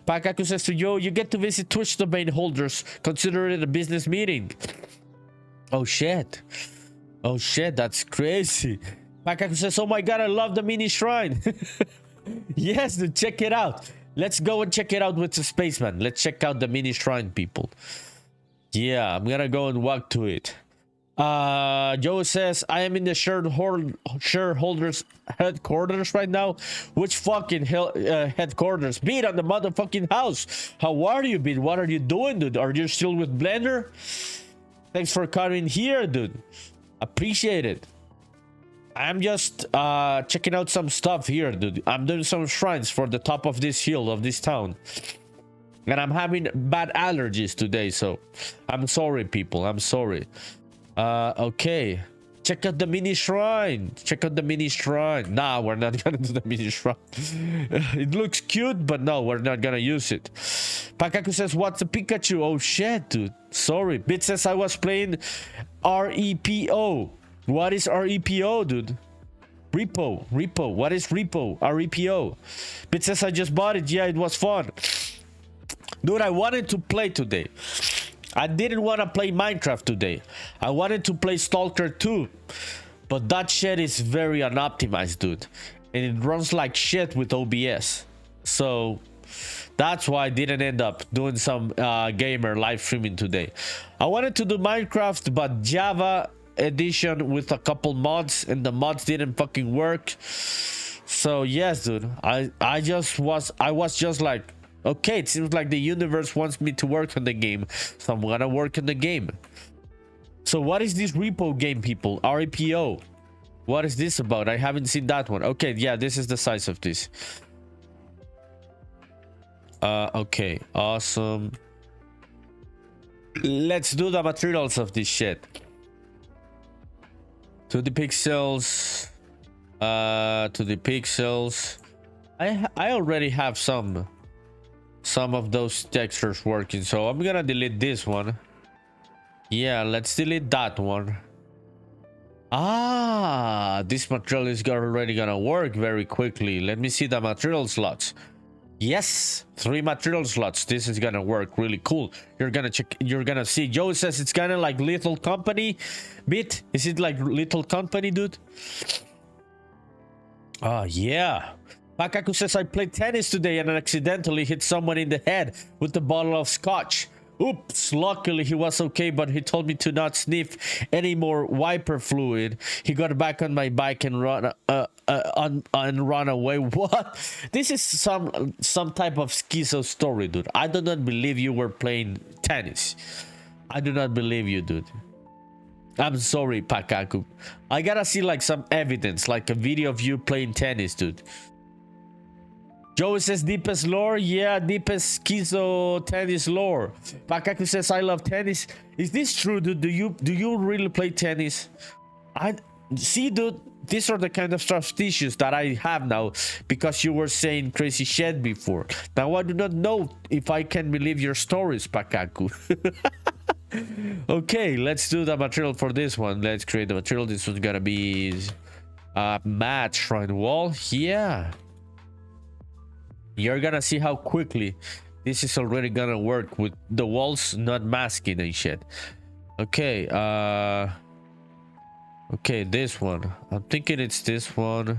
Pakaku says to Yo, you get to visit Twitch domain holders. Consider it a business meeting. Oh shit. Oh shit, that's crazy. Pakaku says, oh my god, I love the mini shrine. Yes, dude, check it out. Let's go and check it out with the Spaceman. Let's check out the mini shrine, people. Yeah, I'm gonna go and walk to it. Joe says, I am in the shareholders headquarters right now. Which fucking headquarters? Beat on the motherfucking house. How are you, Beat? What are you doing, dude? Are you still with Blender? Thanks for coming here, dude. Appreciate it. I'm just checking out some stuff here, dude. I'm doing some shrines for the top of this hill of this town. And I'm having bad allergies today, so I'm sorry, people. I'm sorry. Okay. Check out the mini shrine. Check out the mini shrine. Nah, we're not gonna do the mini shrine. It looks cute, but no, we're not gonna use it. Pakaku says, what's a Pikachu? Oh shit, dude. Sorry. Bit says I was playing REPO. What is REPO, dude? Repo. What is repo? REPO. Bit says I just bought it. Yeah, it was fun. Dude, I wanted to play today. I didn't want to play Minecraft today. I wanted to play Stalker 2. But that shit is very unoptimized, dude. And it runs like shit with OBS. So that's why I didn't end up doing some gamer live streaming today. I wanted to do Minecraft, but Java edition with a couple mods, and the mods didn't fucking work. So yes, dude, I was just like, okay, it seems like the universe wants me to work on the game, so I'm gonna work on the game. So what is this repo game, people? REPO. What is this about? I haven't seen that one. Okay, yeah, this is the size of this. Okay, awesome. Let's do the materials of this shit. To the pixels. To the pixels. I already have some of those textures working, so I'm gonna delete this one. Yeah, let's delete that one. Ah, this material is already gonna work very quickly. Let me see the material slots. Yes, 3 material slots. This is gonna work really cool. You're gonna check, you're gonna see. Joe says it's kind of like Little Company. Bit, is it like Little Company, dude? Oh yeah. Pakaku says I played tennis today and accidentally hit someone in the head with a bottle of scotch. Oops, luckily he was okay, but he told me to not sniff any more wiper fluid. He got back on my bike and run away. What? This is some type of schizo story, dude. I do not believe you were playing tennis. I do not believe you, dude. I'm sorry, Pakaku. I gotta see like some evidence, like a video of you playing tennis, dude. Joey says deepest lore. Yeah, deepest schizo tennis lore. Pakaku says I love tennis. Is this true, dude? Do you really play tennis? I see, dude. These are the kind of trust issues that I have now because you were saying crazy shit before. Now I do not know if I can believe your stories, Pakaku. Okay, let's do the material for this one. Let's create the material. This one's gonna be a matte shrine wall. Yeah. You're gonna see how quickly this is already gonna work with the walls not masking and shit. Okay, okay, this one. I'm thinking it's this one.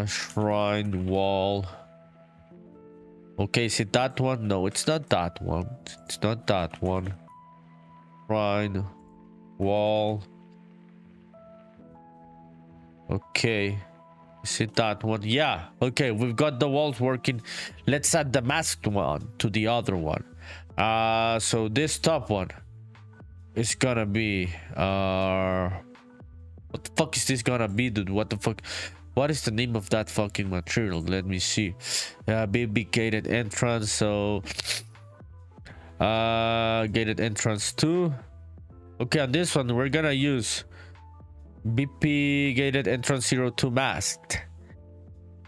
Shrine wall. Okay, is it that one? No, it's not that one. It's not that one. Shrine. Wall. Okay. Is it that one? Yeah. Okay, we've got the walls working. Let's add the masked one to the other one. So this top one is gonna be what the fuck is this gonna be, dude? What the fuck? What is the name of that fucking material? Let me see. Baby gated entrance. So gated entrance 2. Okay, on this one we're gonna use BP gated entrance 02 masked,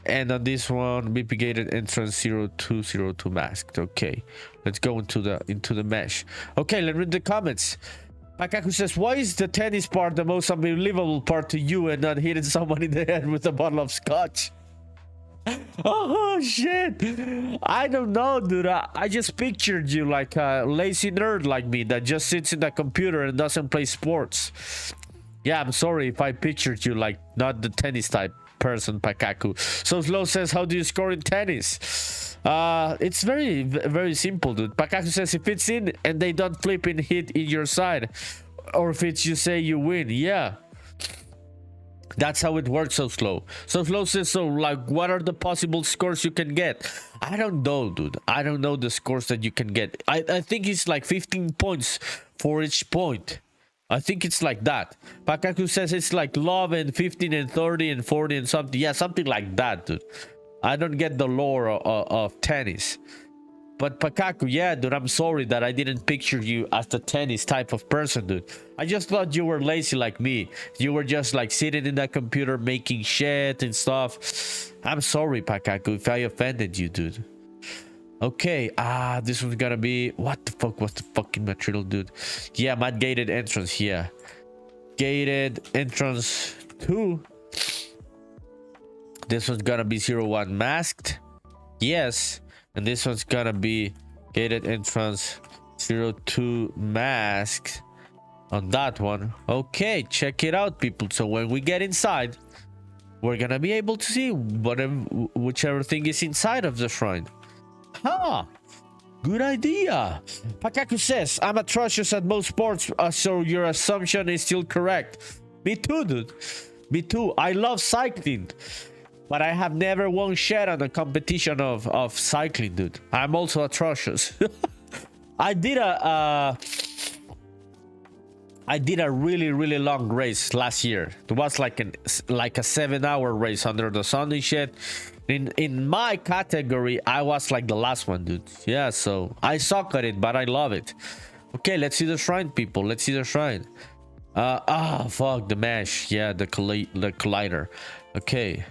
and on this one BP gated entrance 0202 masked. Okay, let's go into the mesh. Okay, let's read the comments. Pakaku says, why is the tennis part the most unbelievable part to you and not hitting someone in the head with a bottle of scotch? Oh shit, I don't know, dude. I just pictured you like a lazy nerd like me that just sits in the computer and doesn't play sports. Yeah, I'm sorry if I pictured you like not the tennis type person, Pakaku. So Slow says, how do you score in tennis? It's very simple, dude. Pakaku says, if it's in and they don't flip and hit in your side, or if it's you say you win. Yeah, that's how it works. So Slow says, so like what are the possible scores you can get? I don't know, dude. I don't know the scores that you can get. I think it's like 15 points for each point. I think it's like that. Pakaku says it's like love and 15 and 30 and 40 and something. Yeah, something like that, dude. I don't get the lore of tennis. But Pakaku, yeah, dude, I'm sorry that I didn't picture you as the tennis type of person, dude. I just thought you were lazy like me. You were just like sitting in that computer making shit and stuff. I'm sorry, Pakaku, if I offended you, dude. Okay, this one's gonna be, what the fuck was the fucking material, dude? Yeah, matte gated entrance. Yeah, gated entrance 2. This one's gonna be 01 masked. Yes, and this one's gonna be gated entrance 02 masked on that one. Okay, check it out, people. So when we get inside, we're gonna be able to see whichever thing is inside of the shrine. Huh, good idea. Pakaku says, I'm atrocious at most sports, so your assumption is still correct. Me too, dude. Me too. I love cycling, but I have never won shit on a competition of cycling, dude. I'm also atrocious. I did a really long race last year. It was like a 7-hour race under the sun and shit. In my category, I was like the last one, dude. Yeah, so I suck at it, but I love it. Okay, let's see the shrine, people. Let's see the shrine. Fuck the mesh. Yeah, the collider. Okay,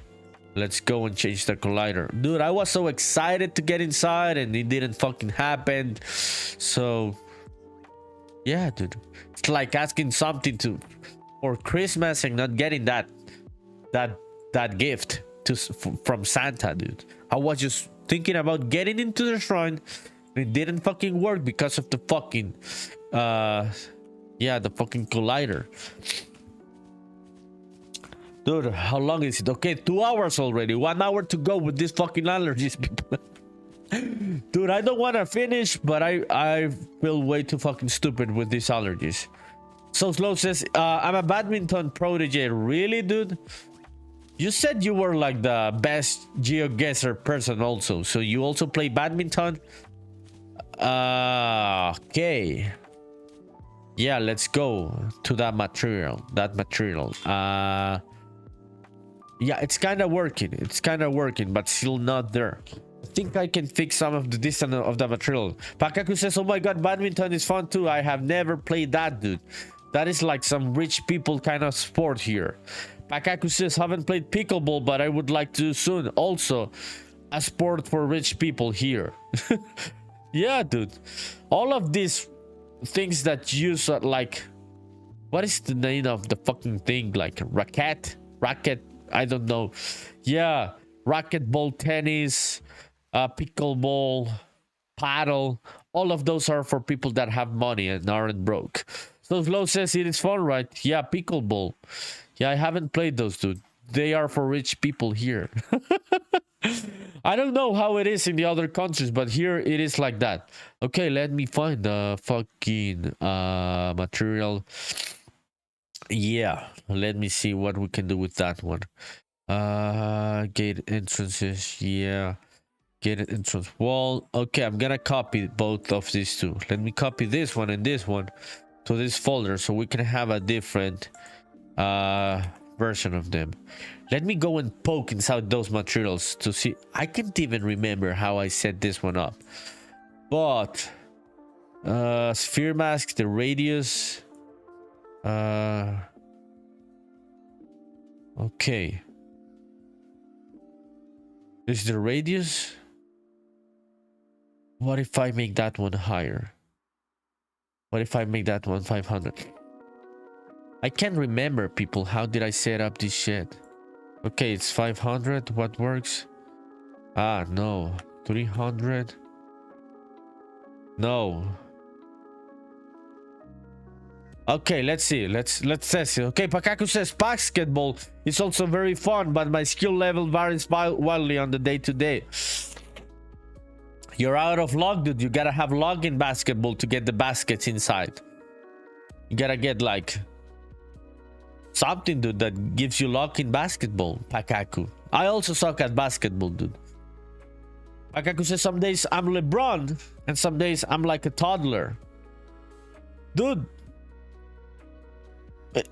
let's go and change the collider, dude. I was so excited to get inside and it didn't fucking happen. So yeah, dude, it's like asking something for Christmas and not getting that gift from Santa, dude. I was just thinking about getting into the shrine. It didn't fucking work because of the fucking the fucking collider. Dude, how long is it? Okay, 2 hours already. 1 hour to go with these fucking allergies, people. Dude, I don't want to finish, but I feel way too fucking stupid with these allergies. So Slow says, I'm a badminton protege. Really, dude? You said you were like the best GeoGuessr person also. So you also play badminton? Okay. Yeah, let's go to that material. Yeah, it's kind of working. But still not there. I think I can fix some of the distance of the material. Pakaku says, oh my god, badminton is fun too. I have never played that, dude. That is like some rich people kind of sport here. Pakaku says, haven't played pickleball, but I would like to soon. Also, a sport for rich people here. Yeah, dude. All of these things that use like, what is the name of the fucking thing? Like racket, I don't know. Yeah, racquetball, tennis, pickleball, paddle. All of those are for people that have money and aren't broke. So Flo says it is fun, right? Yeah, pickleball. Yeah, I haven't played those, dude. They are for rich people here. I don't know how it is in the other countries, but here it is like that. Okay, let me find the fucking material. Yeah, let me see what we can do with that one. Gate entrances, yeah. Gated entrance wall. Okay, I'm gonna copy both of these two. Let me copy this one and this one to this folder so we can have a different version of them. Let me go and poke inside those materials to see. I can't even remember how I set this one up, but sphere mask, the radius, okay, is the radius. What if I make that one higher? What if I make that one 500? I can't remember, people. How did I set up this shit? Okay, it's 500. What works? Ah, no. 300. No. Okay, let's see. Let's test it. Okay, Pakaku says basketball is also very fun, but my skill level varies wildly on the day-to-day. You're out of luck, dude. You gotta have luck in basketball to get the baskets inside. You gotta get like something, dude, that gives you luck in basketball, Pakaku. I also suck at basketball, dude. Pakaku says some days I'm LeBron and some days I'm like a toddler. Dude,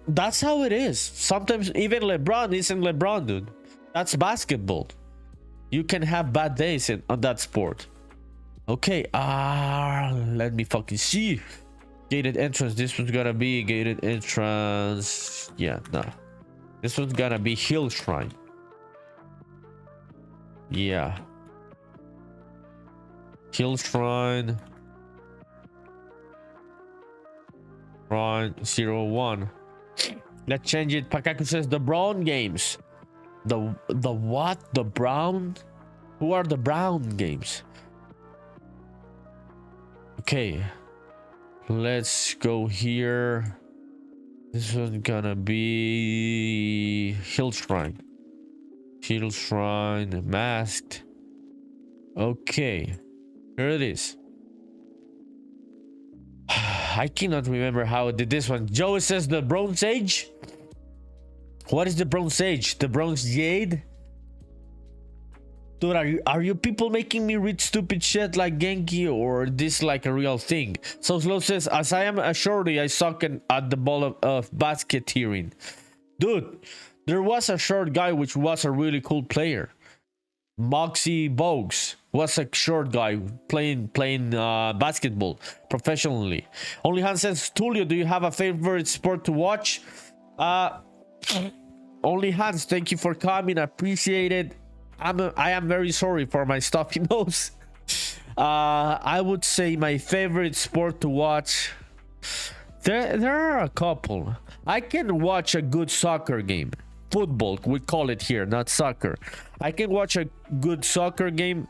that's how it is. Sometimes even LeBron isn't LeBron, dude. That's basketball. You can have bad days on that sport. Okay, let me fucking see. Gated entrance. This one's gonna be gated entrance. Yeah, no. This one's gonna be Hill Shrine. Yeah. Hill Shrine. Shrine 01. Let's change it. Pakaku says the Brown games. The what? The Brown? Who are the Brown games? Okay, let's go here. This one's gonna be Hill Shrine. Hill Shrine, masked. Okay, here it is. I cannot remember how I did this one. Joe says the Bronze Age. What is the Bronze Age? The Bronze Jade? Dude, are you people making me read stupid shit like Genki, or this like a real thing? So Slow says, as I am a shorty, I suck at the ball of basketeering. Dude, there was a short guy which was a really cool player. Moxie Bogues was a short guy playing basketball professionally. Only Hans says, Tulio, do you have a favorite sport to watch? Only Hans, thank you for coming. I appreciate it. I am very sorry for my stuffy nose. I would say my favorite sport to watch. There are a couple. I can watch a good soccer game. Football, we call it here, not soccer. I can watch a good soccer game.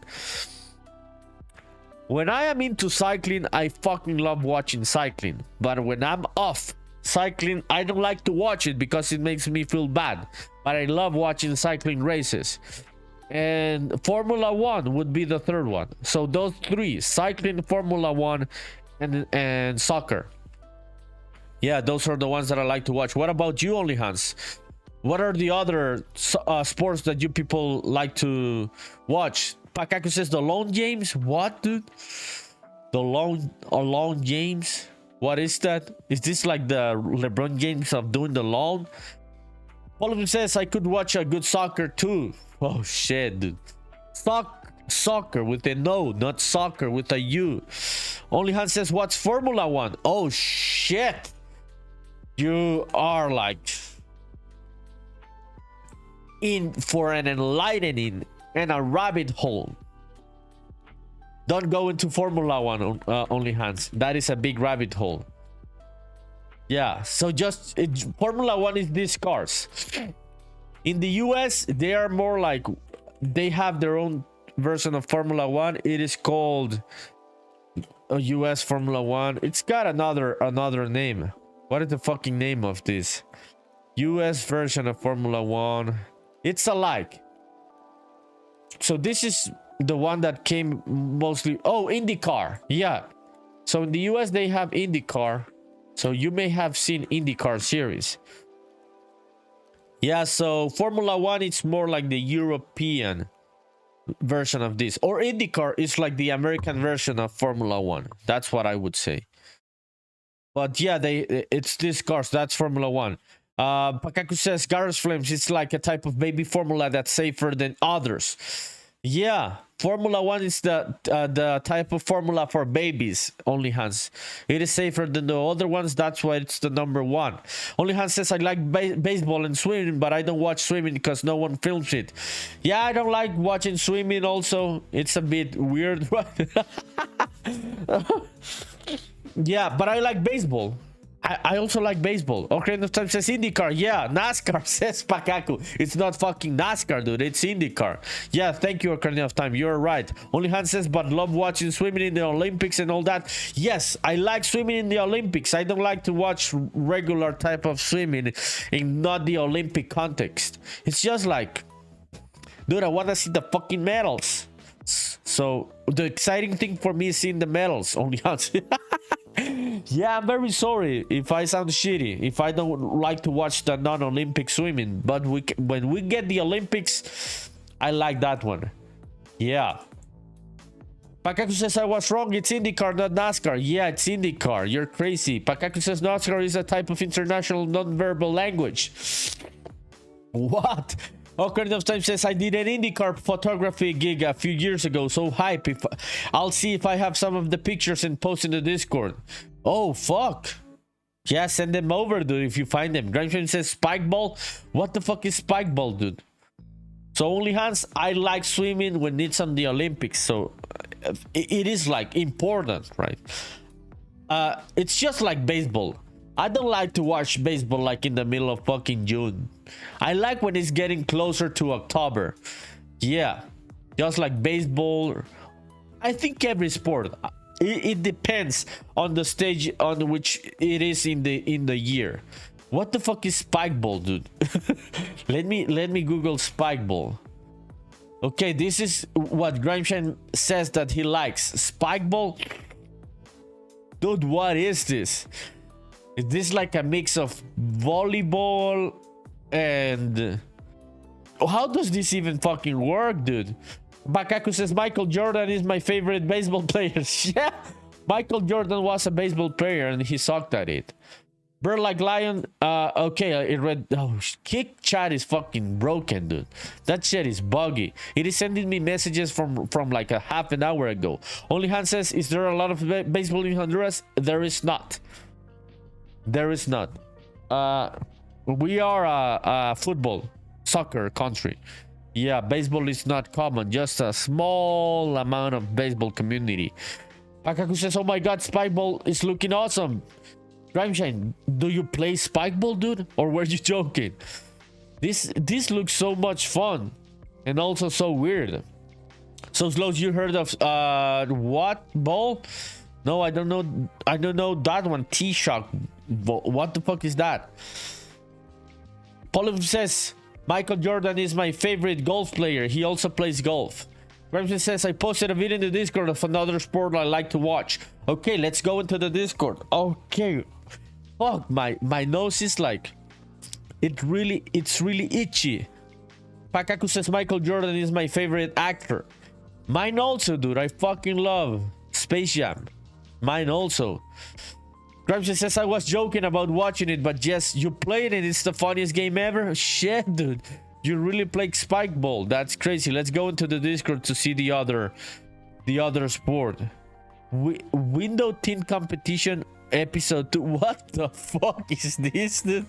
When I am into cycling, I fucking love watching cycling. But when I'm off cycling, I don't like to watch it because it makes me feel bad. But I love watching cycling races. And Formula 1 would be the third one. So those three: cycling, Formula 1, and soccer. Yeah, those are the ones that I like to watch. What about you, Only Hans? What are the other sports that you people like to watch? Pakaku says the Lone Games. What, dude? The Lone Games? What is that? Is this like the LeBron James of doing the lawn? All of them says I could watch a good soccer too. Oh shit, dude. Soccer with an O, not soccer with a U. Only Hans says, what's Formula 1? Oh shit. You are like in for an enlightening and a rabbit hole. Don't go into Formula 1, Only Hans. That is a big rabbit hole. Yeah, so Formula 1 is these cars. In the US, they are more like, they have their own version of Formula 1. It is called a US Formula 1. It's got another name. What is the fucking name of this? US version of Formula 1. It's alike. So this is the one that came mostly. Oh, IndyCar. Yeah. So in the US they have IndyCar. So you may have seen IndyCar series. Yeah, so Formula One is more like the European version of this. Or IndyCar is like the American version of Formula One. That's what I would say. But yeah, it's these cars. That's Formula One. Pakaku says Garage Flames. It's like a type of baby formula that's safer than others. Yeah, Formula One is the type of formula for babies. Only Hans. It is safer than the other ones. That's why it's the number one. Only Hans says I like baseball and swimming, but I don't watch swimming because no one films it. Yeah, I don't like watching swimming. Also, it's a bit weird, right? Yeah, but I like baseball. I also like baseball. Ocarina of Time says IndyCar. Yeah, NASCAR says Pakaku. It's not fucking NASCAR, dude. It's IndyCar. Yeah, thank you, Ocarina of Time. You're right. Only Hans says, but love watching swimming in the Olympics and all that. Yes, I like swimming in the Olympics. I don't like to watch regular type of swimming in not the Olympic context. It's just like, dude, I want to see the fucking medals. So the exciting thing for me is seeing the medals. Only Hans. Yeah, I'm very sorry if I sound shitty, if I don't like to watch the non-Olympic swimming, but when we get the Olympics, I like that one. Yeah. Pakaku says I was wrong. It's IndyCar, not NASCAR. Yeah, it's IndyCar. You're crazy. Pakaku says NASCAR is a type of international non-verbal language. What? Ocarina of Time says I did an IndyCar photography gig a few years ago. So hype. I'll see if I have some of the pictures and post in the Discord. Oh fuck. Yeah, send them over, dude, if you find them. Grandfriend says spike ball. What the fuck is spike ball, dude? So Only Hans, I like swimming when it's on the Olympics. So it is like important, right? It's just like baseball. I don't like to watch baseball like in the middle of fucking June. I like when it's getting closer to October. Yeah, just like baseball. I think every sport. It depends on the stage on which it is in the year. What the fuck is spike ball, dude? let me Google spike ball. Okay, this is what Grimeshine says that he likes. Spike ball. Dude, what is this? Is this like a mix of volleyball and... How does this even fucking work, dude? Bakaku says Michael Jordan is my favorite baseball player. Yeah, Michael Jordan was a baseball player and he sucked at it. Bird like lion. Okay, it read. Oh, kick chat is fucking broken, dude. That shit is buggy. It is sending me messages from like a half an hour ago. Only Hans says, is there a lot of baseball in Honduras? There is not. There is not. We are a football, soccer country. Yeah, baseball is not common. Just a small amount of baseball community. Pakaku says, oh my god, Spikeball is looking awesome. Grimeshine, do you play Spikeball, dude? Or were you joking? This looks so much fun. And also so weird. So Slows, you heard of what ball? No, I don't know. I don't know that one. T-Shock. What the fuck is that? Polyv says Michael Jordan is my favorite golf player. He also plays golf. Grimson says I posted a video in the Discord of another sport I like to watch. Okay, let's go into the Discord. Okay. Fuck, my nose is like it's really itchy. Pakaku says Michael Jordan is my favorite actor. Mine also, dude. I fucking love Space Jam. Mine also. Grimson says I was joking about watching it, but yes, you played it. It's the funniest game ever. Shit, dude. You really played Spikeball. That's crazy. Let's go into the Discord to see the other sport. Window Tint Competition episode 2. What the fuck is this, dude?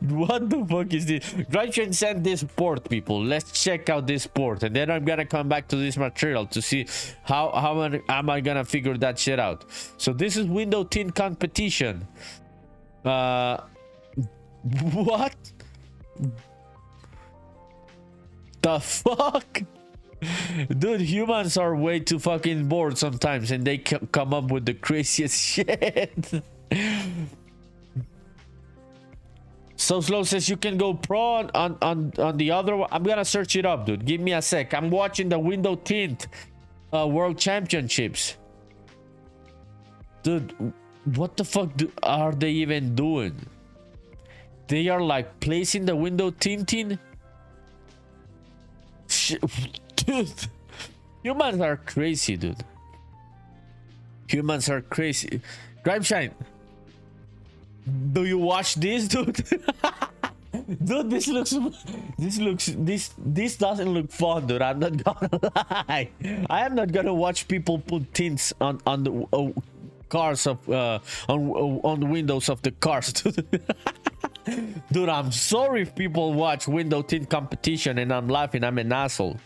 What the fuck is this? Grimson sent this sport, people. Let's check out this sport, and then I'm gonna come back to this material to see how am I gonna figure that shit out. So this is Window Tint Competition. What? The fuck? Dude, humans are way too fucking bored sometimes and they come up with the craziest shit. So Slow says you can go pro on the other one. I'm gonna search it up, dude. Give me a sec. I'm watching the window tint world championships. Dude, what the fuck are they even doing? They are like placing the window tinting. Shit. Dude, humans are crazy, dude. Humans are crazy. Grimeshine, do you watch this, dude? Dude, this doesn't look fun, dude. I'm not gonna lie. I am not gonna watch people put tints on the cars of on the windows of the cars, dude. Dude, I'm sorry if people watch window tint competition and I'm laughing. I'm an asshole.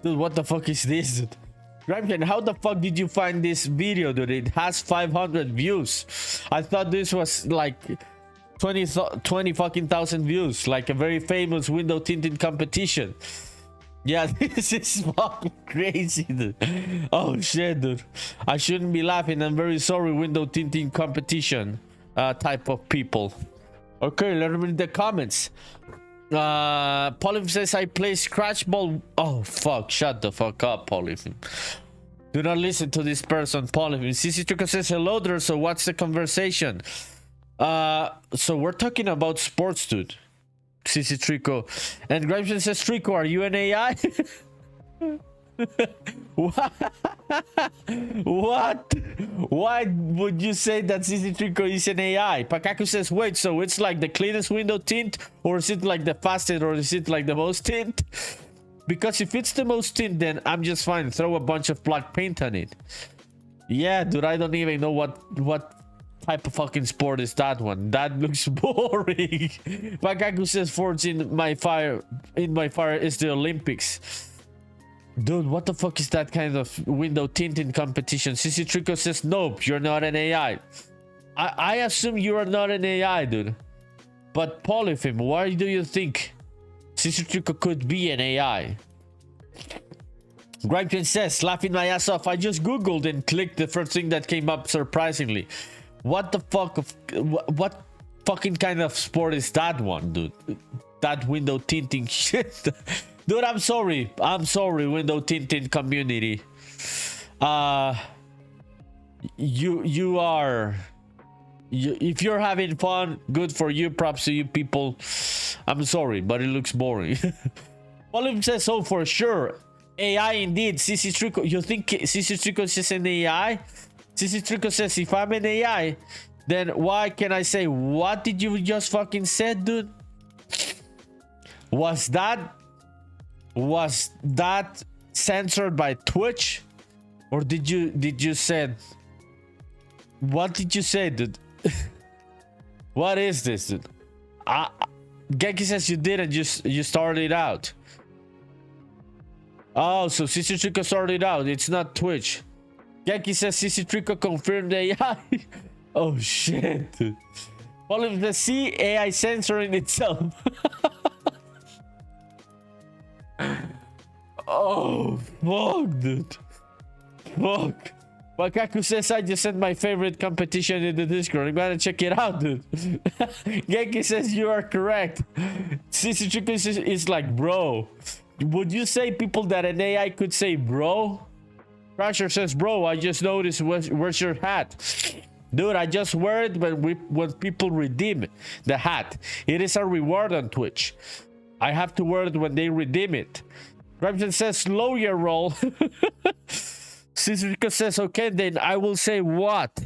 Dude, what the fuck is this, dude? Grimshan, how the fuck did you find this video, dude? It has 500 views. I thought this was like 20 fucking thousand views, like a very famous window tinting competition. Yeah, this is fucking crazy, dude. Oh shit, dude. I shouldn't be laughing. I'm very sorry, window tinting competition type of people. Okay, let me read the comments. Polyphim says I play scratch ball. Oh fuck, shut the fuck up, Polyphim. Do not listen to this person, Polyphim. CC Trico says hello there, so what's the conversation? So we're talking about sports, dude. CC Trico. And Grimson says, Trico, are you an AI? What? Why would you say that CC Trico is an AI? Pakaku says, wait, so it's like the cleanest window tint, or is it like the fastest, or is it like the most tint? Because if it's the most tint, then I'm just fine. Throw a bunch of black paint on it. Yeah, dude, I don't even know what type of fucking sport is that one. That looks boring. Pakaku says, Forge in my fire is the Olympics. Dude, what the fuck is that kind of window tinting competition? CC Trico says, nope, you're not an AI. I assume you are not an AI, dude. But Polyphim, why do you think CC Trico could be an AI? Grindkin says, laughing my ass off. I just googled and clicked the first thing that came up, surprisingly. What the fuck of what fucking kind of sport is that one, dude? That window tinting shit. Dude, I'm sorry, window tinting community. If you're having fun, good for you, props to you people. I'm sorry, but it looks boring. Polyphim says, so for sure, AI indeed. CC Trico, you think CC Trico is just an AI? CC Trico says, if I'm an AI, then why can I say, what did you just fucking said, dude? Was that censored by Twitch, or did you said, what did you say, dude? What is this, dude? Genki says you didn't, you started it out. Oh, so CC Trico started it out. It's not Twitch. Genki says CC Trico confirmed AI. Oh shit, dude. All of the C AI censoring itself. Oh fuck, dude. Fuck. Wakaku says I just sent my favorite competition in the Discord. I'm gonna check it out, dude. Genki says you are correct. CC Trico is like, bro. Would you say people that an AI could say bro? Crasher says, bro, I just noticed where's your hat? Dude, I just wear it when people redeem the hat. It is a reward on Twitch. I have to wear it when they redeem it. Ramson says, slow your roll. Cicerico says, okay, then I will say what?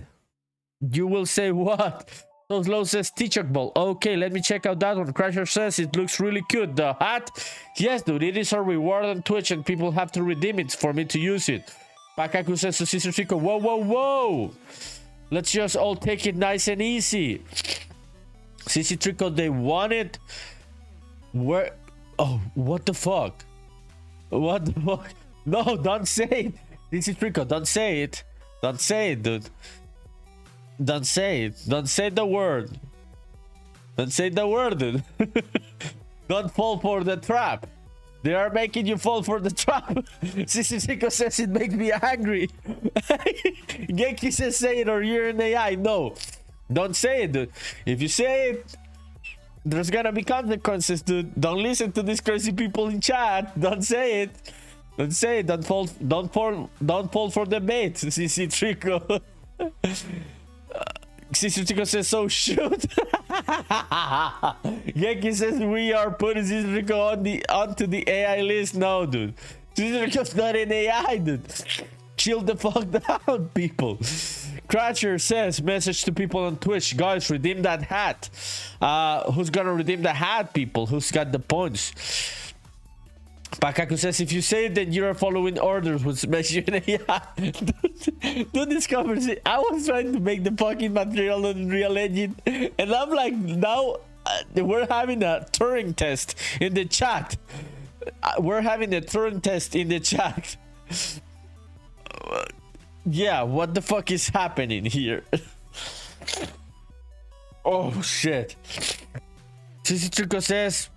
You will say what? So Slow says, teacher ball. Okay, let me check out that one. Crasher says, it looks really cute. The hat? Yes, dude, it is a reward on Twitch and people have to redeem it for me to use it. Pakaku says to Cicerico, whoa, whoa, whoa. Let's just all take it nice and easy. CC Trico, they want it. Where? Oh, what the fuck? What the fuck? No, don't say it. CC Trico, don't say it. Don't say it, dude. Don't say it. Don't say the word. Don't say the word, dude. Don't fall for the trap. They are making you fall for the trap. CC Trico says it makes me angry. Genki says say it or you're an AI. No, don't say it, dude. If you say it, There's gonna be consequences, dude. Don't listen to these crazy people in chat. Don't say it. Don't say it. Don't fall for the bait. CC Trico. CC Trico says so. Shoot. Genki says we are putting CC Trico onto the AI list. No, dude. CC Trico's not an AI, dude. Chill the fuck down, people. Cratcher says, message to people on Twitch, guys, redeem that hat. Who's gonna redeem the hat, people? Who's got the points? Pakaku says, if you say it, then you're following orders, which makes you an AI. Dude, this conversation, I was trying to make the fucking material on Unreal Engine, and I'm like, now we're having a Turing test in the chat. We're having a Turing test in the chat. Yeah, what the fuck is happening here? Oh shit. CC Trico says,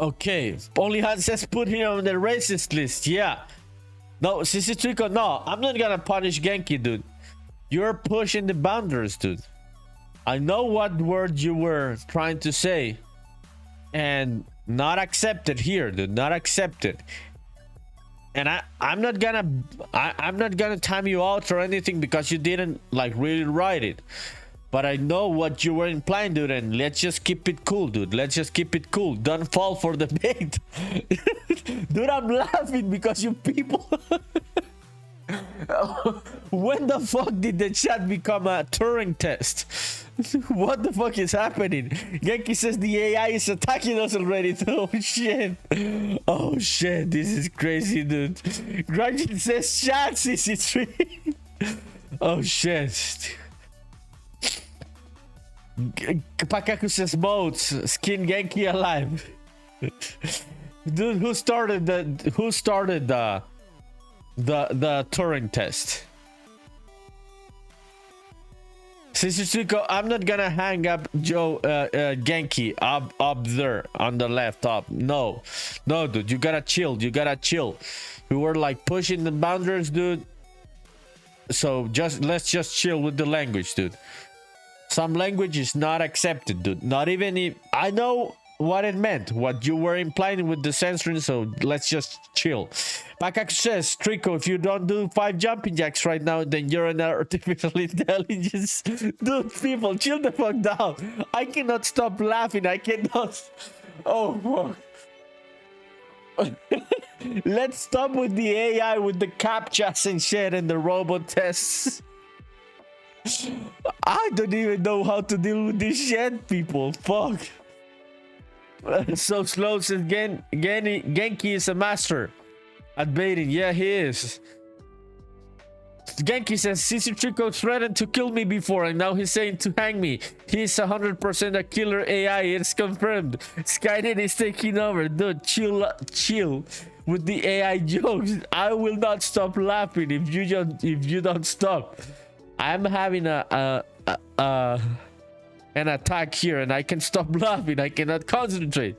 okay, Polyhan says put him on the racist list. Yeah. No, CC Trico, no, I'm not gonna punish Genki, dude. You're pushing the boundaries, dude. I know what word you were trying to say, and not accepted here, dude. Not accepted. And I'm not gonna time you out or anything because you didn't like really write it. But I know what you were implying, dude, and let's just keep it cool, dude. Let's just keep it cool. Don't fall for the bait. Dude, I'm laughing because you people... When the fuck did the chat become a Turing test? What the fuck is happening? Genki says the AI is attacking us already. Oh shit. Oh shit, this is crazy, dude. Grudgin says chat CC3. Oh shit. Pakaku says modes. Skin Genki alive. Dude, who started the Turing test? Sishichiko, I'm not gonna hang up Genki up there on the left up. No, dude, you gotta chill. We were like pushing the boundaries, dude. So let's just chill with the language, dude. Some language is not accepted, dude. Not even if I know what it meant, what you were implying with the censoring, so let's just chill. Bakak says, Trico, if you don't do 5 jumping jacks right now, then you're an artificial intelligence. Dude, people, chill the fuck down. I cannot stop laughing. I cannot. Oh, fuck. Let's stop with the AI, with the captchas and shit and the robot tests. I don't even know how to deal with this shit, people. Fuck. So slow says Genki is a master at baiting. Yeah, he is. Genki says CC Trico threatened to kill me before and now he's saying to hang me. He's 100% a killer AI. It's confirmed. Skynet is taking over. Dude, chill with the AI jokes. I will not stop laughing if you don't stop. I'm having an attack here and I can stop laughing. I cannot concentrate.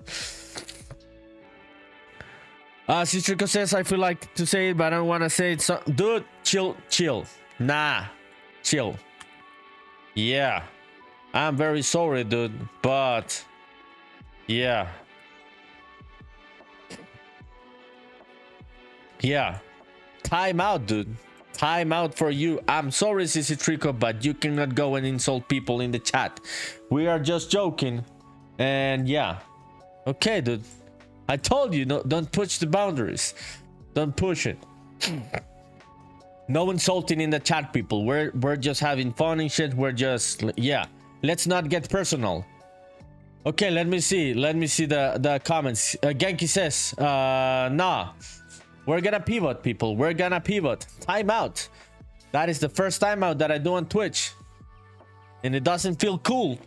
Citrico says, I feel like to say it, but I don't want to say it. So, dude, chill. Nah, chill. Yeah, I'm very sorry, dude, but yeah. Time out, dude. Time out for you. I'm sorry, Citrico, but you cannot go and insult people in the chat. We are just joking. And yeah. Okay, dude. I told you, no, don't push the boundaries. Don't push it. No insulting in the chat, people. We're just having fun and shit. We're just, yeah. Let's not get personal. Okay, let me see the comments. Genki says, nah. We're gonna pivot, people. We're gonna pivot. Time out. That is the first timeout that I do on Twitch. And it doesn't feel cool.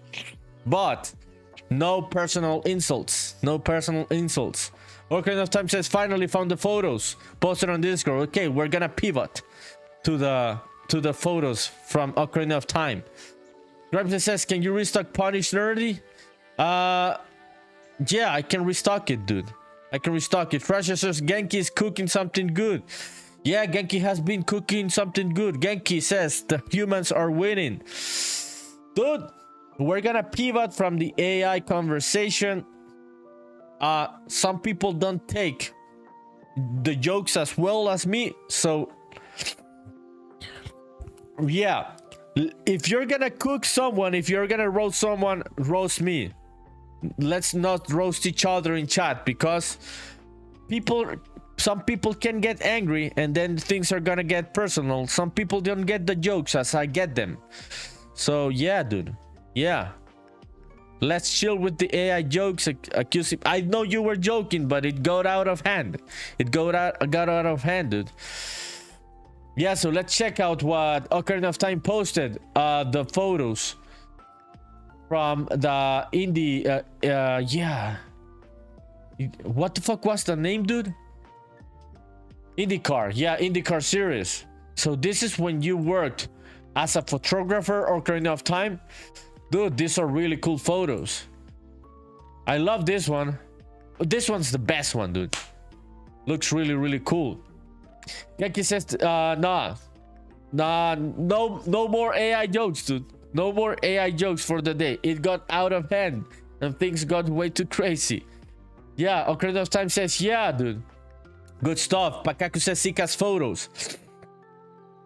But no personal insults. No personal insults. Ocarina of Time says, finally found the photos. Posted on Discord. Okay, we're gonna pivot to the photos from Ocarina of Time. Grabs says, can you restock Punish Nerdy? Yeah, I can restock it, dude. I can restock it. Russia says Genki is cooking something good. Yeah, Genki has been cooking something good. Genki says the humans are winning. Dude, we're gonna pivot from the AI conversation. Some people don't take the jokes as well as me, so yeah, if you're gonna cook someone, if you're gonna roast someone, roast me. Let's not roast each other in chat, because some people can get angry and then things are gonna get personal. Some people don't get the jokes as I get them. So yeah, dude, yeah, let's chill with the AI jokes. I know you were joking, but it got out of hand. It got out of hand, dude. Yeah, so let's check out what Ocarina of Time posted. The photos from the indie. Yeah. What the fuck was the name, dude? IndyCar. Yeah, IndyCar series. So this is when you worked as a photographer, Ocarina of Time. Dude, these are really cool photos. I love this one. This one's the best one, dude. Looks really, really cool. Yankee says, no more AI jokes, dude. No more AI jokes for the day. It got out of hand and things got way too crazy. Yeah, Ocarina of Time says, yeah, dude. Good stuff. Pakaku says, Sika's photos.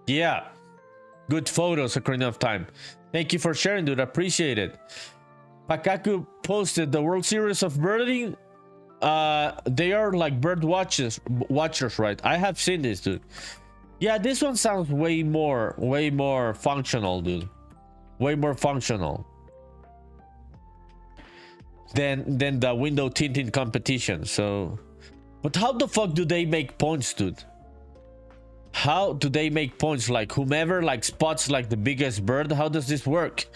Yeah. Good photos, Ocarina of Time. Thank you for sharing, dude. Appreciate it. Pakaku posted the World Series of Birding. They are like bird watchers, right? I have seen this, dude. Yeah, this one sounds way more functional, dude. Way more functional than the window tinting competition. So, but how the fuck do they make points, dude? How do they make points? Like whomever like spots like the biggest bird, how does this work?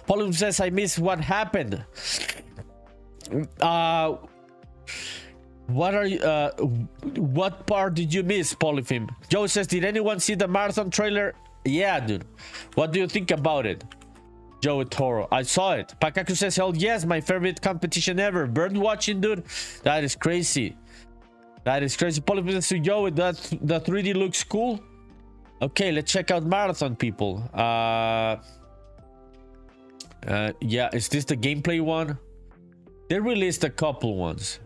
Polyphim says, I missed what happened. What part did you miss, Polyphim? Joe says, did anyone see the marathon trailer? Yeah, dude. What do you think about it? Joe Toro, I saw it. Pakaku says, hell yes, my favorite competition ever. Bird watching, dude. That is crazy. That is crazy. Polyphim says, yo, the 3D looks cool. Okay, let's check out marathon, people. Yeah, is this the gameplay one? They released a couple ones.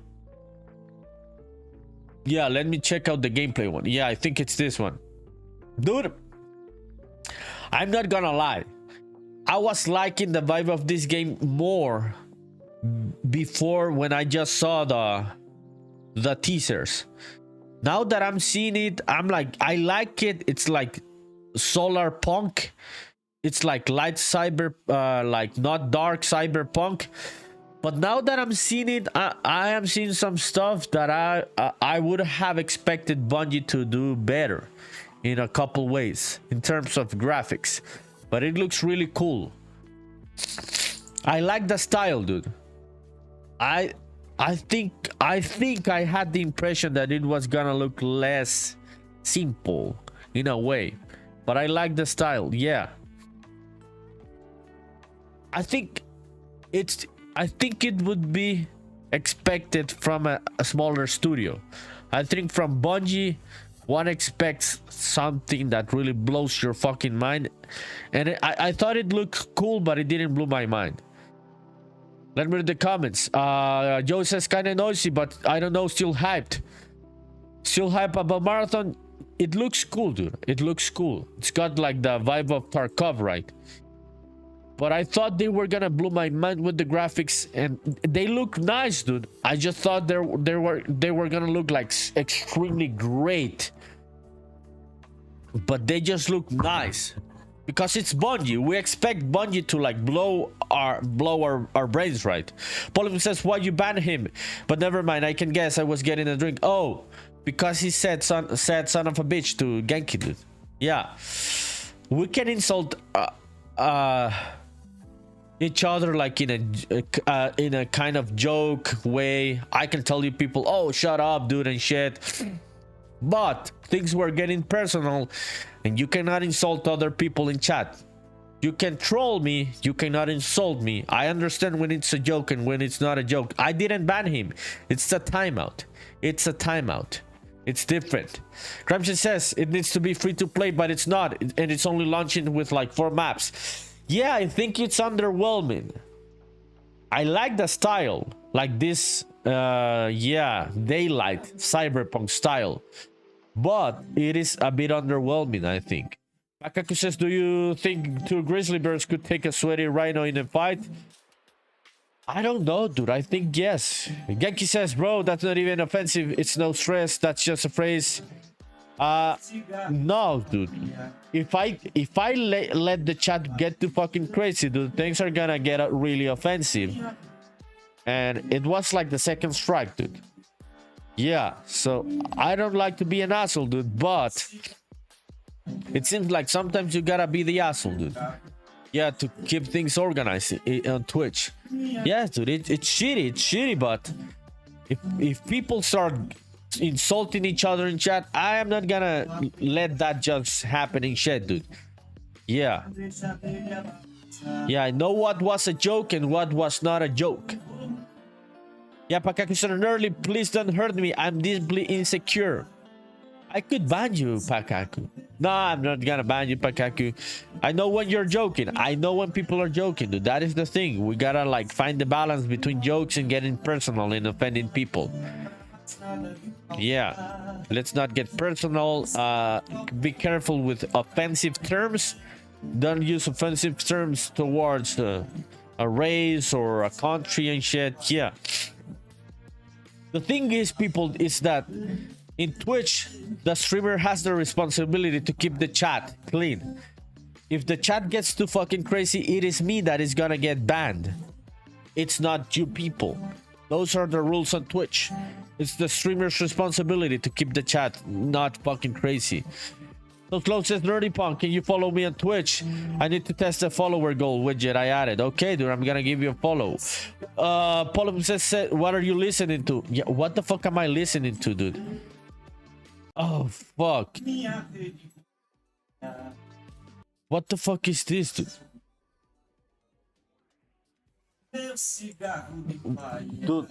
Yeah, let me check out the gameplay one. Yeah, I think it's this one. Dude, I'm not gonna lie. I was liking the vibe of this game more before when I just saw the teasers. Now that I'm seeing it, I'm like, I like it. It's like solar punk. It's like light cyber, like not dark cyberpunk. But now that I'm seeing it, I am seeing some stuff that I would have expected Bungie to do better in a couple ways in terms of graphics. But it looks really cool. I like the style, dude. I think I had the impression that it was gonna look less simple in a way, but I like the style. Yeah, I think it would be expected from a smaller studio. I think from Bungie, one expects something that really blows your fucking mind, and I thought it looked cool, but it didn't blow my mind. Let me read the comments. Joe says kind of noisy, but I don't know, still hyped. Still hype about Marathon. It looks cool, dude. It looks cool. It's got like the vibe of Tarkov, right? But I thought they were gonna blow my mind with the graphics, and they look nice, dude. I just thought they were gonna look like extremely great, but they just look nice because it's Bungie. We expect Bungie to like blow our brains, right? Polyphim says, why you ban him? But never mind, I can guess. I was getting a drink. Oh, because he said son of a bitch to Genki, dude. Yeah, we can insult each other like in a kind of joke way. I can tell you people, oh, shut up, dude, and shit. But things were getting personal, and you cannot insult other people in chat. You can troll me, you cannot insult me. I understand when it's a joke and when it's not a joke. I didn't ban him. It's a timeout. It's a timeout. It's different. Crimson says it needs to be free to play, but it's not, and it's only launching with like 4 maps. Yeah, I think it's underwhelming. I like the style, like this, yeah, daylight cyberpunk style, but it is a bit underwhelming, I think. Makaku says, do you think two grizzly bears could take a sweaty rhino in a fight? I don't know, dude. I think yes. Genki says, bro, that's not even offensive. It's no stress. That's just a phrase. No, dude. If I let the chat get too fucking crazy, dude, things are gonna get really offensive. And it was like the second strike, dude. Yeah, so I don't like to be an asshole, dude, but it seems like sometimes you gotta be the asshole, dude. Yeah, to keep things organized on Twitch. Yeah, dude, it's shitty, but if people start insulting each other in chat, I am not gonna let that just happen in chat, dude. Yeah, I know what was a joke and what was not a joke. Yeah, Pakaku said early, please don't hurt me, I'm deeply insecure. I could ban you, Pakaku. No, I'm not gonna ban you, Pakaku. I know when you're joking. I know when people are joking, dude. That is the thing. We gotta like find the balance between jokes and getting personal and offending people. Yeah, let's not get personal. Be careful with offensive terms. Don't use offensive terms towards a race or a country and shit. Yeah. The thing is, people, is that in Twitch, the streamer has the responsibility to keep the chat clean. If the chat gets too fucking crazy, it is me that is gonna get banned. It's not you people. Those are the rules on Twitch. It's the streamer's responsibility to keep the chat not fucking crazy. So Close says, NerdyPunk, can you follow me on Twitch? I need to test the follower goal widget I added. Okay, dude, I'm gonna give you a follow. Paul says, what are you listening to? Yeah, what the fuck am I listening to, dude? Oh, fuck. What the fuck is this, dude? Dude.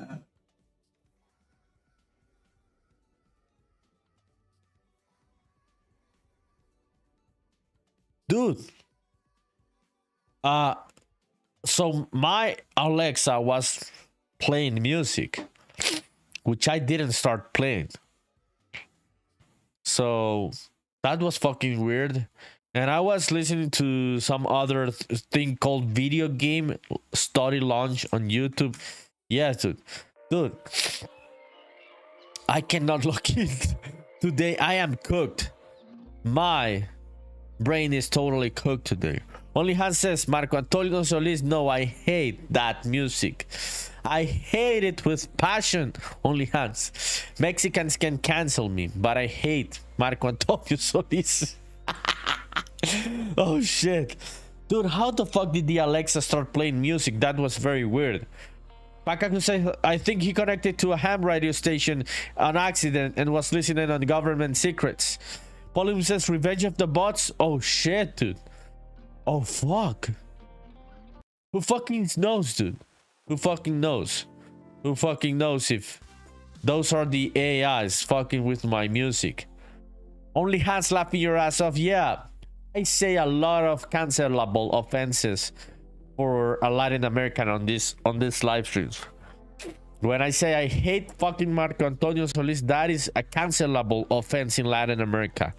Dude. So my Alexa was playing music, which I didn't start playing. So that was fucking weird. And I was listening to some other thing called video game study launch on YouTube. Yeah, dude, I cannot log in today. I am cooked. My brain is totally cooked today. Only Hans says, Marco Antonio Solis, no, I hate that music. I hate it with passion. Only Hans. Mexicans can cancel me, but I hate Marco Antonio Solis. Oh shit, dude, how the fuck did the Alexa start playing music? That was very weird. Pakaku says, I think he connected to a ham radio station on accident and was listening on government secrets. Pauline says, Revenge of the Bots. Oh shit, dude. Oh fuck. Who fucking knows, dude? Who fucking knows? Who fucking knows if those are the AIs fucking with my music? Only Hans laughing your ass off. Yeah, I say a lot of cancelable offenses for a Latin American on this live streams. When I say I hate fucking Marco Antonio Solis, that is a cancelable offense in Latin America.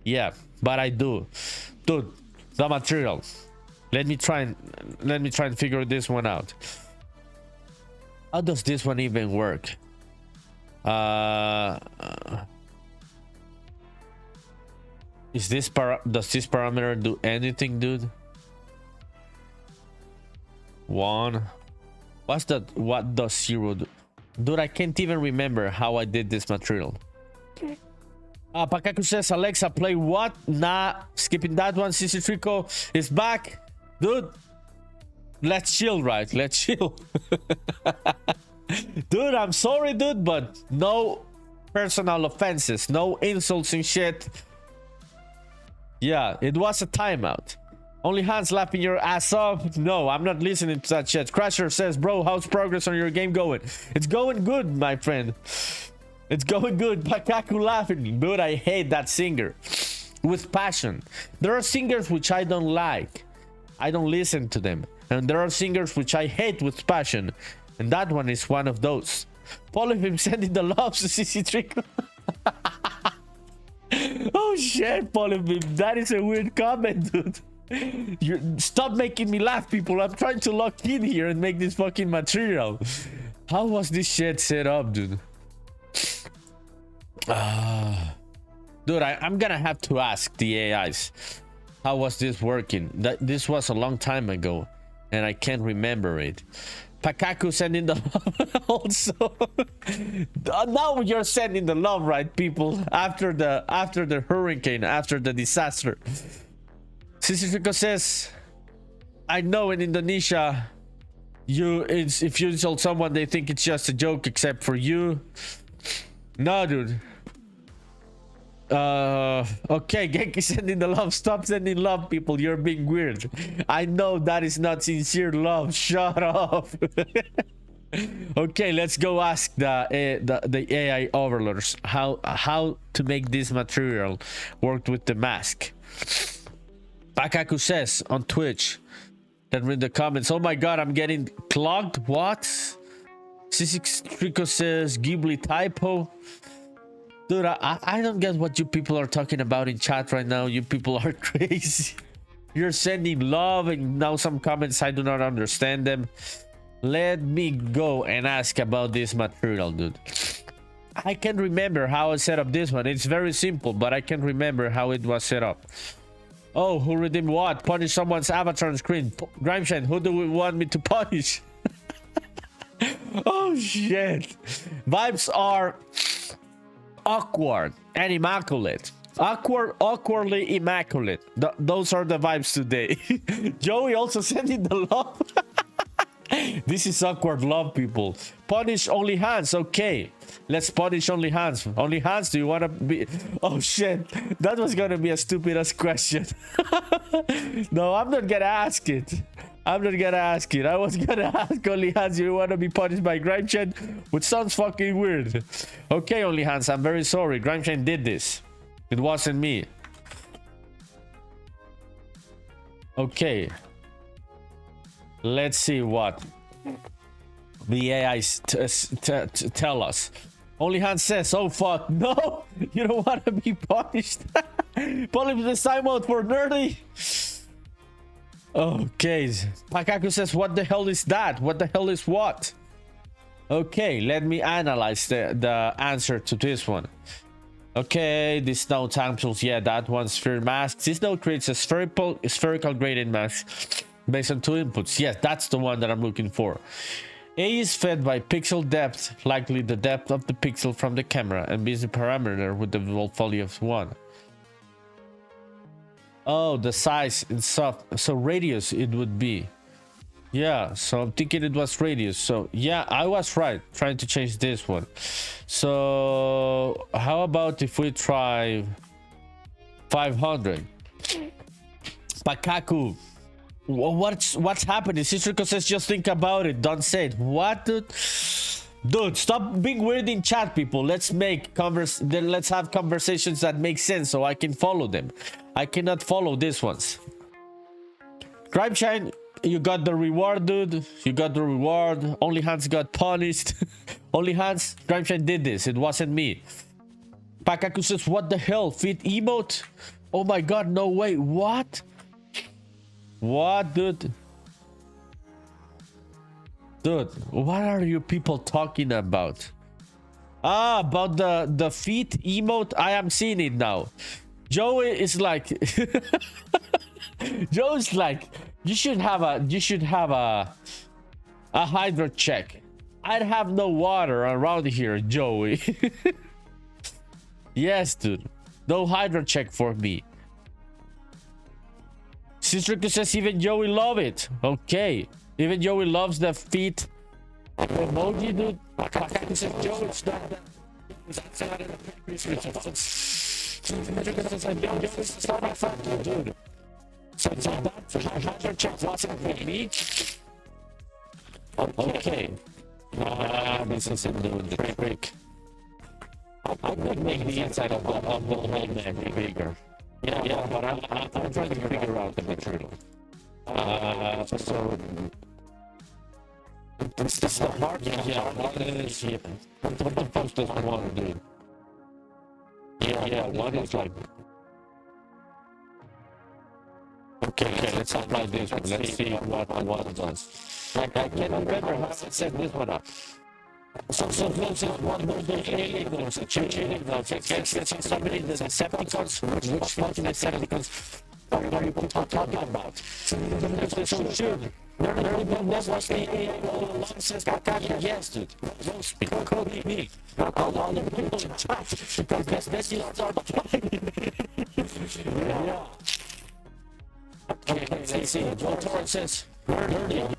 Yeah, but I do. Dude, the material. Let me try and figure this one out. How does this one even work? Does this parameter do anything, dude? One. What's that? What does 0 do? Dude, I can't even remember how I did this material. Pakaku says, Alexa, play what? Nah, skipping that one. Sissy Trico is back. Dude, let's chill, right? Let's chill. Dude, I'm sorry, dude, but no personal offenses, no insults and shit. Yeah, it was a timeout. Only Hans laughing your ass off. No, I'm not listening to that shit. Crasher says, bro, how's progress on your game going? It's going good, my friend. It's going good. Pakaku laughing. Dude, I hate that singer. With passion. There are singers which I don't like. I don't listen to them. And there are singers which I hate with passion, and that one is one of those. Polyphim sending the loves to CC Trick. Oh shit, Polyphim, that is a weird comment, dude. Stop making me laugh, people. I'm trying to lock in here and make this fucking material. How was this shit set up, dude? Dude, I'm gonna have to ask the AIs. How was this working? This was a long time ago, and I can't remember it. Pakaku sending the love also. Now you're sending the love, right, people? After the hurricane, after the disaster. Sisifiko says, I know in Indonesia, if you insult someone, they think it's just a joke, except for you. No, dude. Okay, Genki sending the love. Stop sending love, people. You're being weird. I know that is not sincere love. Shut up. Okay, let's go ask the AI overlords how to make this material work with the mask. Pakaku says on Twitch, then read the comments. Oh my god, I'm getting clogged. What? C6 Trico says Ghibli typo. Dude, I don't get what you people are talking about in chat right now. You people are crazy. You're sending love and now some comments I do not understand them. Let me go and ask about this material, dude. I can't remember how I set up this one. It's very simple, but I can't remember how it was set up. Oh, who redeemed what? Punish someone's avatar on screen. Grimeshine, who do we want me to punish? Oh shit. Vibes are awkward and immaculate. Awkwardly immaculate. Those are the vibes today. Joey also sending the love. This is awkward love, people. Punish only hands. Okay, let's punish only hands. Only hands, do you want to be... Oh shit, that was gonna be a stupid ass question. No, I'm not gonna ask it. I'm not gonna ask it. I was gonna ask only hands, you want to be punished by Grimechain, which sounds fucking weird. Okay, only hands, I'm very sorry. Grimechain did this. It wasn't me. Okay. Let's see what the AIs tell us. Only Hans says, oh fuck, no, you don't want to be punished. Probably the time out for nerdy. Okay, Pakaku says, what the hell is that? What the hell is what? Okay, let me analyze the answer to this one. Okay, this node samples, yeah, that one's sphere mask. This node creates a spherical gradient mask based on 2 inputs. Yes, that's the one that I'm looking for. A is fed by pixel depth, likely the depth of the pixel from the camera, and B is the parameter with the value of 1. Oh, the size and soft. So radius it would be. Yeah, so I'm thinking it was radius. So yeah, I was right trying to change this one. So how about if we try 500? Pakaku, what's happening? Citrico says just think about it, don't say it. What, dude? Dude, stop being weird in chat, people. Let's have conversations that make sense so I can follow them. I cannot follow these ones. Grimeshine, you got the reward, dude. You got the reward. Only Hans got punished. Only Hans, Grimeshine did this. It wasn't me. Pakaku says, what the hell? Fit emote? Oh my god, no way. What? What, dude? Dude, what are you people talking about? Ah, about the feet emote. I am seeing it now. Joey is like Joe's like, you should have a hydro check. I'd have no water around here, Joey. Yes, dude. No hydro check for me. Sister says even Joey love it. Okay. Even Joey loves the feet emoji, dude. Says Joey, it's not that. That's not in the dude. So that hydro check wasn't with me. Okay. This isn't doing the trick. I could make the inside of the whole man bigger. Yeah, but I'm trying to figure out the material. So it's the hard one is what the fuck does one do? Yeah, one is like okay, let's apply this one. Let's see what one does. Like I can't remember how to set this one up. So this is one of the aliens, catching somebody in the Decepticons. Which fucking Decepticons are you people talking about? So sure, that's what the alien says. Yes, dude. Don't speak. Call me. Call all the people in chat because this is our yeah. Okay, let's see. Joe Torrance says, nerdy.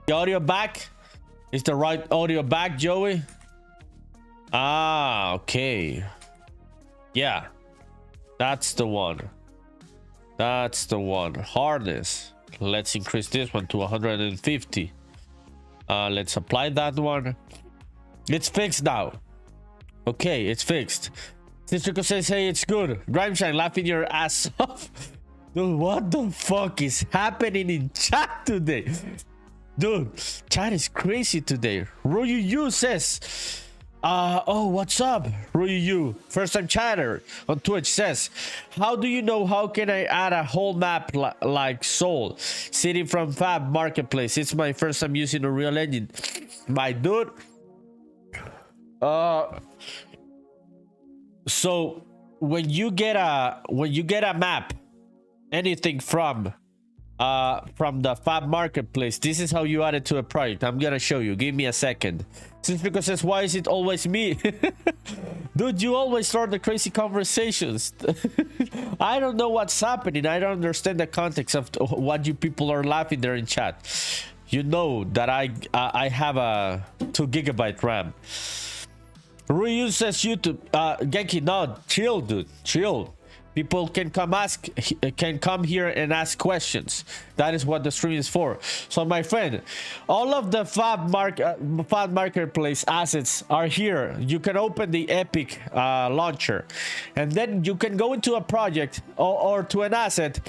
The audio back? Is the right audio back, Joey? Ah, okay. Yeah. That's the one. That's the one. Hardness. Let's increase this one to 150. Let's apply that one. It's fixed now. Okay, it's fixed. Sistrico says, hey, it's good. Grimeshine laughing your ass off. Dude, what the fuck is happening in chat today? Dude, chat is crazy today. Ruyu says, oh, what's up, Ruyu? First time chatter on Twitch says, how do you know how can I add a whole map like Soul City from Fab Marketplace? It's my first time using a real engine. My dude. So when you get a map, anything from the Fab Marketplace, this is how you add it to a project. I'm gonna show you. Give me a second. Sistrico says, why is it always me? Dude, you always start the crazy conversations. I don't know what's happening. I don't understand the context of what you people are laughing there in chat. You know that I have a 2 GB RAM. Ryu says YouTube, Genki, no, chill, dude, chill. People can come here and ask questions. That is what the stream is for. So, my friend, all of the Fab Marketplace assets are here. You can open the Epic launcher, and then you can go into a project or to an asset,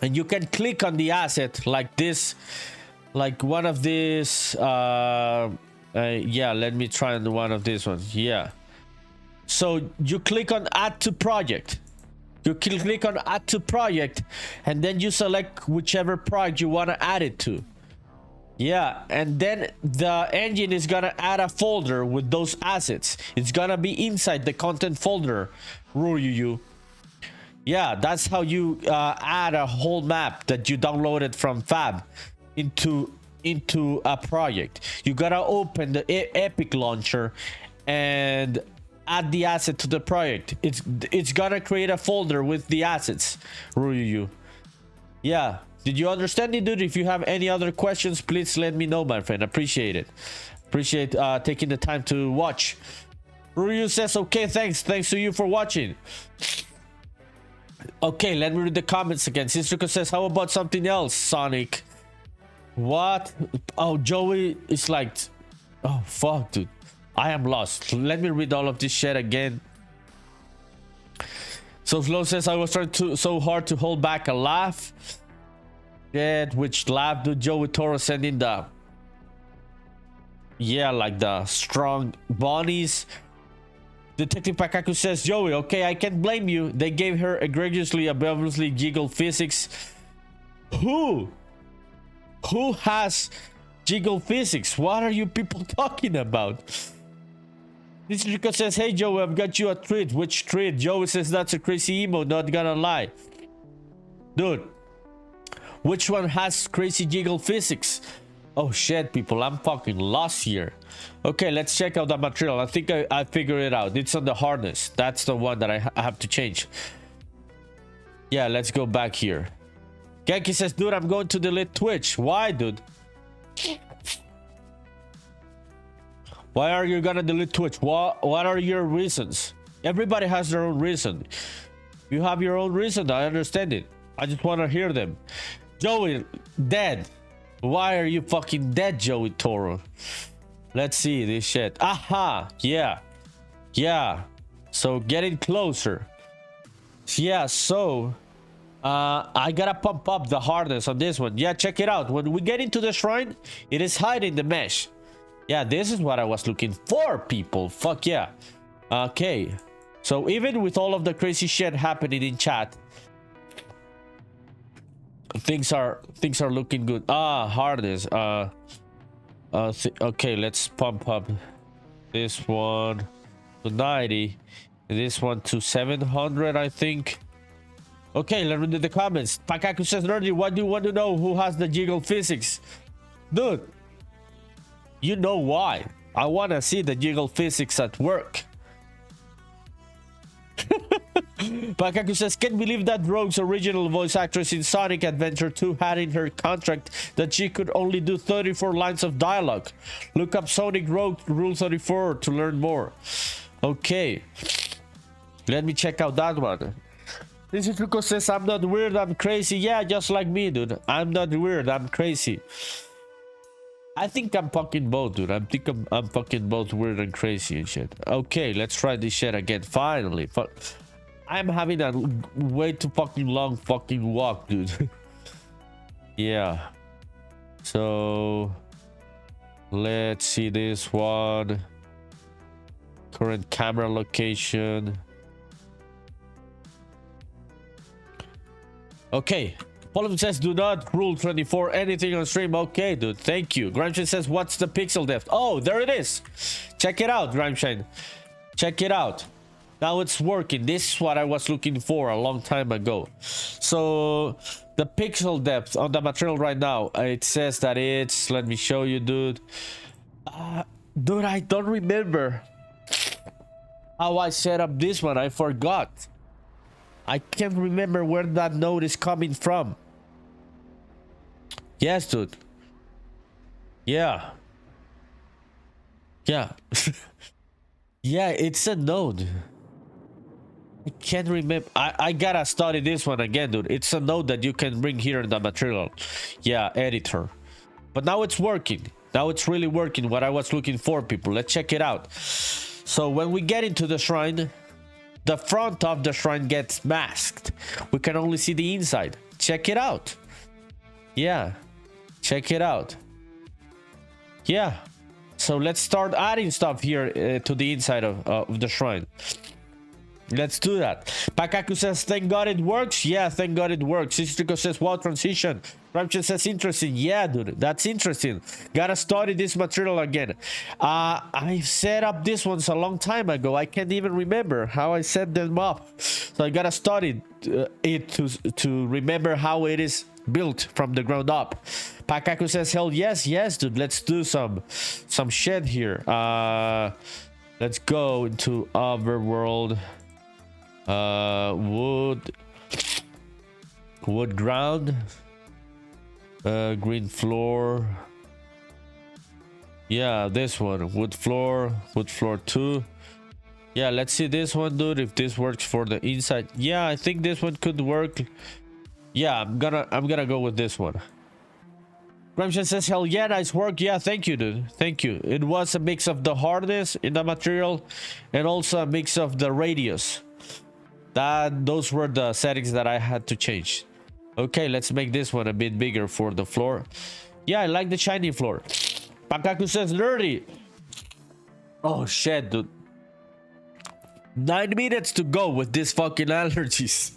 and you can click on the asset like this, like one of these. Yeah, let me try one of these ones. Yeah. So you click on add to project. You click on add to project, and then you select whichever project you want to add it to. Yeah, and then the engine is gonna add a folder with those assets. It's gonna be inside the content folder. Ruyu. Yeah, that's how you add a whole map that you downloaded from Fab into a project. You gotta open the Epic launcher and add the asset to the project. It's gonna create a folder with the assets. Ruyu. Yeah, did you understand it, dude? If you have any other questions, please let me know, my friend. Appreciate it. Appreciate taking the time to watch. Ruyu says, okay, thanks to you for watching. Okay, let me read the comments again. Sistrico says, how about something else, Sonic? What? Oh, Joey is like, oh fuck, dude, I am lost. Let me read all of this shit again. So Flo says, I was trying so hard to hold back a laugh. Yeah, which laugh? Dude, Joey Toro sending the, yeah, like the strong bunnies. Detective Pakaku says, Joey, okay, I can't blame you. They gave her egregiously, obviously jiggle physics. Who has jiggle physics? What are you people talking about? This Rico says, hey Joey, I've got you a treat. Which treat? Joey says, that's a crazy emo, not gonna lie. Dude, which one has crazy jiggle physics? Oh shit, people, I'm fucking lost here. Okay, let's check out the material. I think I figured it out. It's on the harness. That's the one that I have to change. Yeah, let's go back here. Genki says, dude, I'm going to delete Twitch. Why, dude? Why are you gonna delete Twitch? What are your reasons? Everybody has their own reason. You have your own reason. I understand it. I just want to hear them. Joey, dead. Why are you fucking dead, Joey Toro? Let's see this shit. Aha. Yeah. So getting closer. Yeah, so I gotta pump up the hardness on this one. Yeah, check it out. When we get into the shrine, it is hiding the mesh. Yeah, this is what I was looking for, people. Fuck yeah. Okay, so even with all of the crazy shit happening in chat, things are looking good. Hardness. Okay, let's pump up this one to 90 and this one to 700, I think. Okay, let me read the comments. Pakaku says, Nerdy, what do you want to know? Who has the jiggle physics? Dude, you know why. I want to see the jiggle physics at work. Pakaku says, can't believe that Rogue's original voice actress in Sonic Adventure 2 had in her contract that she could only do 34 lines of dialogue. Look up Sonic Rogue Rule 34 to learn more. Okay, let me check out that one. This is Rico says, I'm not weird, I'm crazy. Yeah, just like me, dude. I'm not weird, I'm crazy. I think I'm fucking both, dude. I'm fucking both weird and crazy and shit. Okay, let's try this shit again. Finally. I'm having a way too fucking long fucking walk, dude. Yeah. So let's see this one. Current camera location. Okay. Polyp says, do not rule 24 anything on stream. Okay, dude. Thank you. Grimeshine says, what's the pixel depth? Oh, there it is. Check it out, Grimeshine. Check it out. Now it's working. This is what I was looking for a long time ago. So the pixel depth on the material right now, it says that it's, let me show you, dude. Dude, I don't remember how I set up this one. I forgot. I can't remember where that node is coming from. Yes, dude. Yeah. Yeah. Yeah, it's a node. I can't remember. I gotta study this one again, dude. It's a node that you can bring here in the material. Yeah, editor. But now it's working. Now it's really working. What I was looking for, people. Let's check it out. So when we get into the shrine, the front of the shrine gets masked. We can only see the inside. Check it out. Yeah. Check it out. Yeah. So let's start adding stuff here to the inside of the shrine. Let's do that. Pakaku says, thank God it works. Yeah, thank God it works. Sistrico says, wow, transition. Ramchin says, interesting. Yeah, dude, that's interesting. Gotta study this material again. I set up this ones a long time ago. I can't even remember how I set them up. So I gotta study it to remember how it is built from the ground up. Pakaku says, hell yes, yes, dude. Let's do some shit here. Let's go into overworld. Wood ground, green floor. Yeah, this one, wood floor 2. Yeah, let's see this one, dude, if this works for the inside. Yeah, I think this one could work. Yeah, I'm gonna go with this one. Gramshan says, hell yeah, nice work. Yeah, thank you, dude. Thank you. It was a mix of the hardness in the material and also a mix of the radius. Those were the settings that I had to change. Okay, let's make this one a bit bigger for the floor. Yeah, I like the shiny floor. Pakaku says, nerdy. Oh shit, dude. 9 minutes to go with these fucking allergies.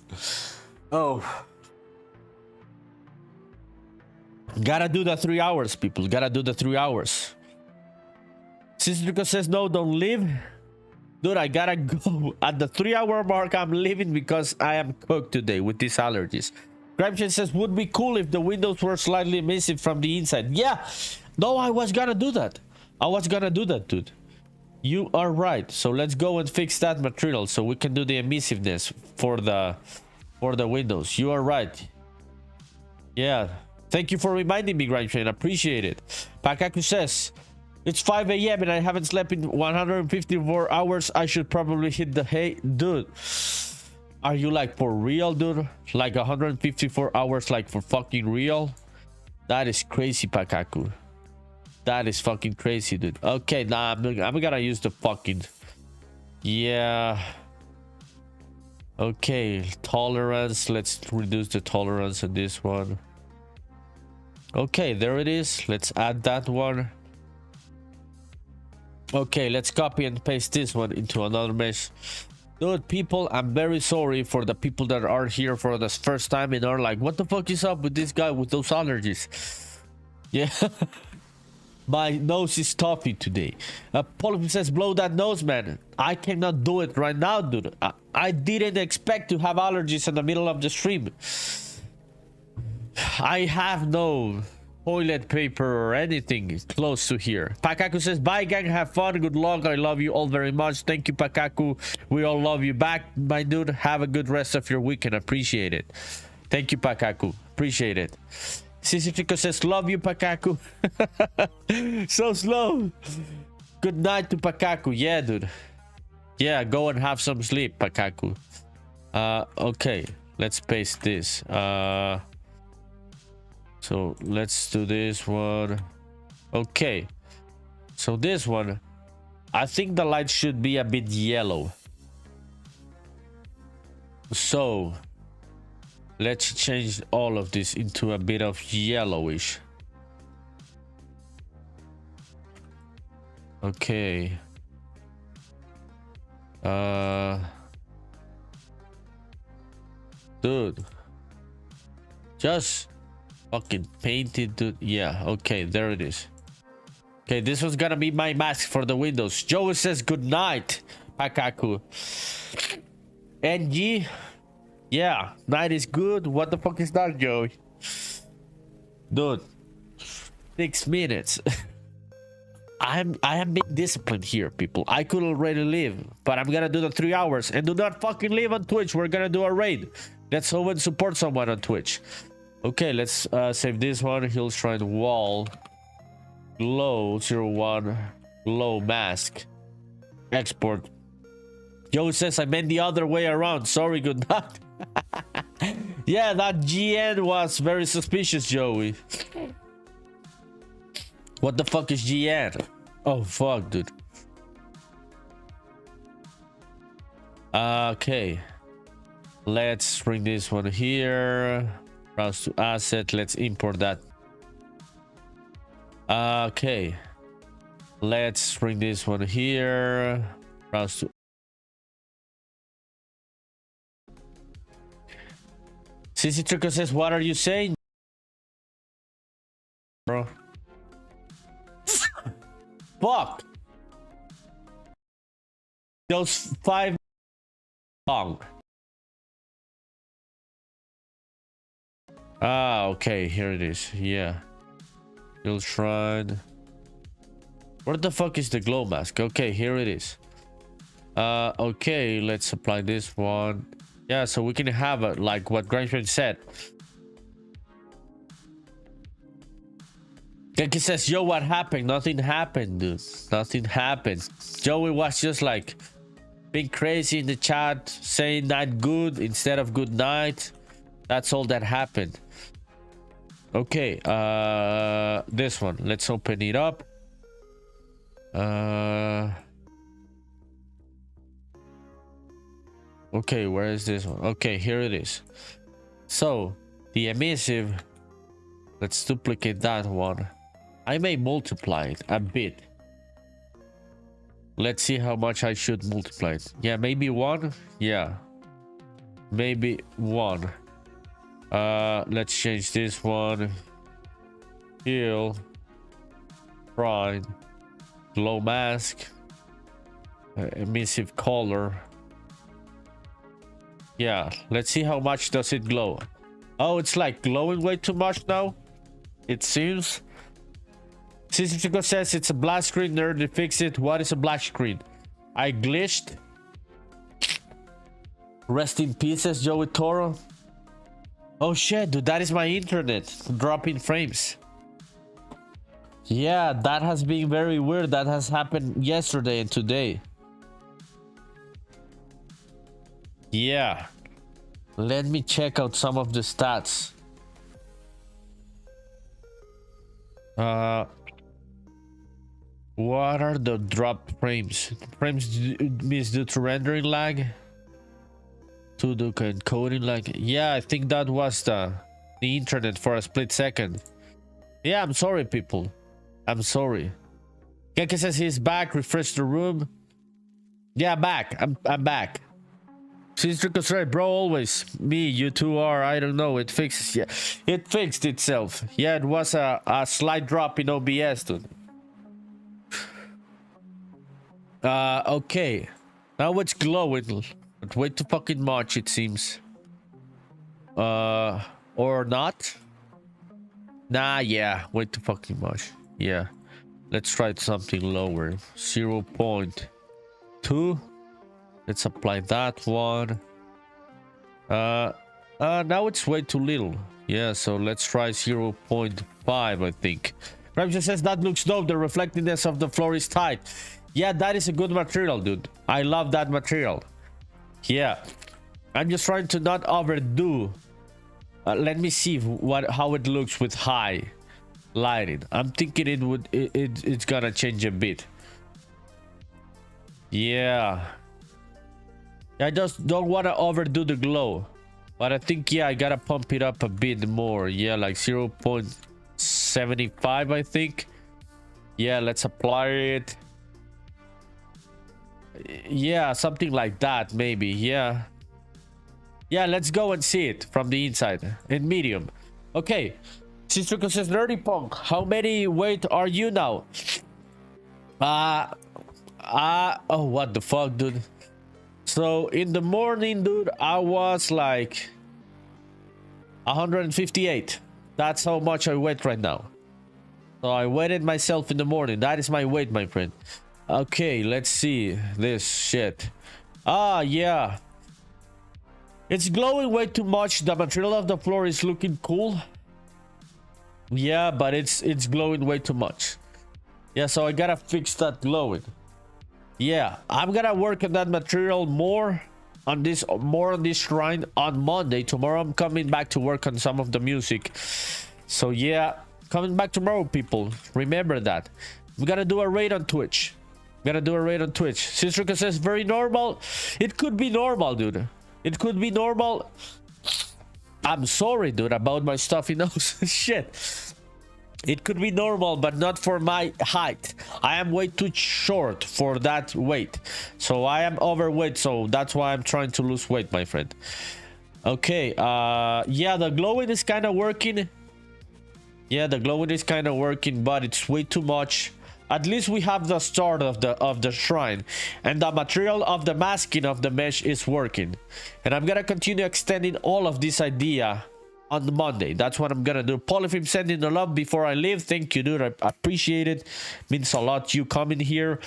Oh. Gotta do the 3 hours, people. Gotta do the 3 hours. Sistrico says, no, don't leave. Dude, I gotta go. At the 3 hour mark, I'm leaving because I am cooked today with these allergies. Gramshan says, would be cool if the windows were slightly emissive from the inside. Yeah. No, I was gonna do that. I was gonna do that, dude. You are right. So let's go and fix that material so we can do the emissiveness for the windows. You are right. Yeah. Thank you for reminding me, Grimeshan. I appreciate it. Pakaku says, it's 5 a.m. and I haven't slept in 154 hours. I should probably hit the hay. Dude, are you like for real, dude? Like 154 hours, like for fucking real? That is crazy, Pakaku. That is fucking crazy, dude. Okay, nah, I'm gonna use the fucking... Yeah. Okay, tolerance. Let's reduce the tolerance on this one. Okay, there it is. Let's add that one. Okay, let's copy and paste this one into another mesh. Dude, people, I'm very sorry for the people that are here for the first time and are like, what the fuck is up with this guy with those allergies? Yeah. My nose is stuffy today. Polyp says, blow that nose, man. I cannot do it right now, dude. I didn't expect to have allergies in the middle of the stream. I have no toilet paper or anything close to here. Pakaku says, bye gang, have fun, good luck, I love you all very much. Thank you, Pakaku. We all love you back, my dude. Have a good rest of your weekend. Appreciate it. Thank you, Pakaku. Appreciate it. Sisifico says, love you, Pakaku. So slow. Good night to Pakaku. Yeah, dude. Yeah, go and have some sleep, Pakaku. Okay, let's paste this. So let's do this one. Okay, so this one, I think the light should be a bit yellow. So let's change all of this into a bit of yellowish. Okay. Dude, just fucking painted, dude. Yeah, okay, there it is. Okay, this was gonna be my mask for the windows. Joey says good night, Pakaku. NG, yeah, night is good. What the fuck is that, Joey? Dude, 6 minutes. I am being disciplined here, people. I could already leave, but I'm gonna do the 3 hours. And do not fucking leave on Twitch. We're gonna do a raid. Let's go and support someone on Twitch. Okay, let's save this one. Hill Shrine Wall. Glow 01. Glow mask. Export. Joe says I meant the other way around. Sorry, good night. Yeah, that GN was very suspicious, Joey. What the fuck is GN? Oh, fuck, dude. Okay. Let's bring this one here. Browse to asset. Let's import that. Okay. Let's bring this one here. Browse to. Sissy Trico says, what are you saying, bro? Fuck. Those 5 long. Ah, okay, here it is. Yeah. You'll shrine. Where the fuck is the glow mask? Okay, here it is. Okay, let's apply this one. Yeah, so we can have it like what Grindfriend said. Genki says, yo, what happened? Nothing happened, dude. Nothing happened. Joey was just like being crazy in the chat, saying night good instead of good night. That's all that happened. Okay, this one. Let's open it up. Okay, where is this one? Okay, here it is. So, the emissive, let's duplicate that one. I may multiply it a bit. Let's see how much I should multiply it. Yeah, maybe 1. Yeah, maybe 1. Let's change this one. Heal. Prime. Glow mask. Emissive color. Yeah, let's see how much does it glow. Oh, it's like glowing way too much now, it seems. Sisifico says it's a black screen. Nerdy, fix it. What is a black screen? I glitched. Rest in pieces, Joey Toro. Oh shit, dude, that is my internet dropping frames. Yeah, that has been very weird. That has happened yesterday and today. Yeah, let me check out some of the stats. What are the drop frames? Frames means due to rendering lag. Sudoku and coding like, yeah, I think that was the internet for a split second. Yeah, I'm sorry, people. I'm sorry. Keke says he's back. Refresh the room. Yeah, back. I'm back. Sister right, bro. Always me. You two are. I don't know. It fixes. Yeah, it fixed itself. Yeah, it was a slight drop in OBS, dude. Okay. Now it's glowing. But way too fucking much, it seems. Or not? Nah, yeah. Way too fucking much. Yeah. Let's try something lower. 0.2. Let's apply that one. Now it's way too little. Yeah, so let's try 0.5, I think. Ramsey says that looks dope. The reflectiveness of the floor is tight. Yeah, that is a good material, dude. I love that material. Yeah. I'm just trying to not overdo. Let me see how it looks with high lighting. I'm thinking it's gonna change a bit. Yeah. I just don't want to overdo the glow, but I think, yeah, I gotta pump it up a bit more. Yeah, like 0.75, I think. Yeah, let's apply it. Yeah, something like that, maybe. Yeah, let's go and see it from the inside in medium. Okay, Sister says, Nerdy Punk, how many weight are you now? Oh, what the fuck, dude. So in the morning, dude, I was like 158. That's how much I weigh right now. So I weighed myself in the morning. That is my weight, my friend. Okay, let's see this shit. Yeah. It's glowing way too much. The material of the floor is looking cool. Yeah, but it's glowing way too much. Yeah, so I gotta fix that glowing. Yeah, I'm gonna work on that material more on this shrine on Monday. Tomorrow I'm coming back to work on some of the music. So yeah, coming back tomorrow, people. Remember that. We gotta do a raid on Twitch. Sister says very normal. It could be normal, dude. It could be normal. I'm sorry, dude, about my stuffy nose. Shit. It could be normal, but not for my height. I am way too short for that weight. So I am overweight, so that's why I'm trying to lose weight, my friend. Okay, yeah, the glowing is kind of working. Yeah, the glowing is kind of working, but it's way too much. At least we have the start of the shrine, and the material of the masking of the mesh is working. And I'm gonna continue extending all of this idea on the Monday. That's what I'm gonna do. Polyfilm sending the love before I leave. Thank you, dude. I appreciate it. Means a lot you coming here.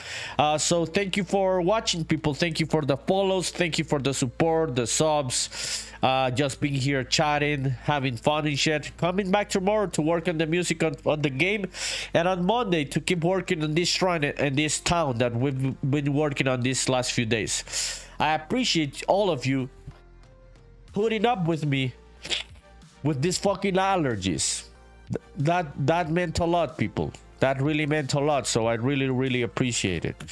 So thank you for watching, people. Thank you for the follows. Thank you for the support, the subs. Just being here chatting, having fun and shit. Coming back tomorrow to work on the music on the game, and on Monday to keep working on this shrine and this town that we've been working on these last few days. I appreciate all of you putting up with me with these fucking allergies. That meant a lot, people. That really meant a lot. So I really appreciate it.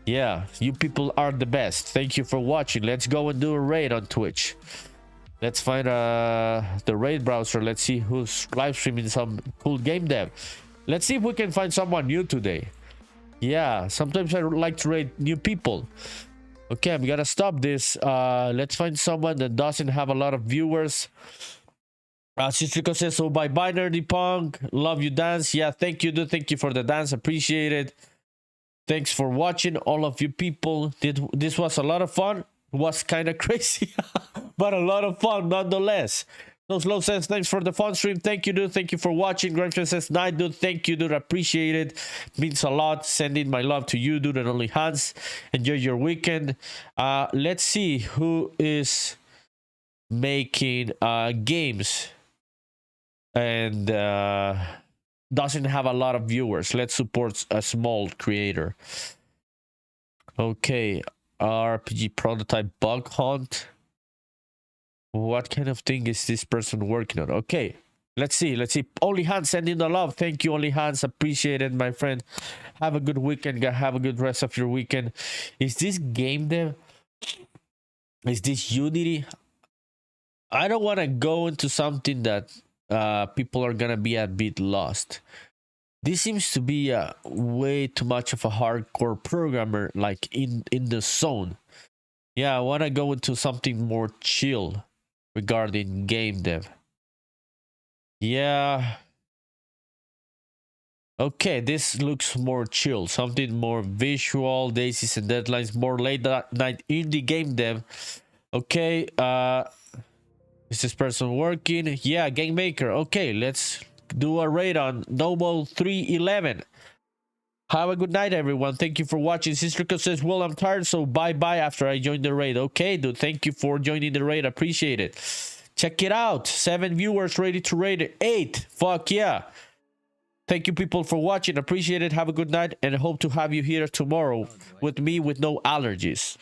Yeah, you people are the best. Thank you for watching. Let's go and do a raid on Twitch. Let's find the raid browser. Let's see who's live streaming some cool game dev. Let's see if we can find someone new today. Yeah, sometimes I like to raid new people. Okay, I'm gonna stop this. Let's find someone that doesn't have a lot of viewers. Cistrico says, so bye Nerdy Punk. Love you, dance. Yeah, thank you, dude. Thank you for the dance. Appreciate it. Thanks for watching, all of you people. This was a lot of fun. It was kind of crazy, but a lot of fun nonetheless. No Slow says, thanks for the fun stream. Thank you, dude. Thank you for watching. Grimshaw says, night, dude. Thank you, dude. Appreciate it. Means a lot. Sending my love to you, dude, and only hands. Enjoy your weekend. Let's see who is making games and doesn't have a lot of viewers. Let's support a small creator. Okay, RPG prototype bug hunt. What kind of thing is this person working on? Okay, let's see. Only Hands sending the love. Thank you, Only Hands. Appreciate it, my friend. Have a good weekend. Have a good rest of your weekend. Is this game dev? Is this Unity? I don't want to go into something that people are gonna be a bit lost. This seems to be way too much of a hardcore programmer, like in the zone. Yeah, I want to go into something more chill regarding game dev. Yeah. Okay, this looks more chill, something more visual, daisies and deadlines, more late night indie game dev. Okay, is this person working? Yeah, game maker. Okay, let's do a raid on Noble 311. Have a good night, everyone. Thank you for watching. Sisterco says, well, I'm tired, so bye-bye after I join the raid. Okay, dude, thank you for joining the raid. Appreciate it. Check it out. 7 viewers ready to raid it. 8. Fuck yeah. Thank you, people, for watching. Appreciate it. Have a good night, and I hope to have you here tomorrow with me with no allergies.